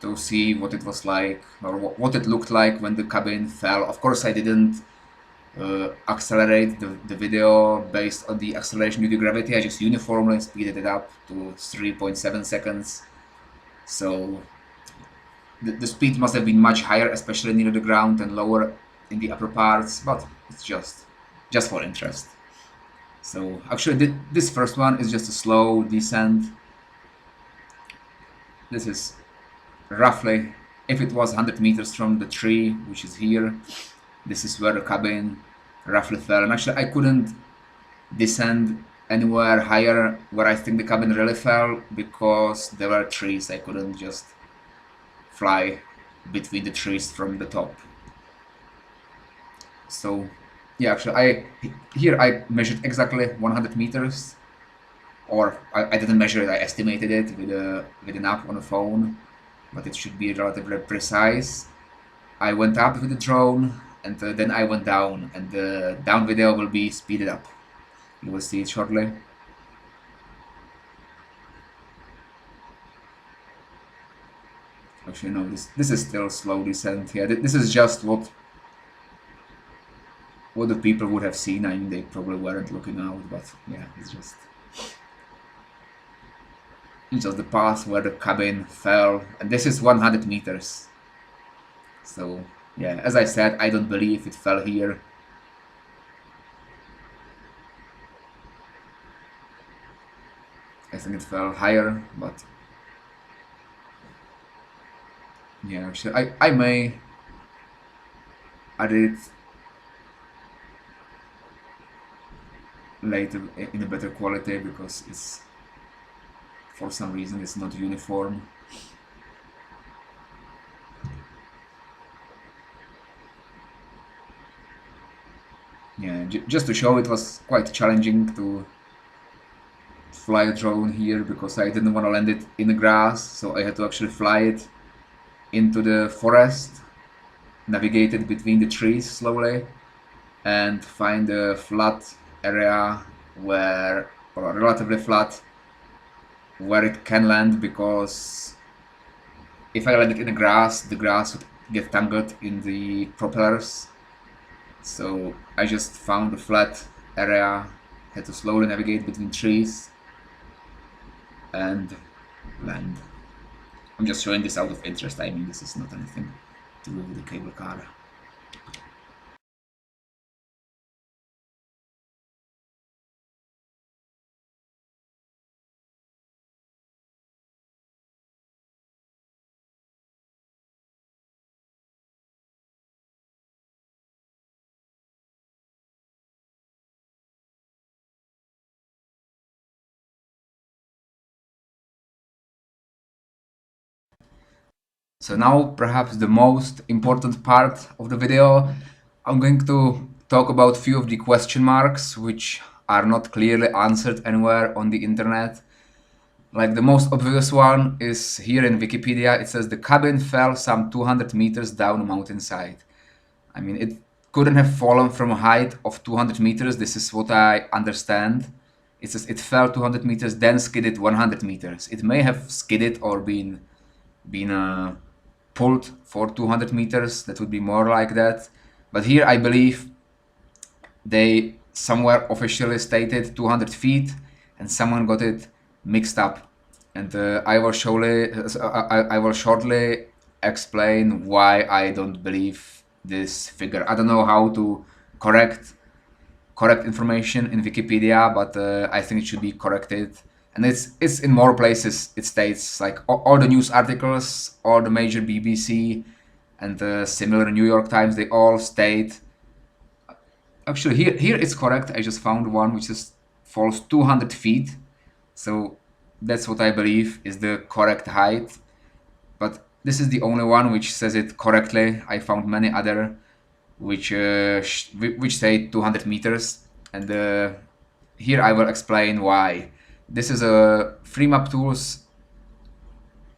to see what it was like, or what it looked like when the cabin fell. Of course, I didn't accelerate the video based on the acceleration due to gravity. I just uniformly speeded it up to 3.7 seconds. So the speed must have been much higher, especially near the ground, and lower in the upper parts, but it's just for interest. So actually this first one is just a slow descent. This is roughly, if it was 100 meters from the tree, which is here, this is where the cabin roughly fell. And actually I couldn't descend anywhere higher where I think the cabin really fell, because there were trees. I couldn't just fly between the trees from the top. So yeah, actually here I measured exactly 100 meters, or I didn't measure it, I estimated it with an app on the phone, but it should be relatively precise. I went up with the drone, and then I went down, and the down video will be speeded up. You will see it shortly. Actually no, this is still slow descent. Yeah, this is just what the people would have seen. I mean, they probably weren't looking out, but yeah, it's just the path where the cabin fell, and this is 100 meters. So yeah, as I said, I don't believe it fell here. I think it fell higher, but yeah, actually I may add it later in a better quality, because it's, for some reason, it's not uniform. Yeah, just to show, it was quite challenging to fly a drone here, because I didn't want to land it in the grass, so I had to actually fly it into the forest, navigate it between the trees slowly, and find a flat area where, or relatively flat, where it can land, because if I land it in the grass would get tangled in the propellers. So I just found a flat area, had to slowly navigate between trees and land. I'm just showing this out of interest. I mean, this is not anything to the cable car. So now perhaps the most important part of the video, I'm going to talk about a few of the question marks which are not clearly answered anywhere on the internet. Like the most obvious one is here in Wikipedia. It says the cabin fell some 200 meters down a mountainside. I mean, it couldn't have fallen from a height of 200 meters. This is what I understand. It says it fell 200 meters, then skidded 100 meters. It may have skidded or been pulled for 200 meters. That would be more like that. But here I believe they somewhere officially stated 200 feet and someone got it mixed up. And I will shortly explain why I don't believe this figure. I don't know how to correct information in Wikipedia, but I think it should be corrected. And it's in more places. It states like all the news articles, all the major BBC and similar New York Times, they all state. Actually, here it's correct. I just found one which is falls 200 feet. So that's what I believe is the correct height. But this is the only one which says it correctly. I found many other which say 200 meters. And here I will explain why. This is a Free Map Tools.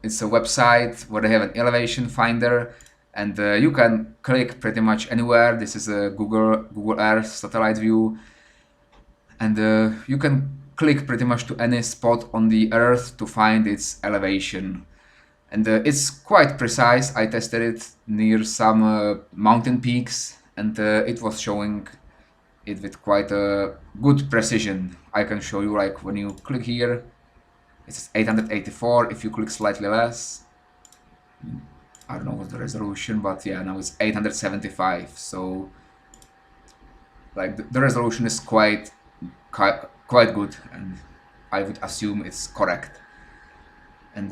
It's a website where they have an elevation finder, and you can click pretty much anywhere. This is a Google Earth satellite view, and you can click pretty much to any spot on the Earth to find its elevation. And it's quite precise. I tested it near some mountain peaks, and it was showing it with quite a good precision. I can show you, like when you click here, it's 884. If you click slightly less, I don't know what's the resolution, but yeah, now it's 875. So like the resolution is quite good, and I would assume it's correct. And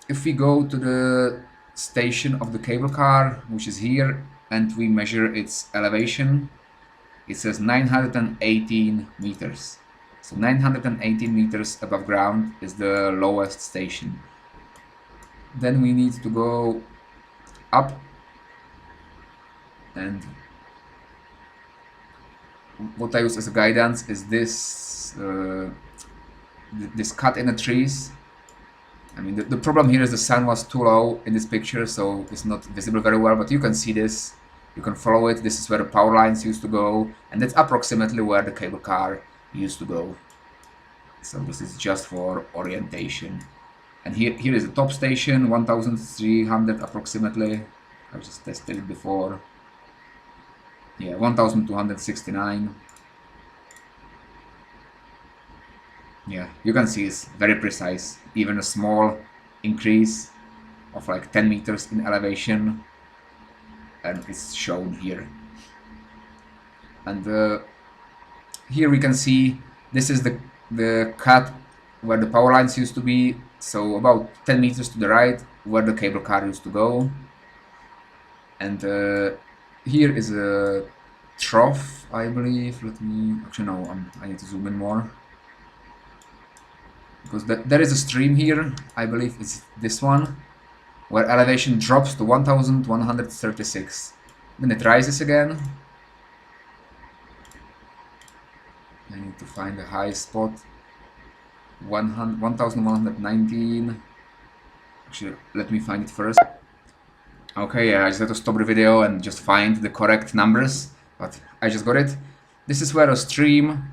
if we go to the station of the cable car, which is here, and we measure its elevation, it says 918 meters. So 918 meters above ground is the lowest station. Then we need to go up, and what I use as a guidance is this this cut in the trees. I mean, the problem here is the sun was too low in this picture, so it's not visible very well, but you can see this. You can follow it. This is where the power lines used to go, and that's approximately where the cable car used to go. So this is just for orientation. And here is the top station, 1300 approximately. I just tested it before. Yeah, 1269. Yeah, you can see it's very precise. Even a small increase of like 10 meters in elevation, and it's shown here. And here we can see this is the cut where the power lines used to be, so about 10 meters to the right where the cable car used to go. And here is a trough, I believe. Let me actually no, I need to zoom in more, because there is a stream here. I believe it's this one where elevation drops to 1136. Then it rises again. I need to find a high spot. 1119. Actually, let me find it first. Okay, yeah, I just had to stop the video and just find the correct numbers, but I just got it. This is where a stream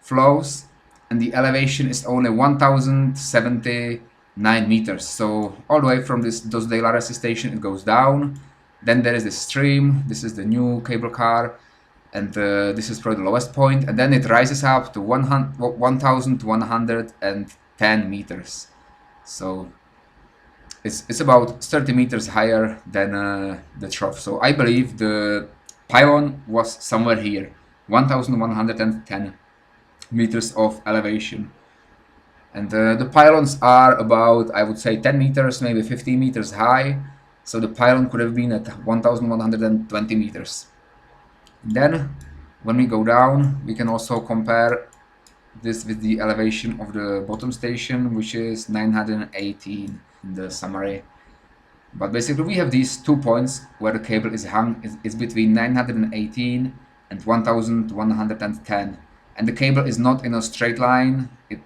flows, and the elevation is only 1079 meters. So all the way from this Dos Dei Laresi station, it goes down. Then there is this stream. This is the new cable car, and this is probably the lowest point. And then it rises up to 1110 meters. So it's about 30 meters higher than the trough. So I believe the pylon was somewhere here, 1110 meters of elevation. And the pylons are about, I would say, 10 meters, maybe 15 meters high. So the pylon could have been at 1120 meters. And then when we go down, we can also compare this with the elevation of the bottom station, which is 918 in the summary. But basically we have these 2 points where the cable is hung. It's between 918 and 1110. And the cable is not in a straight line. It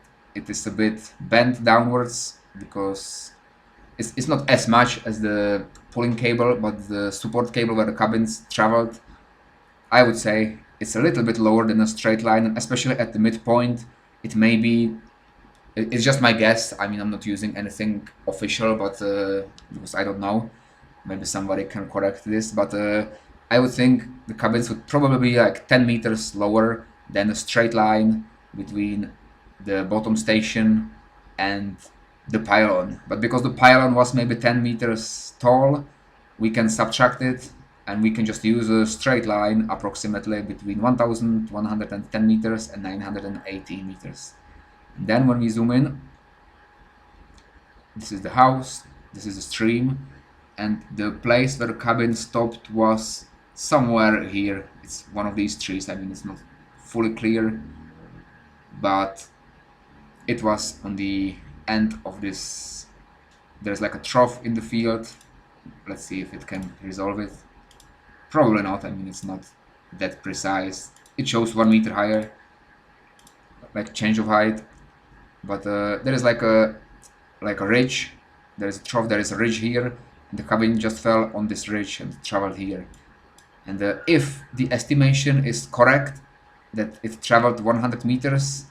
is a bit bent downwards because it's not as much as the pulling cable, but the support cable where the cabins traveled, I would say it's a little bit lower than a straight line, and especially at the midpoint. It may be, it's just my guess. I mean, I'm not using anything official, but because I don't know, maybe somebody can correct this, but I would think the cabins would probably be like 10 meters lower than a straight line between the bottom station and the pylon. But because the pylon was maybe 10 meters tall, we can subtract it and we can just use a straight line approximately between 1110 meters and 980 meters. And then when we zoom in, this is the house, this is the stream, and the place where the cabin stopped was somewhere here. It's one of these trees. I mean, it's not fully clear, but it was on the end of this. There's like a trough in the field. Let's see if it can resolve it. Probably not. I mean, it's not that precise. It shows 1 meter higher, like change of height, but there is like a ridge. There is a trough. There is a ridge here, and the cabin just fell on this ridge and traveled here. And if the estimation is correct, that it traveled 100 meters,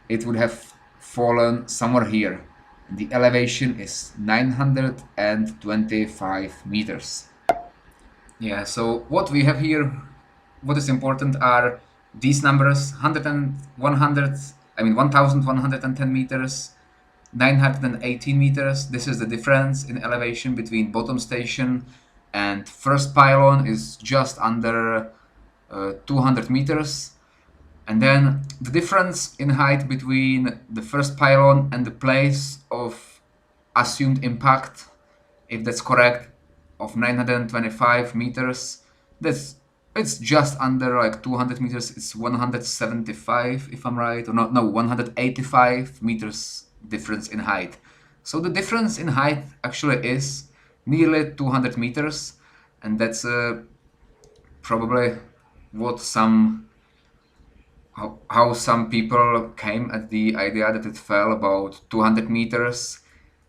it would have fallen somewhere here. And the elevation is 925 meters. Yeah, so what we have here, what is important are these numbers: 1110 meters, 918 meters. This is the difference in elevation between bottom station and first pylon is just under 200 meters. And then the difference in height between the first pylon and the place of assumed impact, if that's correct, of 925 meters, it's just under like 200 meters. It's 175 if I'm right, or no 185 meters difference in height. So the difference in height actually is nearly 200 meters, and that's probably what how some people came at the idea that it fell about 200 meters.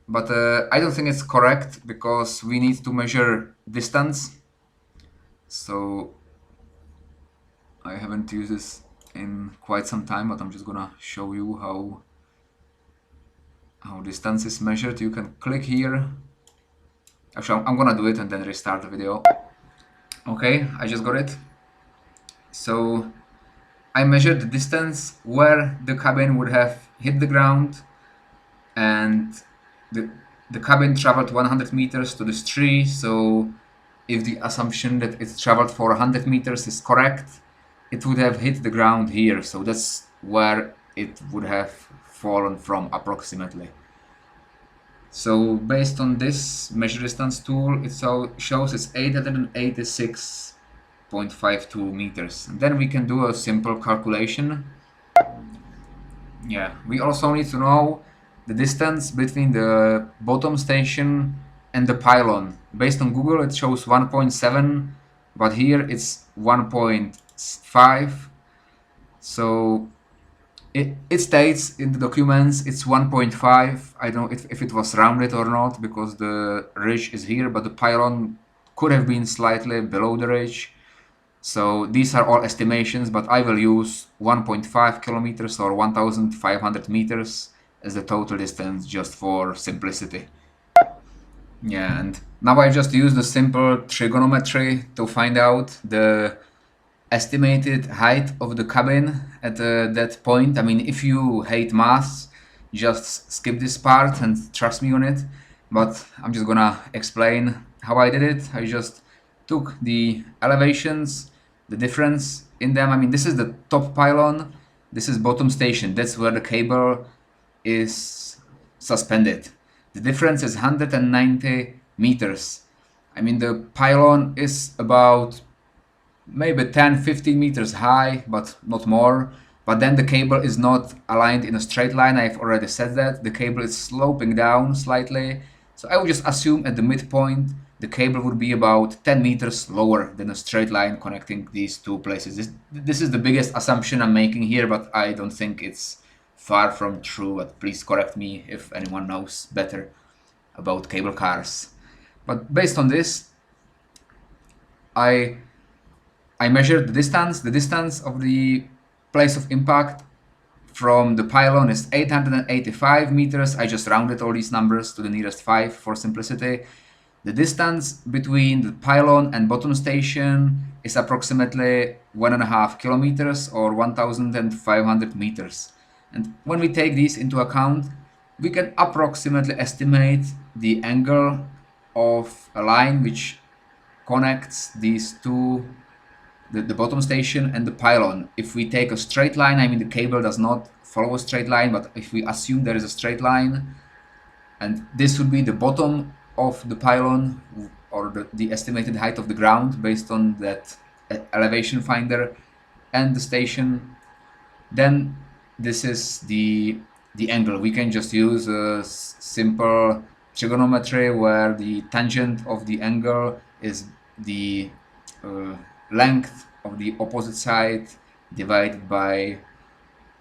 But I don't think it's correct, because we need to measure distance. So I haven't used this in quite some time, but I'm just gonna show you how distance is measured. You can click here. Actually, I'm gonna do it and then restart the video. Okay, I just got it. So I measured the distance where the cabin would have hit the ground, and the cabin traveled 100 meters to this tree. So if the assumption that it traveled for 100 meters is correct, it would have hit the ground here. So that's where it would have fallen from approximately. So based on this measure distance tool, it shows it's 886.52 meters. And then we can do a simple calculation. Yeah, we also need to know the distance between the bottom station and the pylon. Based on Google, it shows 1.7, but here it's 1.5. So it states in the documents it's 1.5. I don't know if it was rounded or not, because the ridge is here, but the pylon could have been slightly below the ridge. So these are all estimations, but I will use 1.5 kilometers or 1,500 meters as the total distance, just for simplicity. Yeah, and now I just used the simple trigonometry to find out the estimated height of the cabin at that point. I mean, if you hate math, just skip this part and trust me on it. but I'm just gonna explain how I did it. I just took the elevations, the difference in them. I mean, this is the top pylon, this is bottom station. That's where the cable is suspended. The difference is 190 meters. I mean, the pylon is about maybe 10-15 meters high, but not more. But then the cable is not aligned in a straight line. I've already said that. The cable is sloping down slightly. So I would just assume at the midpoint the cable would be about 10 meters lower than a straight line connecting these two places. This is the biggest assumption I'm making here, but I don't think it's far from true. But please correct me if anyone knows better about cable cars. But based on this, I measured the distance. The distance of the place of impact from the pylon is 885 meters. I just rounded all these numbers to the nearest 5 for simplicity. The distance between the pylon and bottom station is approximately 1.5 kilometers or 1,500 meters. And when we take these into account, we can approximately estimate the angle of a line which connects these two, the bottom station and the pylon. If we take a straight line, I mean the cable does not follow a straight line, but if we assume there is a straight line, and this would be the bottom of the pylon or the estimated height of the ground based on that elevation finder and the station, then this is the angle. We can just use a simple trigonometry where the tangent of the angle is the length of the opposite side divided by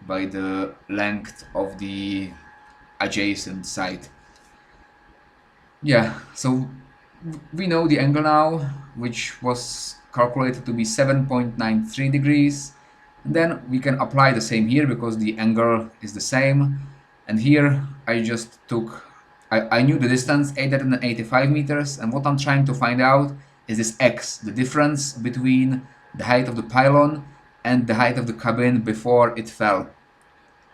the length of the adjacent side. Yeah, so we know the angle now, which was calculated to be 7.93 degrees. And then we can apply the same here because the angle is the same. And here I just took, I knew the distance, 885 meters, and what I'm trying to find out is this x, the difference between the height of the pylon and the height of the cabin before it fell.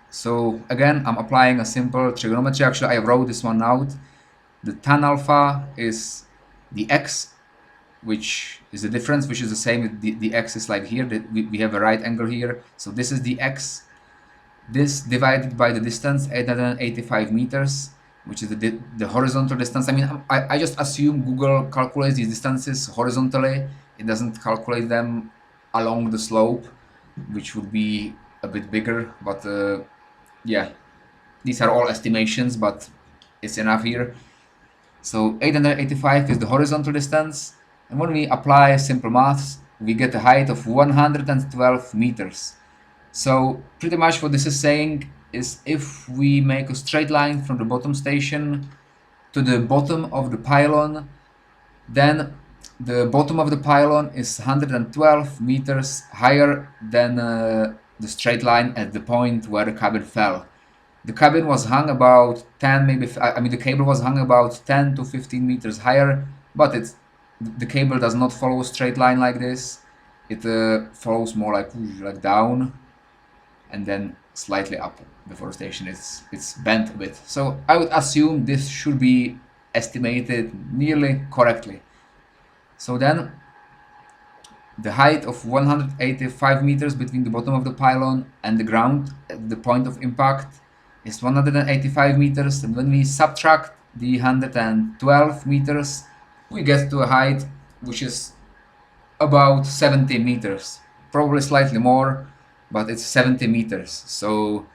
So again, I'm applying a simple trigonometry. Actually, I wrote this one out. The tan alpha is the x, which is the difference, which is the same. The x is like here, we have a right angle here. So this is the x. This divided by the distance, 885 meters, which is the horizontal distance. I mean, I just assume Google calculates these distances horizontally. It doesn't calculate them along the slope, which would be a bit bigger. But yeah, these are all estimations, but it's enough here. So 885 is the horizontal distance. And when we apply simple maths, we get a height of 112 meters. So pretty much what this is saying is if we make a straight line from the bottom station to the bottom of the pylon, then the bottom of the pylon is 112 meters higher than the straight line at the point where the cabin fell. The cabin was hung about 10, maybe, I mean the cable was hung about 10 to 15 meters higher, but the cable does not follow a straight line like this. It follows more like down and then slightly up. Deforestation it's bent a bit. So I would assume this should be estimated nearly correctly. So then the height of 185 meters between the bottom of the pylon and the ground at the point of impact is 185 meters, and when we subtract the 112 meters, we get to a height which is about 70 meters, probably slightly more, but it's 70 meters. So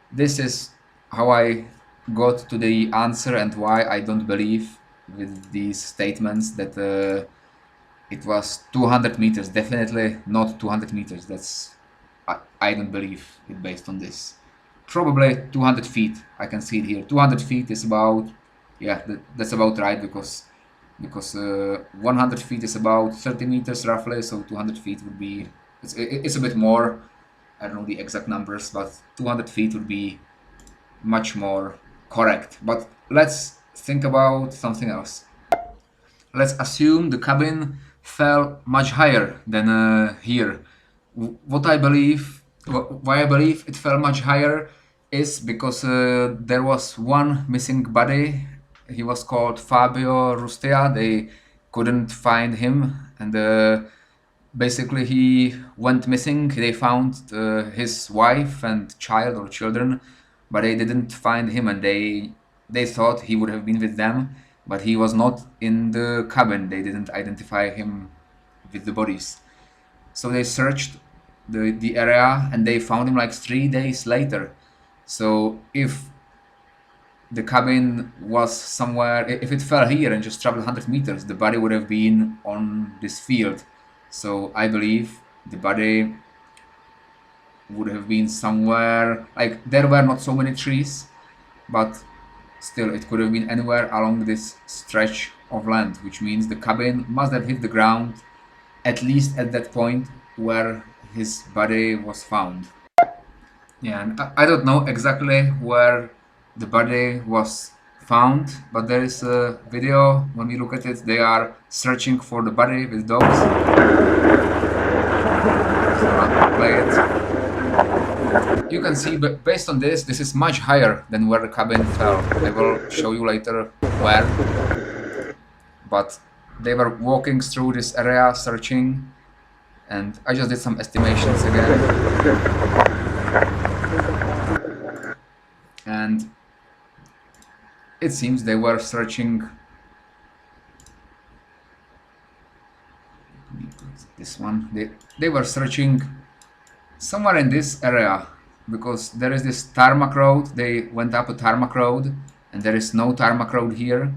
this is how I got to the answer and why I don't believe with these statements that it was 200 meters. Definitely not 200 meters. That's I don't believe it based on this. Probably 200 feet. I can see it here. 200 feet is about, yeah, that's about right because 100 feet is about 30 meters roughly. So 200 feet would be, it's a bit more. I don't know the exact numbers, but 200 feet would be much more correct. But let's think about something else. Let's assume the cabin fell much higher than here. What I believe, why I believe it fell much higher is because there was one missing body He was called Fabio Rustea. They couldn't find him, and basically he went missing. They found his wife and child or children, but they didn't find him, and they thought he would have been with them, but he was not in the cabin. They didn't identify him with the bodies. So they searched the area and they found him like 3 days later. So if the cabin was somewhere, if it fell here and just traveled 100 meters, the body would have been on this field. So I believe the body would have been somewhere, like there were not so many trees, but still it could have been anywhere along this stretch of land, which means the cabin must have hit the ground at least at that point where his body was found. Yeah, and I don't know exactly where the body was found, but there is a video. When we look at it, they are searching for the body with dogs. So I'll play it. You can see, but based on this is much higher than where the cabin fell. I will show you later where. But they were walking through this area searching, and I just did some estimations again. And it seems they were searching. This one, they were searching somewhere in this area, because there is this tarmac road. They went up a tarmac road, and there is no tarmac road here.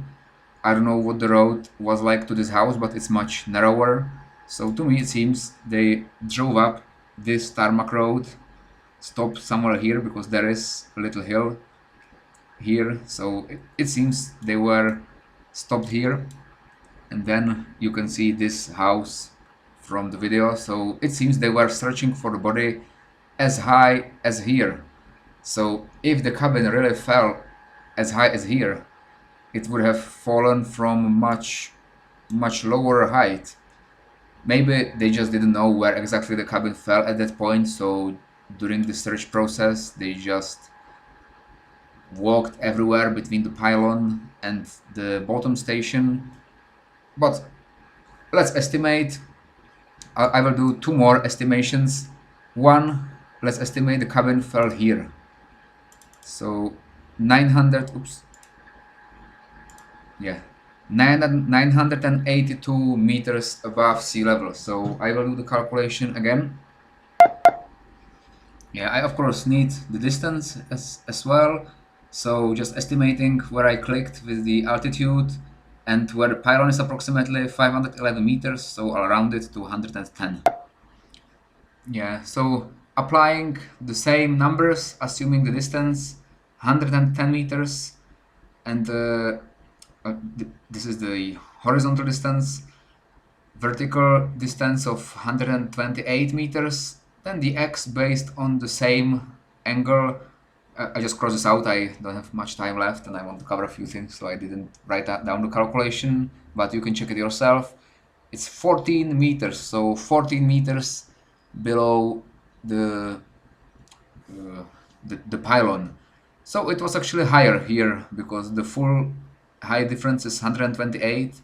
I don't know what the road was like to this house, but it's much narrower. So to me it seems they drove up this tarmac road, stopped somewhere here because there is a little hill here. So it seems they were stopped here, and then you can see this house from the video. So it seems they were searching for the body as high as here. So if the cabin really fell as high as here, it would have fallen from much lower height. Maybe they just didn't know where exactly the cabin fell at that point, so during the search process they just walked everywhere between the pylon and the bottom station. But let's estimate. I will do two more estimations. One, let's estimate the cabin fell here. So 900, oops. Yeah, 982 meters above sea level. So I will do the calculation again. Yeah, I of course need the distance as well. So just estimating where I clicked with the altitude and where the pylon is approximately 511 meters, so I'll round it to 110. Yeah, so applying the same numbers, assuming the distance 110 meters, and this is the horizontal distance, vertical distance of 128 meters, then the x based on the same angle. I just cross this out. I don't have much time left and I want to cover a few things, so I didn't write down the calculation, but you can check it yourself. It's 14 meters, so 14 meters below the pylon. So it was actually higher here, because the full height difference is 128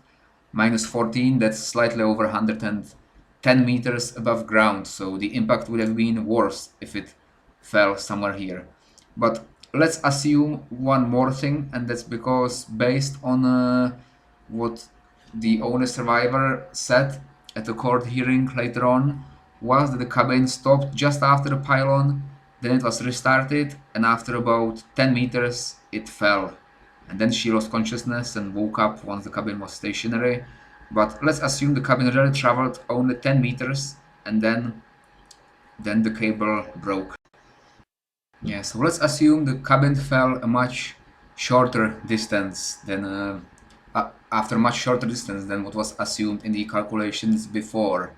minus 14, that's slightly over 110 meters above ground, so the impact would have been worse if it fell somewhere here. But let's assume one more thing, and that's because based on what the owner survivor said at the court hearing later on, was that the cabin stopped just after the pylon, then it was restarted, and after about 10 meters it fell. And then she lost consciousness and woke up once the cabin was stationary. But let's assume the cabin really traveled only 10 meters, and then the cable broke. Yeah, so let's assume the cabin fell a much shorter distance than after much shorter distance than what was assumed in the calculations before.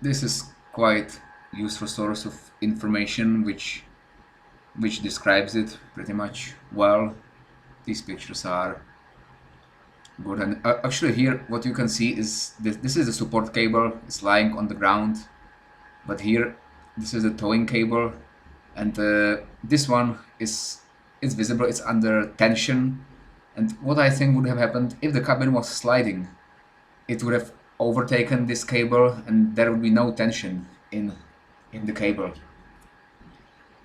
This is quite useful source of information which describes it pretty much well. These pictures are Good. And actually here what you can see is this is the support cable. It's lying on the ground. But here this is the towing cable, and this one is visible. It's under tension. And what I think would have happened if the cabin was sliding, it would have overtaken this cable and there would be no tension in the cable.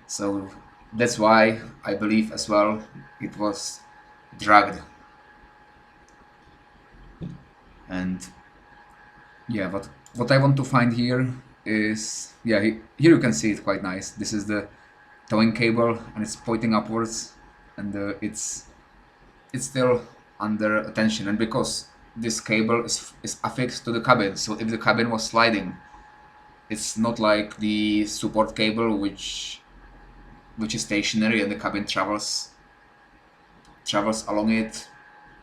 So that's why I believe as well it was dragged. And yeah, but what I want to find here is, yeah, here you can see it quite nice. This is the towing cable and it's pointing upwards, and it's still under tension, and because this cable is affixed to the cabin, so if the cabin was sliding, it's not like the support cable which is stationary and the cabin travels along it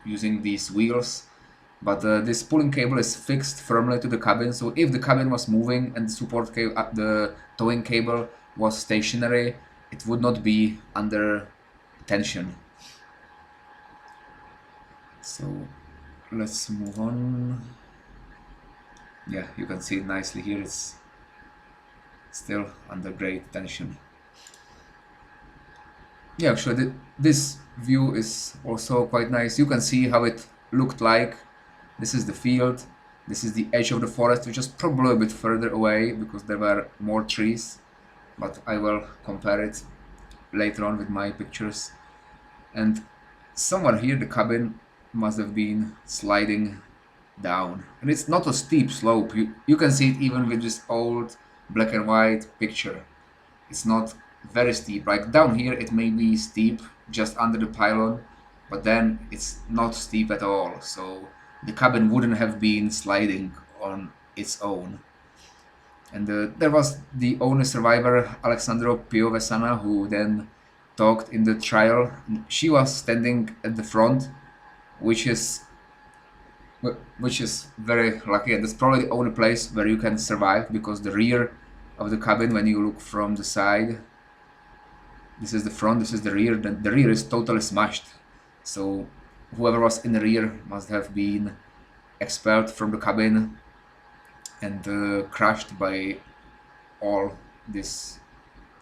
using these wheels. But this pulling cable is fixed firmly to the cabin, so if the cabin was moving and the support cable, the towing cable was stationary, it would not be under tension. So let's move on. Yeah, you can see it nicely here. It's still under great tension. Yeah, actually this view is also quite nice. You can see how it looked like. This is the field. This is the edge of the forest, which is probably a bit further away because there were more trees, but I will compare it later on with my pictures. And somewhere here the cabin must have been sliding down, and it's not a steep slope. You can see it even with this old black and white picture. It's not very steep. Like down here it may be steep just under the pylon, but then it's not steep at all, so the cabin wouldn't have been sliding on its own. And there was the only survivor, Alexandro Piovesana, who then talked in the trial. She was standing at the front, which is very lucky, and that's probably the only place where you can survive, because the rear of the cabin, when you look from the side, this is the front, this is the rear, then the rear is totally smashed. So whoever was in the rear must have been expelled from the cabin and crushed by all this,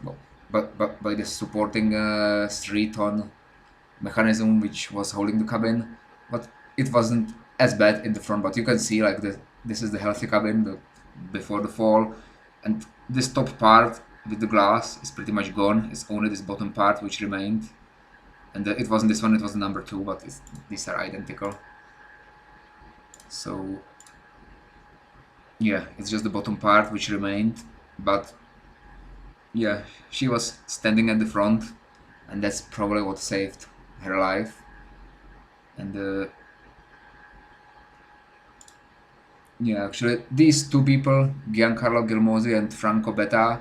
well, but by the supporting 3-ton mechanism which was holding the cabin. But it wasn't as bad in the front, but you can see like this is the healthy cabin before the fall, and this top part with the glass is pretty much gone. It's only this bottom part which remained, and it wasn't this one, it was the number 2, but these are identical. So yeah, it's just the bottom part which remained. But yeah, she was standing at the front, and that's probably what saved her life. And yeah, actually these two people, Giancarlo Gilmosi and Franco Betta,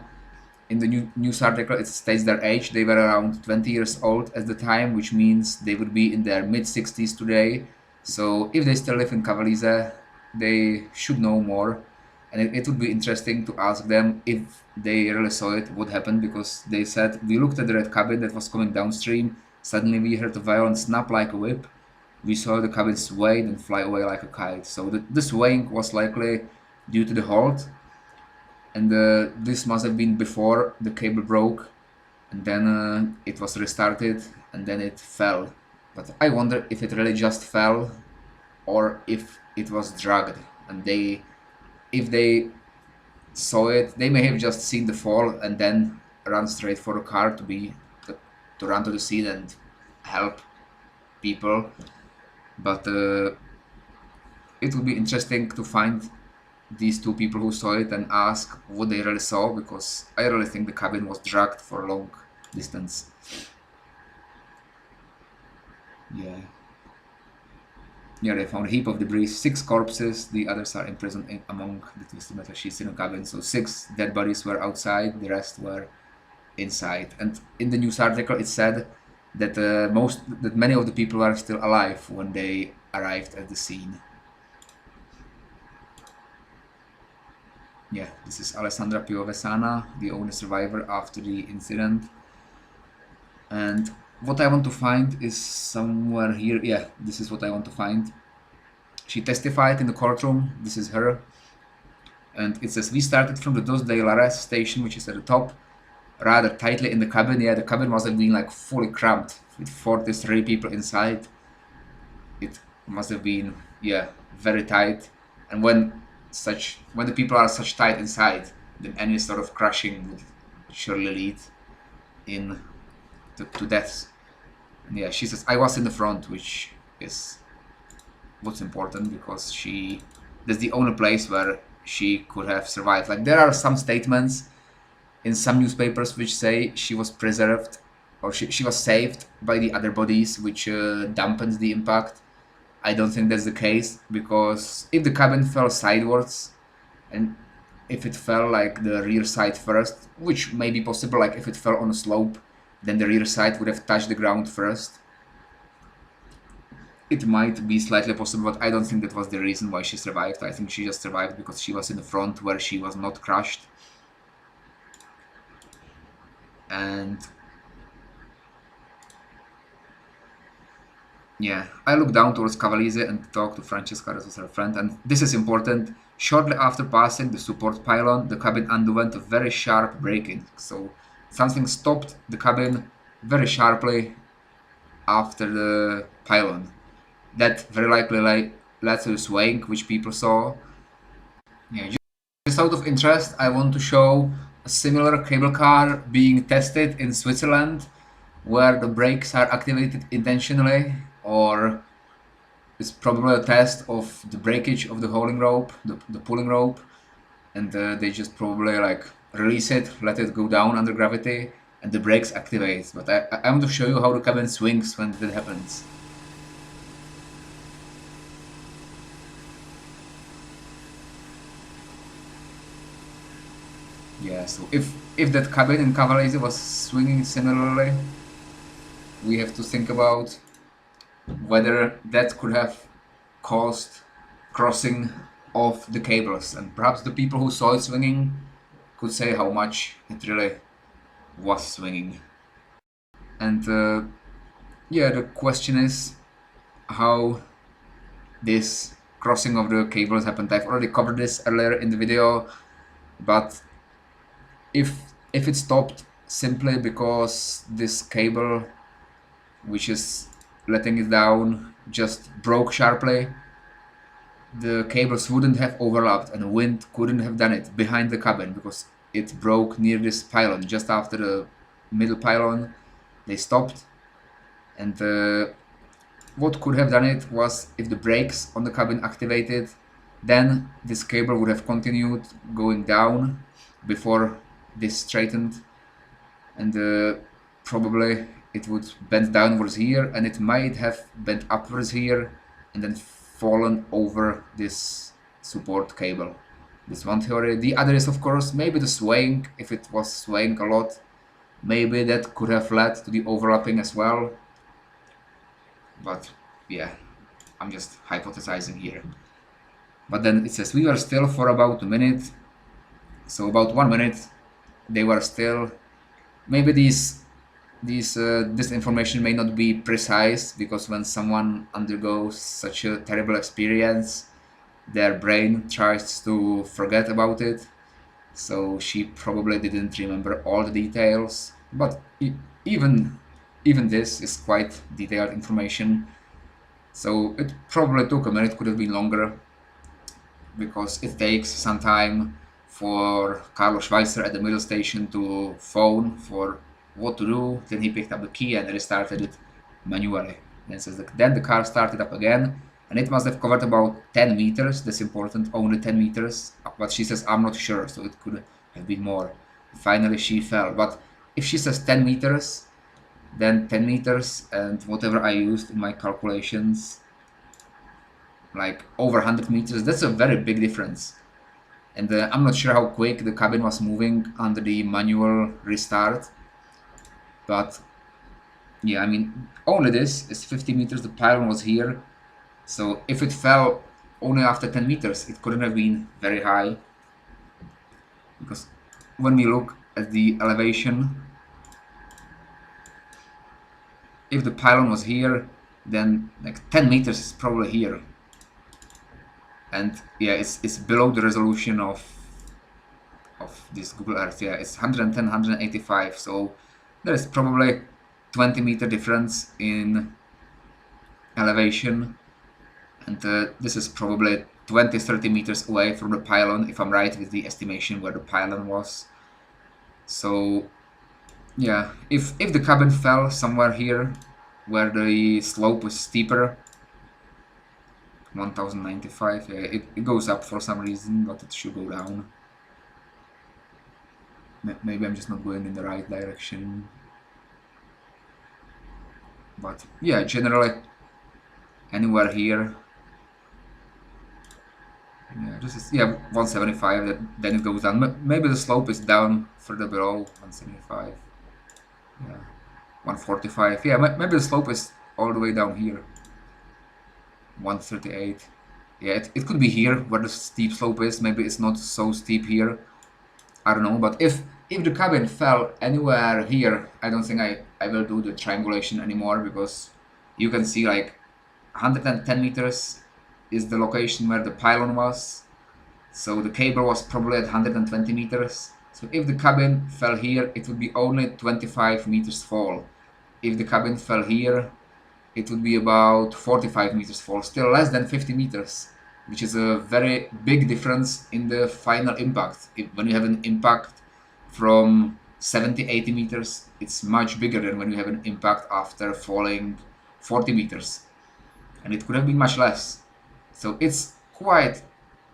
in the news article it states their age. They were around 20 years old at the time, which means they would be in their mid-60s today. So if they still live in Cavalese, they should know more, and it would be interesting to ask them if they really saw it, what happened, because they said, we looked at the red cabin that was coming downstream, suddenly we heard a violent snap like a whip, we saw the cabin sway and fly away like a kite. So the swaying was likely due to the halt, and this must have been before the cable broke, and then it was restarted, and then it fell. But I wonder if it really just fell, or if it was dragged, and if they saw it, they may have just seen the fall and then run straight for a car to run to the scene and help people. But it would be interesting to find these two people who saw it and ask what they really saw, because I really think the cabin was dragged for a long distance. Yeah, they found a heap of debris, 6 corpses, the others are imprisoned among the twisted metal sheets in the cabin. So 6 dead bodies were outside, the rest were inside. And in the news article it said that many of the people are still alive when they arrived at the scene. Yeah, this is Alessandra Piovesana, the only survivor after the incident. And what I want to find is somewhere here. Yeah, this is what I want to find. she testified in the courtroom. This is her. And it says, we started from the Dos Dei Laresi station, which is at the top, rather tightly in the cabin. Yeah, the cabin must have been like fully cramped with 43 people inside. It must have been, yeah, very tight. And when the people are such tight inside, then any sort of crashing would surely lead in to deaths. And yeah, she says, I was in the front, which is what's important, because that's the only place where she could have survived. Like, there are some statements in some newspapers which say she was preserved, or she was saved by the other bodies, which dampens the impact. I don't think that's the case, because if the cabin fell sidewards, and if it fell like the rear side first, which may be possible, like if it fell on a slope, then the rear side would have touched the ground first. It might be slightly possible, but I don't think that was the reason why she survived. I think she just survived because she was in the front where she was not crushed. And yeah, I looked down towards Cavalese and talked to Francesca, that was her friend, and this is important. Shortly after passing the support pylon, the cabin underwent a very sharp break-in. So something stopped the cabin very sharply after the pylon. That very likely led to the swaying, which people saw. Yeah, just out of interest, I want to show a similar cable car being tested in Switzerland, where the brakes are activated intentionally, or it's probably a test of the breakage of the hauling rope, the pulling rope, and they just probably like release it, let it go down under gravity, and the brakes activate. But I want to show you how the cabin swings when that happens. Yeah, so if that cabin in Cavalese was swinging similarly, we have to think about whether that could have caused crossing of the cables, and perhaps the people who saw it swinging could say how much it really was swinging. And yeah, the question is how this crossing of the cables happened. I've already covered this earlier in the video, but if it stopped simply because this cable, which is letting it down, just broke sharply, the cables wouldn't have overlapped and the wind couldn't have done it behind the cabin, because it broke near this pylon. Just after the middle pylon, they stopped. And what could have done it was if the brakes on the cabin activated, then this cable would have continued going down before this straightened, and probably it would bend downwards here, and it might have bent upwards here and then fallen over this support cable. This one theory. The other is, of course, maybe the swaying. If it was swaying a lot, maybe that could have led to the overlapping as well. But yeah, I'm just hypothesizing here. But then it says we were still for about a minute. So about 1 minute they were still. Maybe this information may not be precise, because when someone undergoes such a terrible experience, their brain tries to forget about it. So she probably didn't remember all the details, but even this is quite detailed information. So it probably took a minute, could have been longer, because it takes some time for Carlo Schweizer at the middle station to phone for what to do. Then he picked up the key and restarted it manually. Then the car started up again, and it must have covered about 10 meters. That's important, only 10 meters. But she says, I'm not sure, so it could have been more. Finally, she fell. But if she says 10 meters, then 10 meters and whatever I used in my calculations, like over 100 meters, that's a very big difference. And I'm not sure how quick the cabin was moving under the manual restart. But yeah, I mean, only this is 50 meters, the pylon was here. So if it fell only after 10 meters, it couldn't have been very high. Because when we look at the elevation, if the pylon was here, then like 10 meters is probably here. and yeah, it's below the resolution of this Google Earth. Yeah, it's 110, 185. So there is probably 20-meter difference in elevation, and this is probably 20, 30 meters away from the pylon, if I'm right with the estimation where the pylon was. So yeah, if the cabin fell somewhere here where the slope was steeper, 1095, yeah, it goes up for some reason, but it should go down. Maybe I'm just not going in the right direction. But yeah, generally anywhere here. Yeah, this is 175. Then it goes down. Maybe the slope is down further below 175. Yeah, 145. Yeah, maybe the slope is all the way down here. 138. Yeah, it could be here where the steep slope is. Maybe it's not so steep here. I don't know. But if the cabin fell anywhere here, I don't think I will do the triangulation anymore, because you can see like 110 meters is the location where the pylon was. So the cable was probably at 120 meters. So if the cabin fell here, it would be only 25 meters fall. If the cabin fell here, it would be about 45 meters fall, still less than 50 meters, which is a very big difference in the final impact. When you have an impact from 70, 80 meters, it's much bigger than when you have an impact after falling 40 meters. And it could have been much less. So it's quite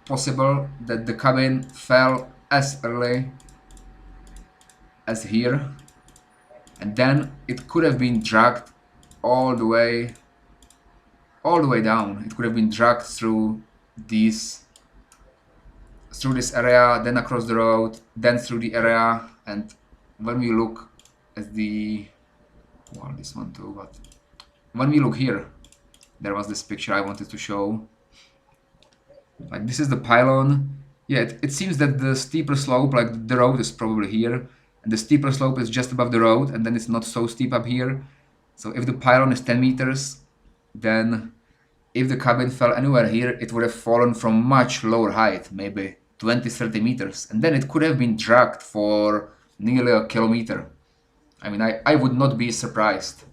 possible that the cabin fell as early as here, and then it could have been dragged all the way down. It could have been dragged through this area, then across the road, then through the area. And when we look at the, well, this one too, but when we look here, there was this picture I wanted to show. Like, this is the pylon. Yeah, it seems that the steeper slope, like the road is probably here, and the steeper slope is just above the road, and then it's not so steep up here. So if the pylon is 10 meters, then if the cabin fell anywhere here, it would have fallen from much lower height, maybe 20, 30 meters, and then it could have been dragged for nearly a kilometer. I mean, I would not be surprised.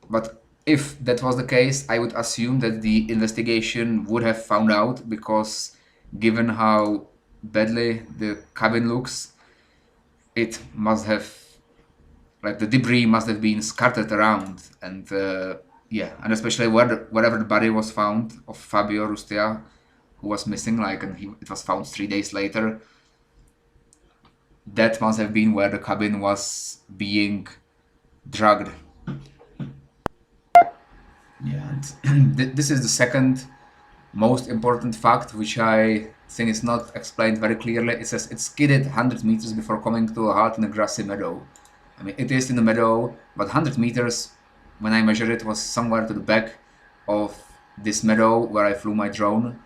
But if that was the case, I would assume that the investigation would have found out, because given how badly the cabin looks, it must have, like, the debris must have been scattered around, and yeah, and especially wherever the body was found of Fabio Rustia, who was missing, like, and it was found 3 days later. That must have been where the cabin was being dragged. Yeah, and this is the second most important fact, which I think is not explained very clearly. It says it skidded 100 meters before coming to a halt in a grassy meadow. I mean, it is in the meadow, but 100 meters, when I measured it, was somewhere to the back of this meadow where I flew my drone,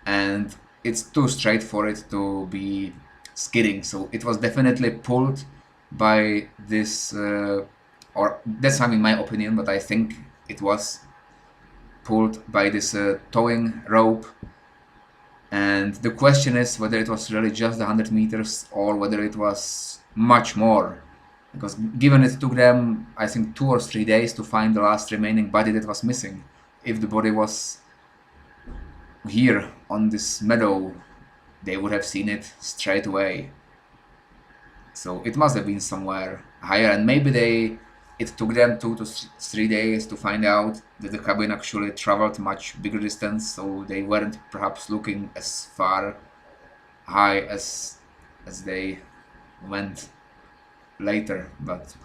and it's too straight for it to be skidding. So it was definitely pulled by this, or that's, I mean, my opinion, but I think it was pulled by this towing rope. And the question is whether it was really just the 100 meters or whether it was much more, because given it took them, I think, 2 or 3 days to find the last remaining body that was missing. If the body was here on this meadow, they would have seen it straight away. So it must have been somewhere higher, and maybe it took them 2 to 3 days to find out that the cabin actually traveled much bigger distance, so they weren't perhaps looking as far high as they went later. But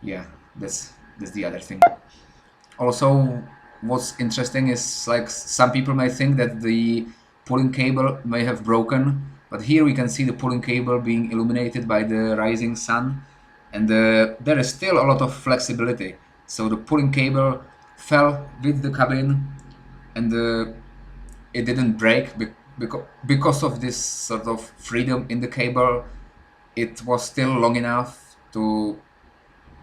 yeah, that's the other thing. Also, what's interesting is, like, some people may think that the pulling cable may have broken, but here we can see the pulling cable being illuminated by the rising sun, and there is still a lot of flexibility. So the pulling cable fell with the cabin, and it didn't break because of this sort of freedom in the cable. It was still long enough to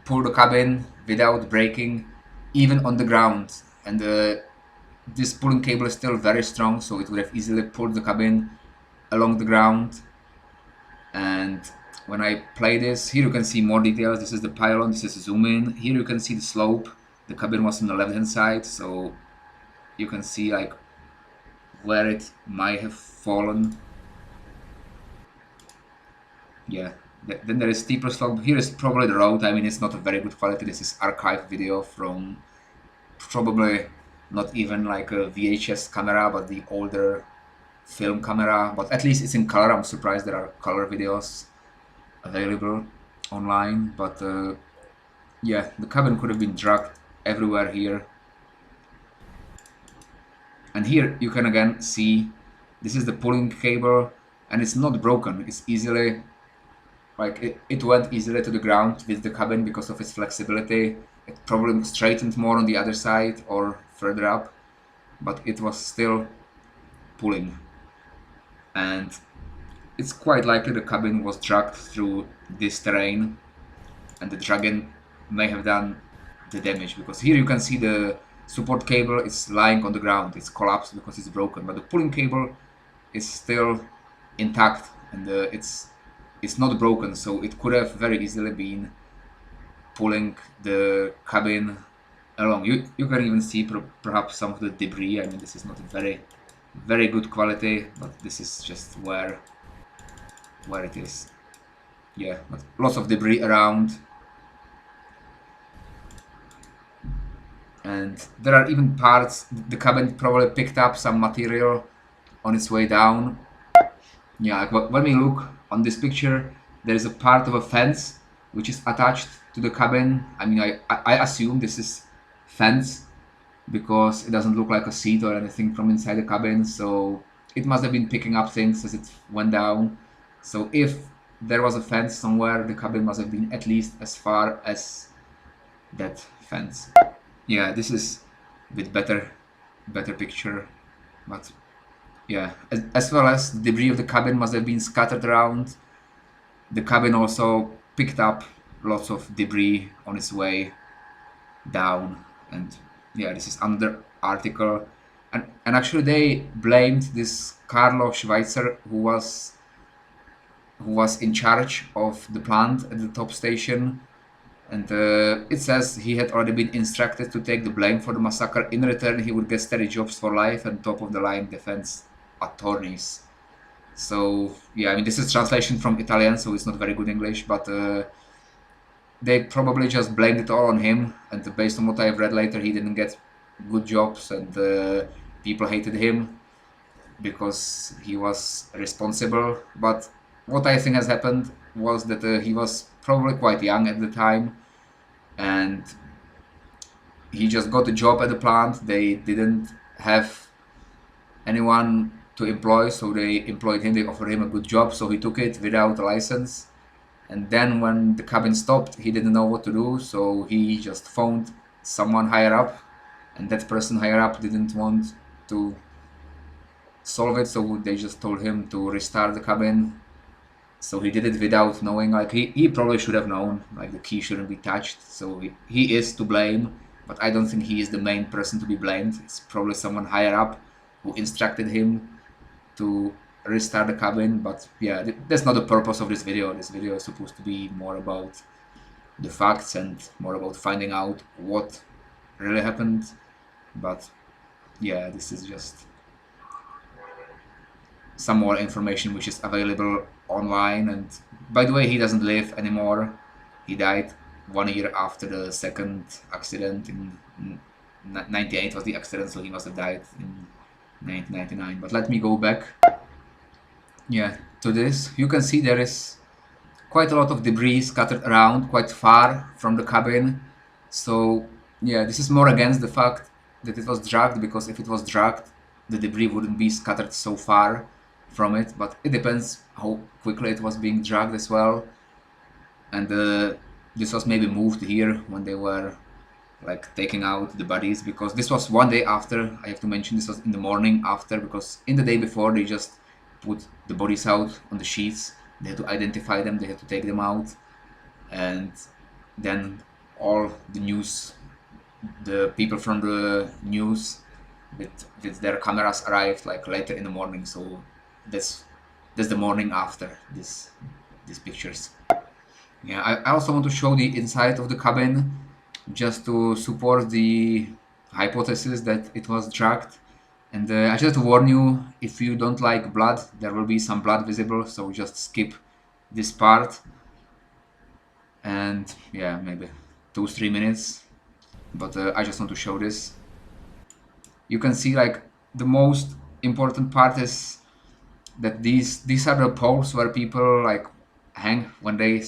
pull the cabin without breaking, even on the ground. And this pulling cable is still very strong, so it would have easily pulled the cabin along the ground. And when I play this, here you can see more details. This is the pylon, this is a zoom in. Here you can see the slope. The cabin was on the left hand side, so you can see like where it might have fallen. Yeah, then there is steeper slope. Here is probably the road. I mean, it's not a very good quality. This is archive video from probably not even like a VHS camera, but the older film camera. But at least it's in color. I'm surprised there are color videos available online. But yeah, the cabin could have been dragged everywhere here. And here you can again see this is the pulling cable, and it's not broken. It's easily, like it went easily to the ground with the cabin because of its flexibility. It probably straightened more on the other side or further up, but it was still pulling. And it's quite likely the cabin was dragged through this terrain, and the dragging may have done the damage, because here you can see the support cable is lying on the ground. It's collapsed because it's broken, but the pulling cable is still intact, and it's not broken, so it could have very easily been pulling the cabin along. You can even see perhaps some of the debris. I mean, this is not very good quality, but this is just where it is. Yeah, but lots of debris around. And there are even parts, the cabin probably picked up some material on its way down. Yeah, like when we look on this picture, there is a part of a fence which is attached to the cabin. I mean, I assume this is fence because it doesn't look like a seat or anything from inside the cabin, so it must have been picking up things as it went down. So if there was a fence somewhere, the cabin must have been at least as far as that fence. Yeah, this is a bit better picture, but yeah, as well as the debris of the cabin must have been scattered around. The cabin also picked up lots of debris on its way down, and yeah, this is another article, and actually they blamed this Carlo Schweitzer, who was in charge of the plant at the top station. And it says he had already been instructed to take the blame for the massacre. In return, he would get steady jobs for life and top-of-the-line defense attorneys. So, yeah, I mean, this is translation from Italian, so it's not very good English, but they probably just blamed it all on him. And based on what I've read later, he didn't get good jobs, and people hated him because he was responsible. But what I think has happened was that he was probably quite young at the time, and he just got a job at the plant. They didn't have anyone to employ, so they employed him. They offered him a good job, so he took it without a license. And then when the cabin stopped, he didn't know what to do, so he just phoned someone higher up, and that person higher up didn't want to solve it, so they just told him to restart the cabin. So he did it without knowing. Like he probably should have known, like the key shouldn't be touched. So he is to blame, but I don't think he is the main person to be blamed. It's probably someone higher up who instructed him to restart the cabin. But yeah, that's not the purpose of this video. This video is supposed to be more about the facts and more about finding out what really happened. But yeah, this is just some more information which is available online. And by the way, he doesn't live anymore. He died 1 year after the second accident. In 98 was the accident, so he must have died in 1999. But let me go back, yeah, to this. You can see there is quite a lot of debris scattered around quite far from the cabin. So yeah, this is more against the fact that it was dragged, because if it was dragged, the debris wouldn't be scattered so far from it, but it depends how quickly it was being dragged as well. And this was maybe moved here when they were like taking out the bodies, because this was 1 day after. I have to mention this was in the morning after, because in the day before they just put the bodies out on the sheets. They had to identify them, they had to take them out, and then all the news, the people from the news with their cameras arrived like later in the morning. So that's the morning after these pictures. Yeah, I also want to show the inside of the cabin just to support the hypothesis that it was dragged. And I just warn you, if you don't like blood, there will be some blood visible, so just skip this part. And yeah, maybe 2-3 minutes. But I just want to show this. You can see like the most important part is that these are the poles where people like hang when they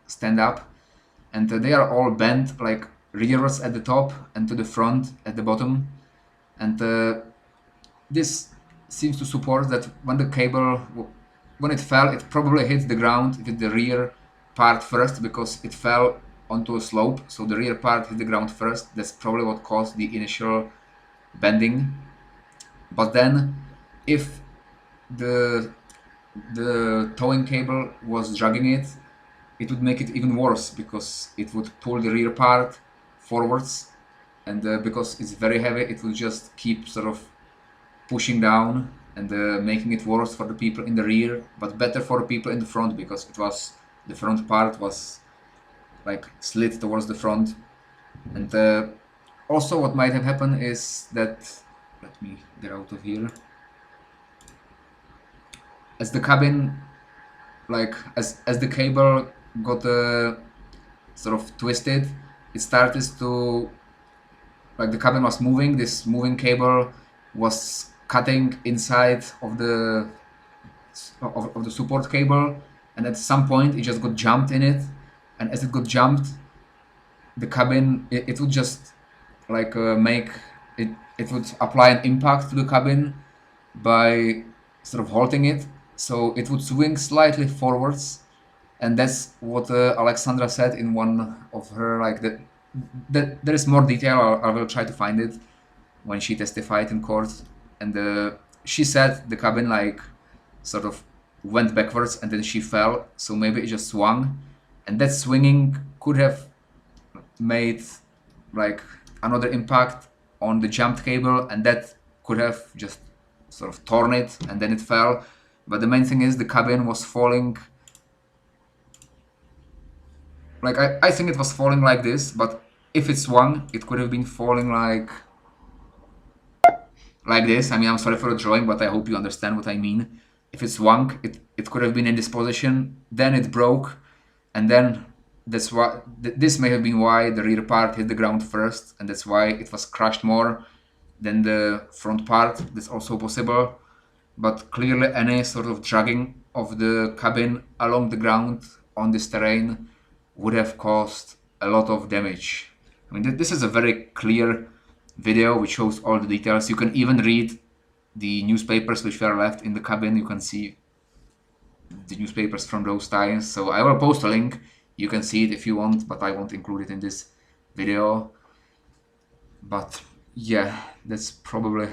stand up, and they are all bent like rearwards at the top and to the front at the bottom, and this seems to support that when the cable, when it fell, it probably hit the ground with the rear part first because it fell onto a slope, so the rear part hit the ground first. That's probably what caused the initial bending. But then if the towing cable was dragging it, it would make it even worse because it would pull the rear part forwards, and because it's very heavy, it will just keep sort of pushing down and making it worse for the people in the rear, but better for the people in the front because the front part was like slid towards the front. And also what might have happened is that, let me get out of here, as the cabin, like as the cable got sort of twisted, it started to, like the cabin was moving, this moving cable was cutting inside of the support cable, and at some point it just got jumped in it, and as it got jumped, the cabin, it would just like make it, it would apply an impact to the cabin by sort of halting it, so it would swing slightly forwards. And that's what Alexandra said in one of her, like that there is more detail. I will try to find it when she testified in court, and she said the cabin like sort of went backwards and then she fell, so maybe it just swung, and that swinging could have made like another impact on the jumped cable, and that could have just sort of torn it and then it fell. But the main thing is the cabin was falling, like I think it was falling like this, but if it swung, it could have been falling like this. I mean, I'm sorry for the drawing, but I hope you understand what I mean. If it swung, it could have been in this position, then it broke, and then that's why this may have been why the rear part hit the ground first, and that's why it was crushed more than the front part. That's also possible, but clearly any sort of dragging of the cabin along the ground on this terrain would have caused a lot of damage. I mean, this is a very clear video which shows all the details. You can even read the newspapers which were left in the cabin. You can see the newspapers from those times. So I will post a link. You can see it if you want, but I won't include it in this video. But yeah, that's probably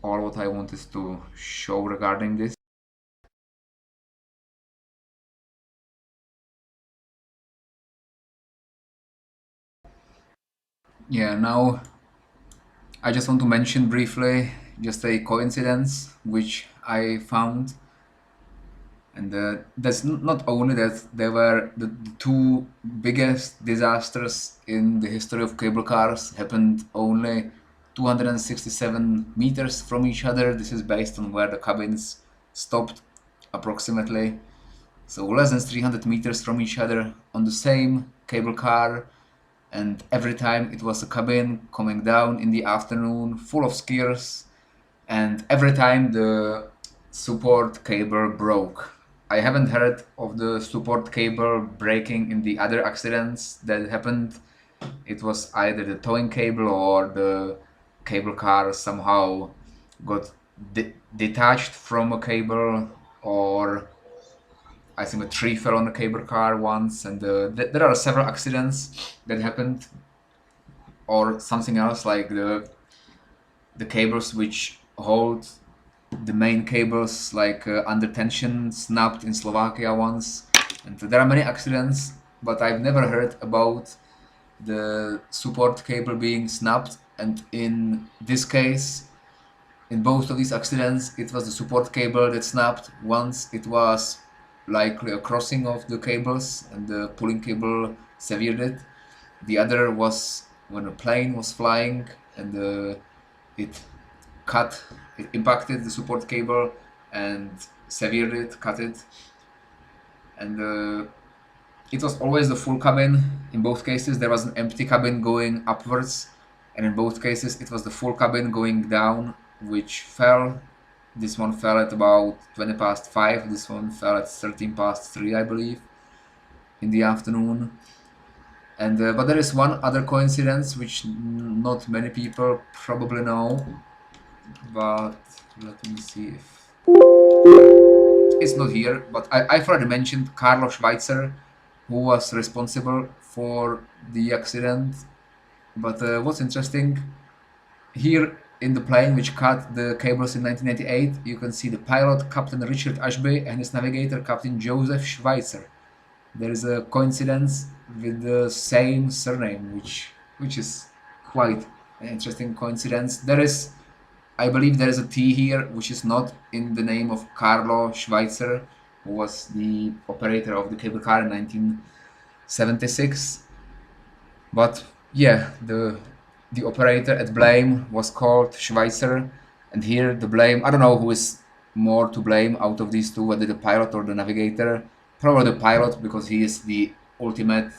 all what I wanted to show regarding this. Yeah, now I just want to mention briefly just a coincidence which I found, and that's not only that they were the two biggest disasters in the history of cable cars happened only 267 meters from each other. This is based on where the cabins stopped approximately, so less than 300 meters from each other on the same cable car. And every time it was a cabin coming down in the afternoon full of skiers, and every time the support cable broke. I haven't heard of the support cable breaking in the other accidents that happened. It was either the towing cable or the cable car somehow got detached from a cable, or I think a tree fell on the cable car once, and there are several accidents that happened, or something else like the cables which hold the main cables like under tension snapped in Slovakia once, and there are many accidents, but I've never heard about the support cable being snapped, and in this case, in both of these accidents, it was the support cable that snapped. Once it was likely a crossing of the cables and the pulling cable severed it. The other was when a plane was flying and it it impacted the support cable and severed it, cut it. And it was always the full cabin. In both cases, there was an empty cabin going upwards, and in both cases, it was the full cabin going down, which fell. This one fell at about 20 past 5, this one fell at 13 past 3, I believe, in the afternoon. And but there is one other coincidence which not many people probably know, but let me see if it's not here. But I've already mentioned Carlo Schweitzer, who was responsible for the accident. But what's interesting, here in the plane which cut the cables in 1998, you can see the pilot, Captain Richard Ashby, and his navigator, Captain Joseph Schweitzer. There is a coincidence with the same surname, which is quite an interesting coincidence. There is, I believe there is a T here, which is not in the name of Carlo Schweitzer, who was the operator of the cable car in 1976. But yeah, the operator at blame was called Schweitzer, and here the blame, I don't know who is more to blame out of these two, whether the pilot or the navigator. Probably the pilot, because he is the ultimate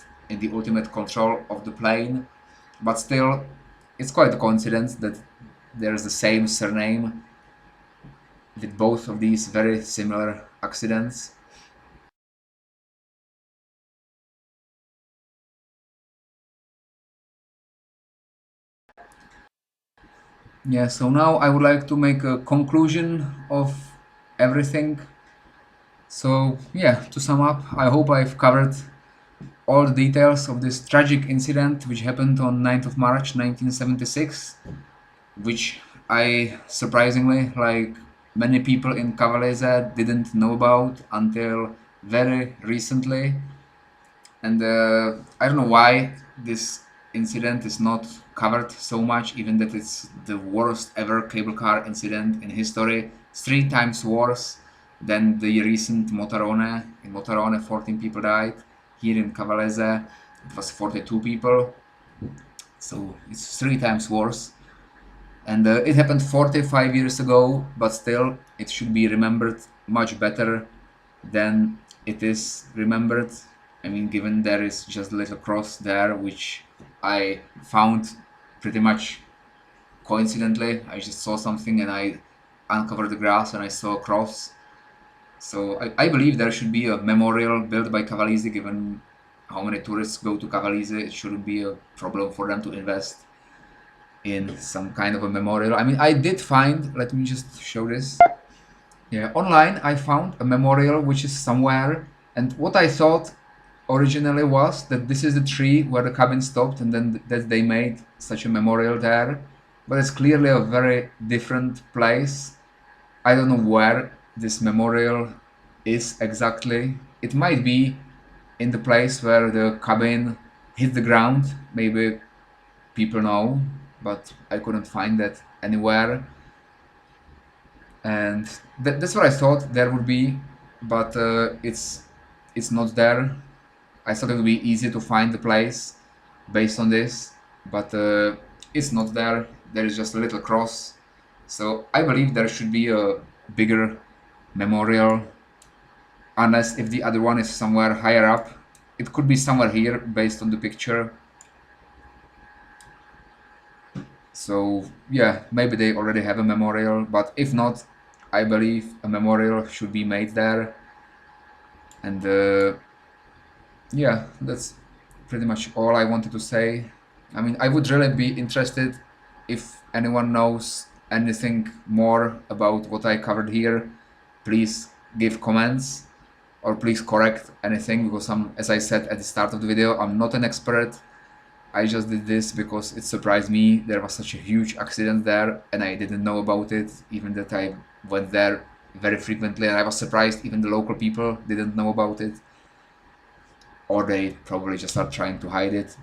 control of the plane. But still, it's quite a coincidence that there's the same surname with both of these very similar accidents. Yeah, so now I would like to make a conclusion of everything. So yeah, to sum up, I hope I've covered all the details of this tragic incident which happened on 9th of March 1976, which I surprisingly, like many people in Cavalese, didn't know about until very recently. And I don't know why this incident is not covered so much, even that it's the worst ever cable car incident in history. It's 3 times worse than the recent Motorone. In Motorone, 14 people died. Here in Cavalese, it was 42 people. So it's 3 times worse. And it happened 45 years ago, but still, it should be remembered much better than it is remembered. I mean, given there is just a little cross there, which I found pretty much coincidentally. I just saw something and I uncovered the grass and I saw a cross. So I believe there should be a memorial built by Cavalese, given how many tourists go to Cavalese. It shouldn't be a problem for them to invest in some kind of a memorial. I mean, I did find, let me just show this. Yeah, online I found a memorial which is somewhere, and what I thought originally was that this is the tree where the cabin stopped and then that they made such a memorial there, but it's clearly a very different place. I don't know where this memorial is exactly. It might be in the place where the cabin hit the ground, maybe people know, but I couldn't find that anywhere. And that's what I thought there would be, but it's not there. I thought it would be easy to find the place based on this, but it's not there. There is just a little cross. So I believe there should be a bigger memorial, unless if the other one is somewhere higher up. It could be somewhere here based on the picture. So yeah, maybe they already have a memorial, but if not, I believe a memorial should be made there. And yeah, that's pretty much all I wanted to say. I mean, I would really be interested if anyone knows anything more about what I covered here. Please give comments or please correct anything, because as I said at the start of the video, I'm not an expert. I just did this because it surprised me. There was such a huge accident there and I didn't know about it, even that I went there very frequently, and I was surprised even the local people didn't know about it, or they probably just are trying to hide it.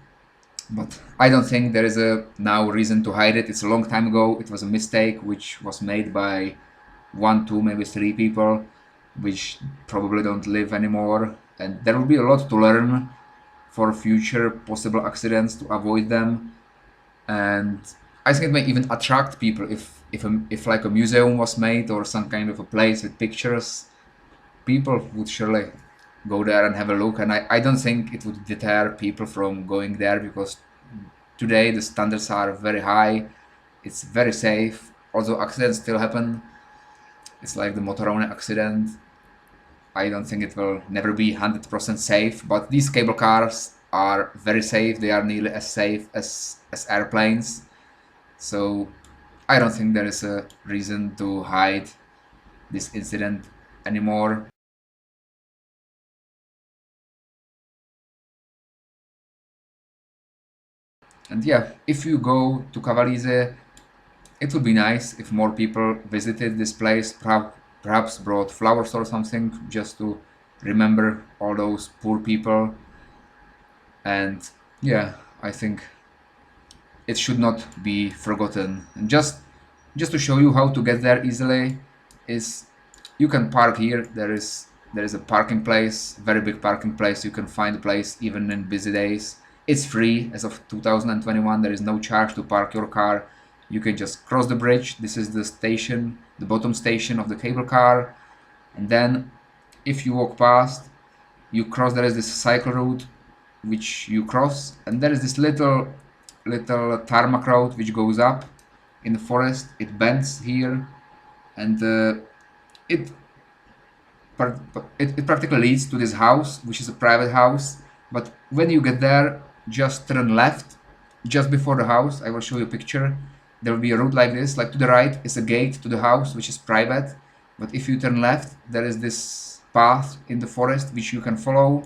but I don't think there is a now reason to hide it. It's a long time ago. It was a mistake which was made by one, two, maybe three people, which probably don't live anymore. And there will be a lot to learn for future possible accidents to avoid them. And I think it may even attract people if like a museum was made or some kind of a place with pictures. People would surely go there and have a look, and I don't think it would deter people from going there, because today the standards are very high. It's very safe, although accidents still happen. It's like the motorone accident. I don't think it will never be 100% safe, but these cable cars are very safe. They are nearly as safe as airplanes. So I don't think there is a reason to hide this incident anymore. And yeah, if you go to Cavalese, it would be nice if more people visited this place, perhaps brought flowers or something, just to remember all those poor people. And yeah, I think it should not be forgotten. And just to show you how to get there easily, is you can park here. There is a parking place, very big parking place. You can find a place even in busy days. It's free as of 2021. There is no charge to park your car. You can just cross the bridge. This is the station, the bottom station of the cable car. And then if you walk past, you cross, there is this cycle route which you cross, and there is this little tarmac road which goes up in the forest. It bends here, and it it practically leads to this house, which is a private house. But when you get there, just turn left. Just before the house, I will show you a picture. There will be a road like this. Like to the right is a gate to the house, which is private. But if you turn left, there is this path in the forest which you can follow.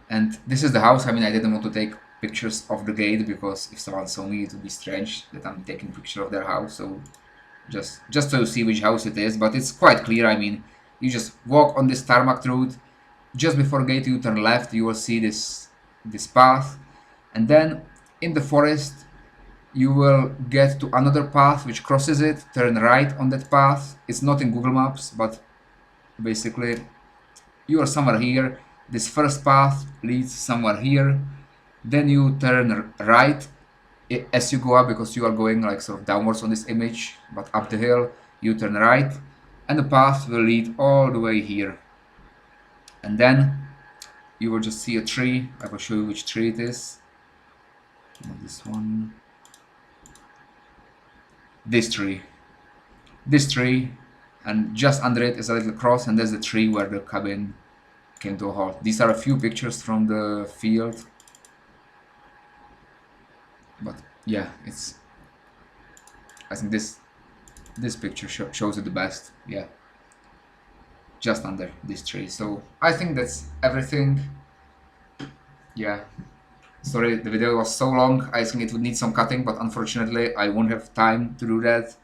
And this is the house. I mean, I didn't want to take pictures of the gate, because if someone saw me, it would be strange that I'm taking a picture of their house. So just so you see which house it is, but it's quite clear. I mean, you just walk on this tarmac road. Just before gate, you turn left. You will see this path, and then in the forest, you will get to another path which crosses it. Turn right on that path. It's not in Google Maps, but basically you are somewhere here. This first path leads somewhere here. Then you turn right as you go up, because you are going like sort of downwards on this image, but up the hill you turn right, and the path will lead all the way here. And then you will just see a tree. I will show you which tree it is. Not this one. This tree. This tree, and just under it is a little cross, and there's the tree where the cabin came to a halt. These are a few pictures from the field, but yeah, it's, I think this picture shows it the best. Yeah, just under this tree. So I think that's everything. Yeah, sorry the video was so long. I think it would need some cutting, but unfortunately I won't have time to do that.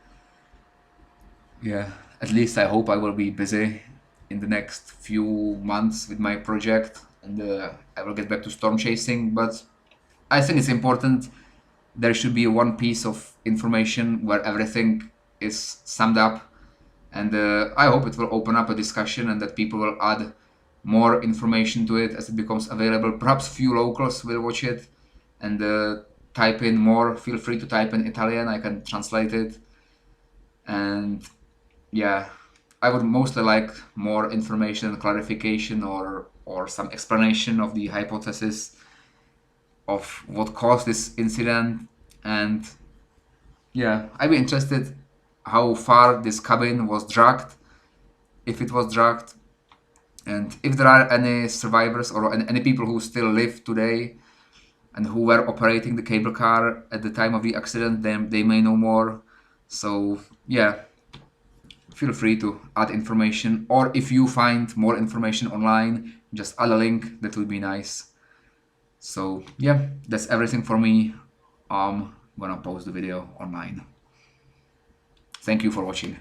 Yeah, at least I hope I will be busy in the next few months with my project, and I will get back to storm chasing. But I think it's important there should be one piece of information where everything is summed up, and I hope it will open up a discussion, and that people will add more information to it as it becomes available. Perhaps few locals will watch it and type in more. Feel free to type in Italian, I can translate it. And yeah, I would mostly like more information and clarification, or some explanation of the hypothesis of what caused this incident. And yeah, I'd be interested how far this cabin was dragged, if it was dragged, and if there are any survivors or any people who still live today and who were operating the cable car at the time of the accident. Then they may know more. So yeah, feel free to add information, or if you find more information online, just add a link. That would be nice. So yeah, that's everything for me. I'm gonna post the video online. Thank you for watching.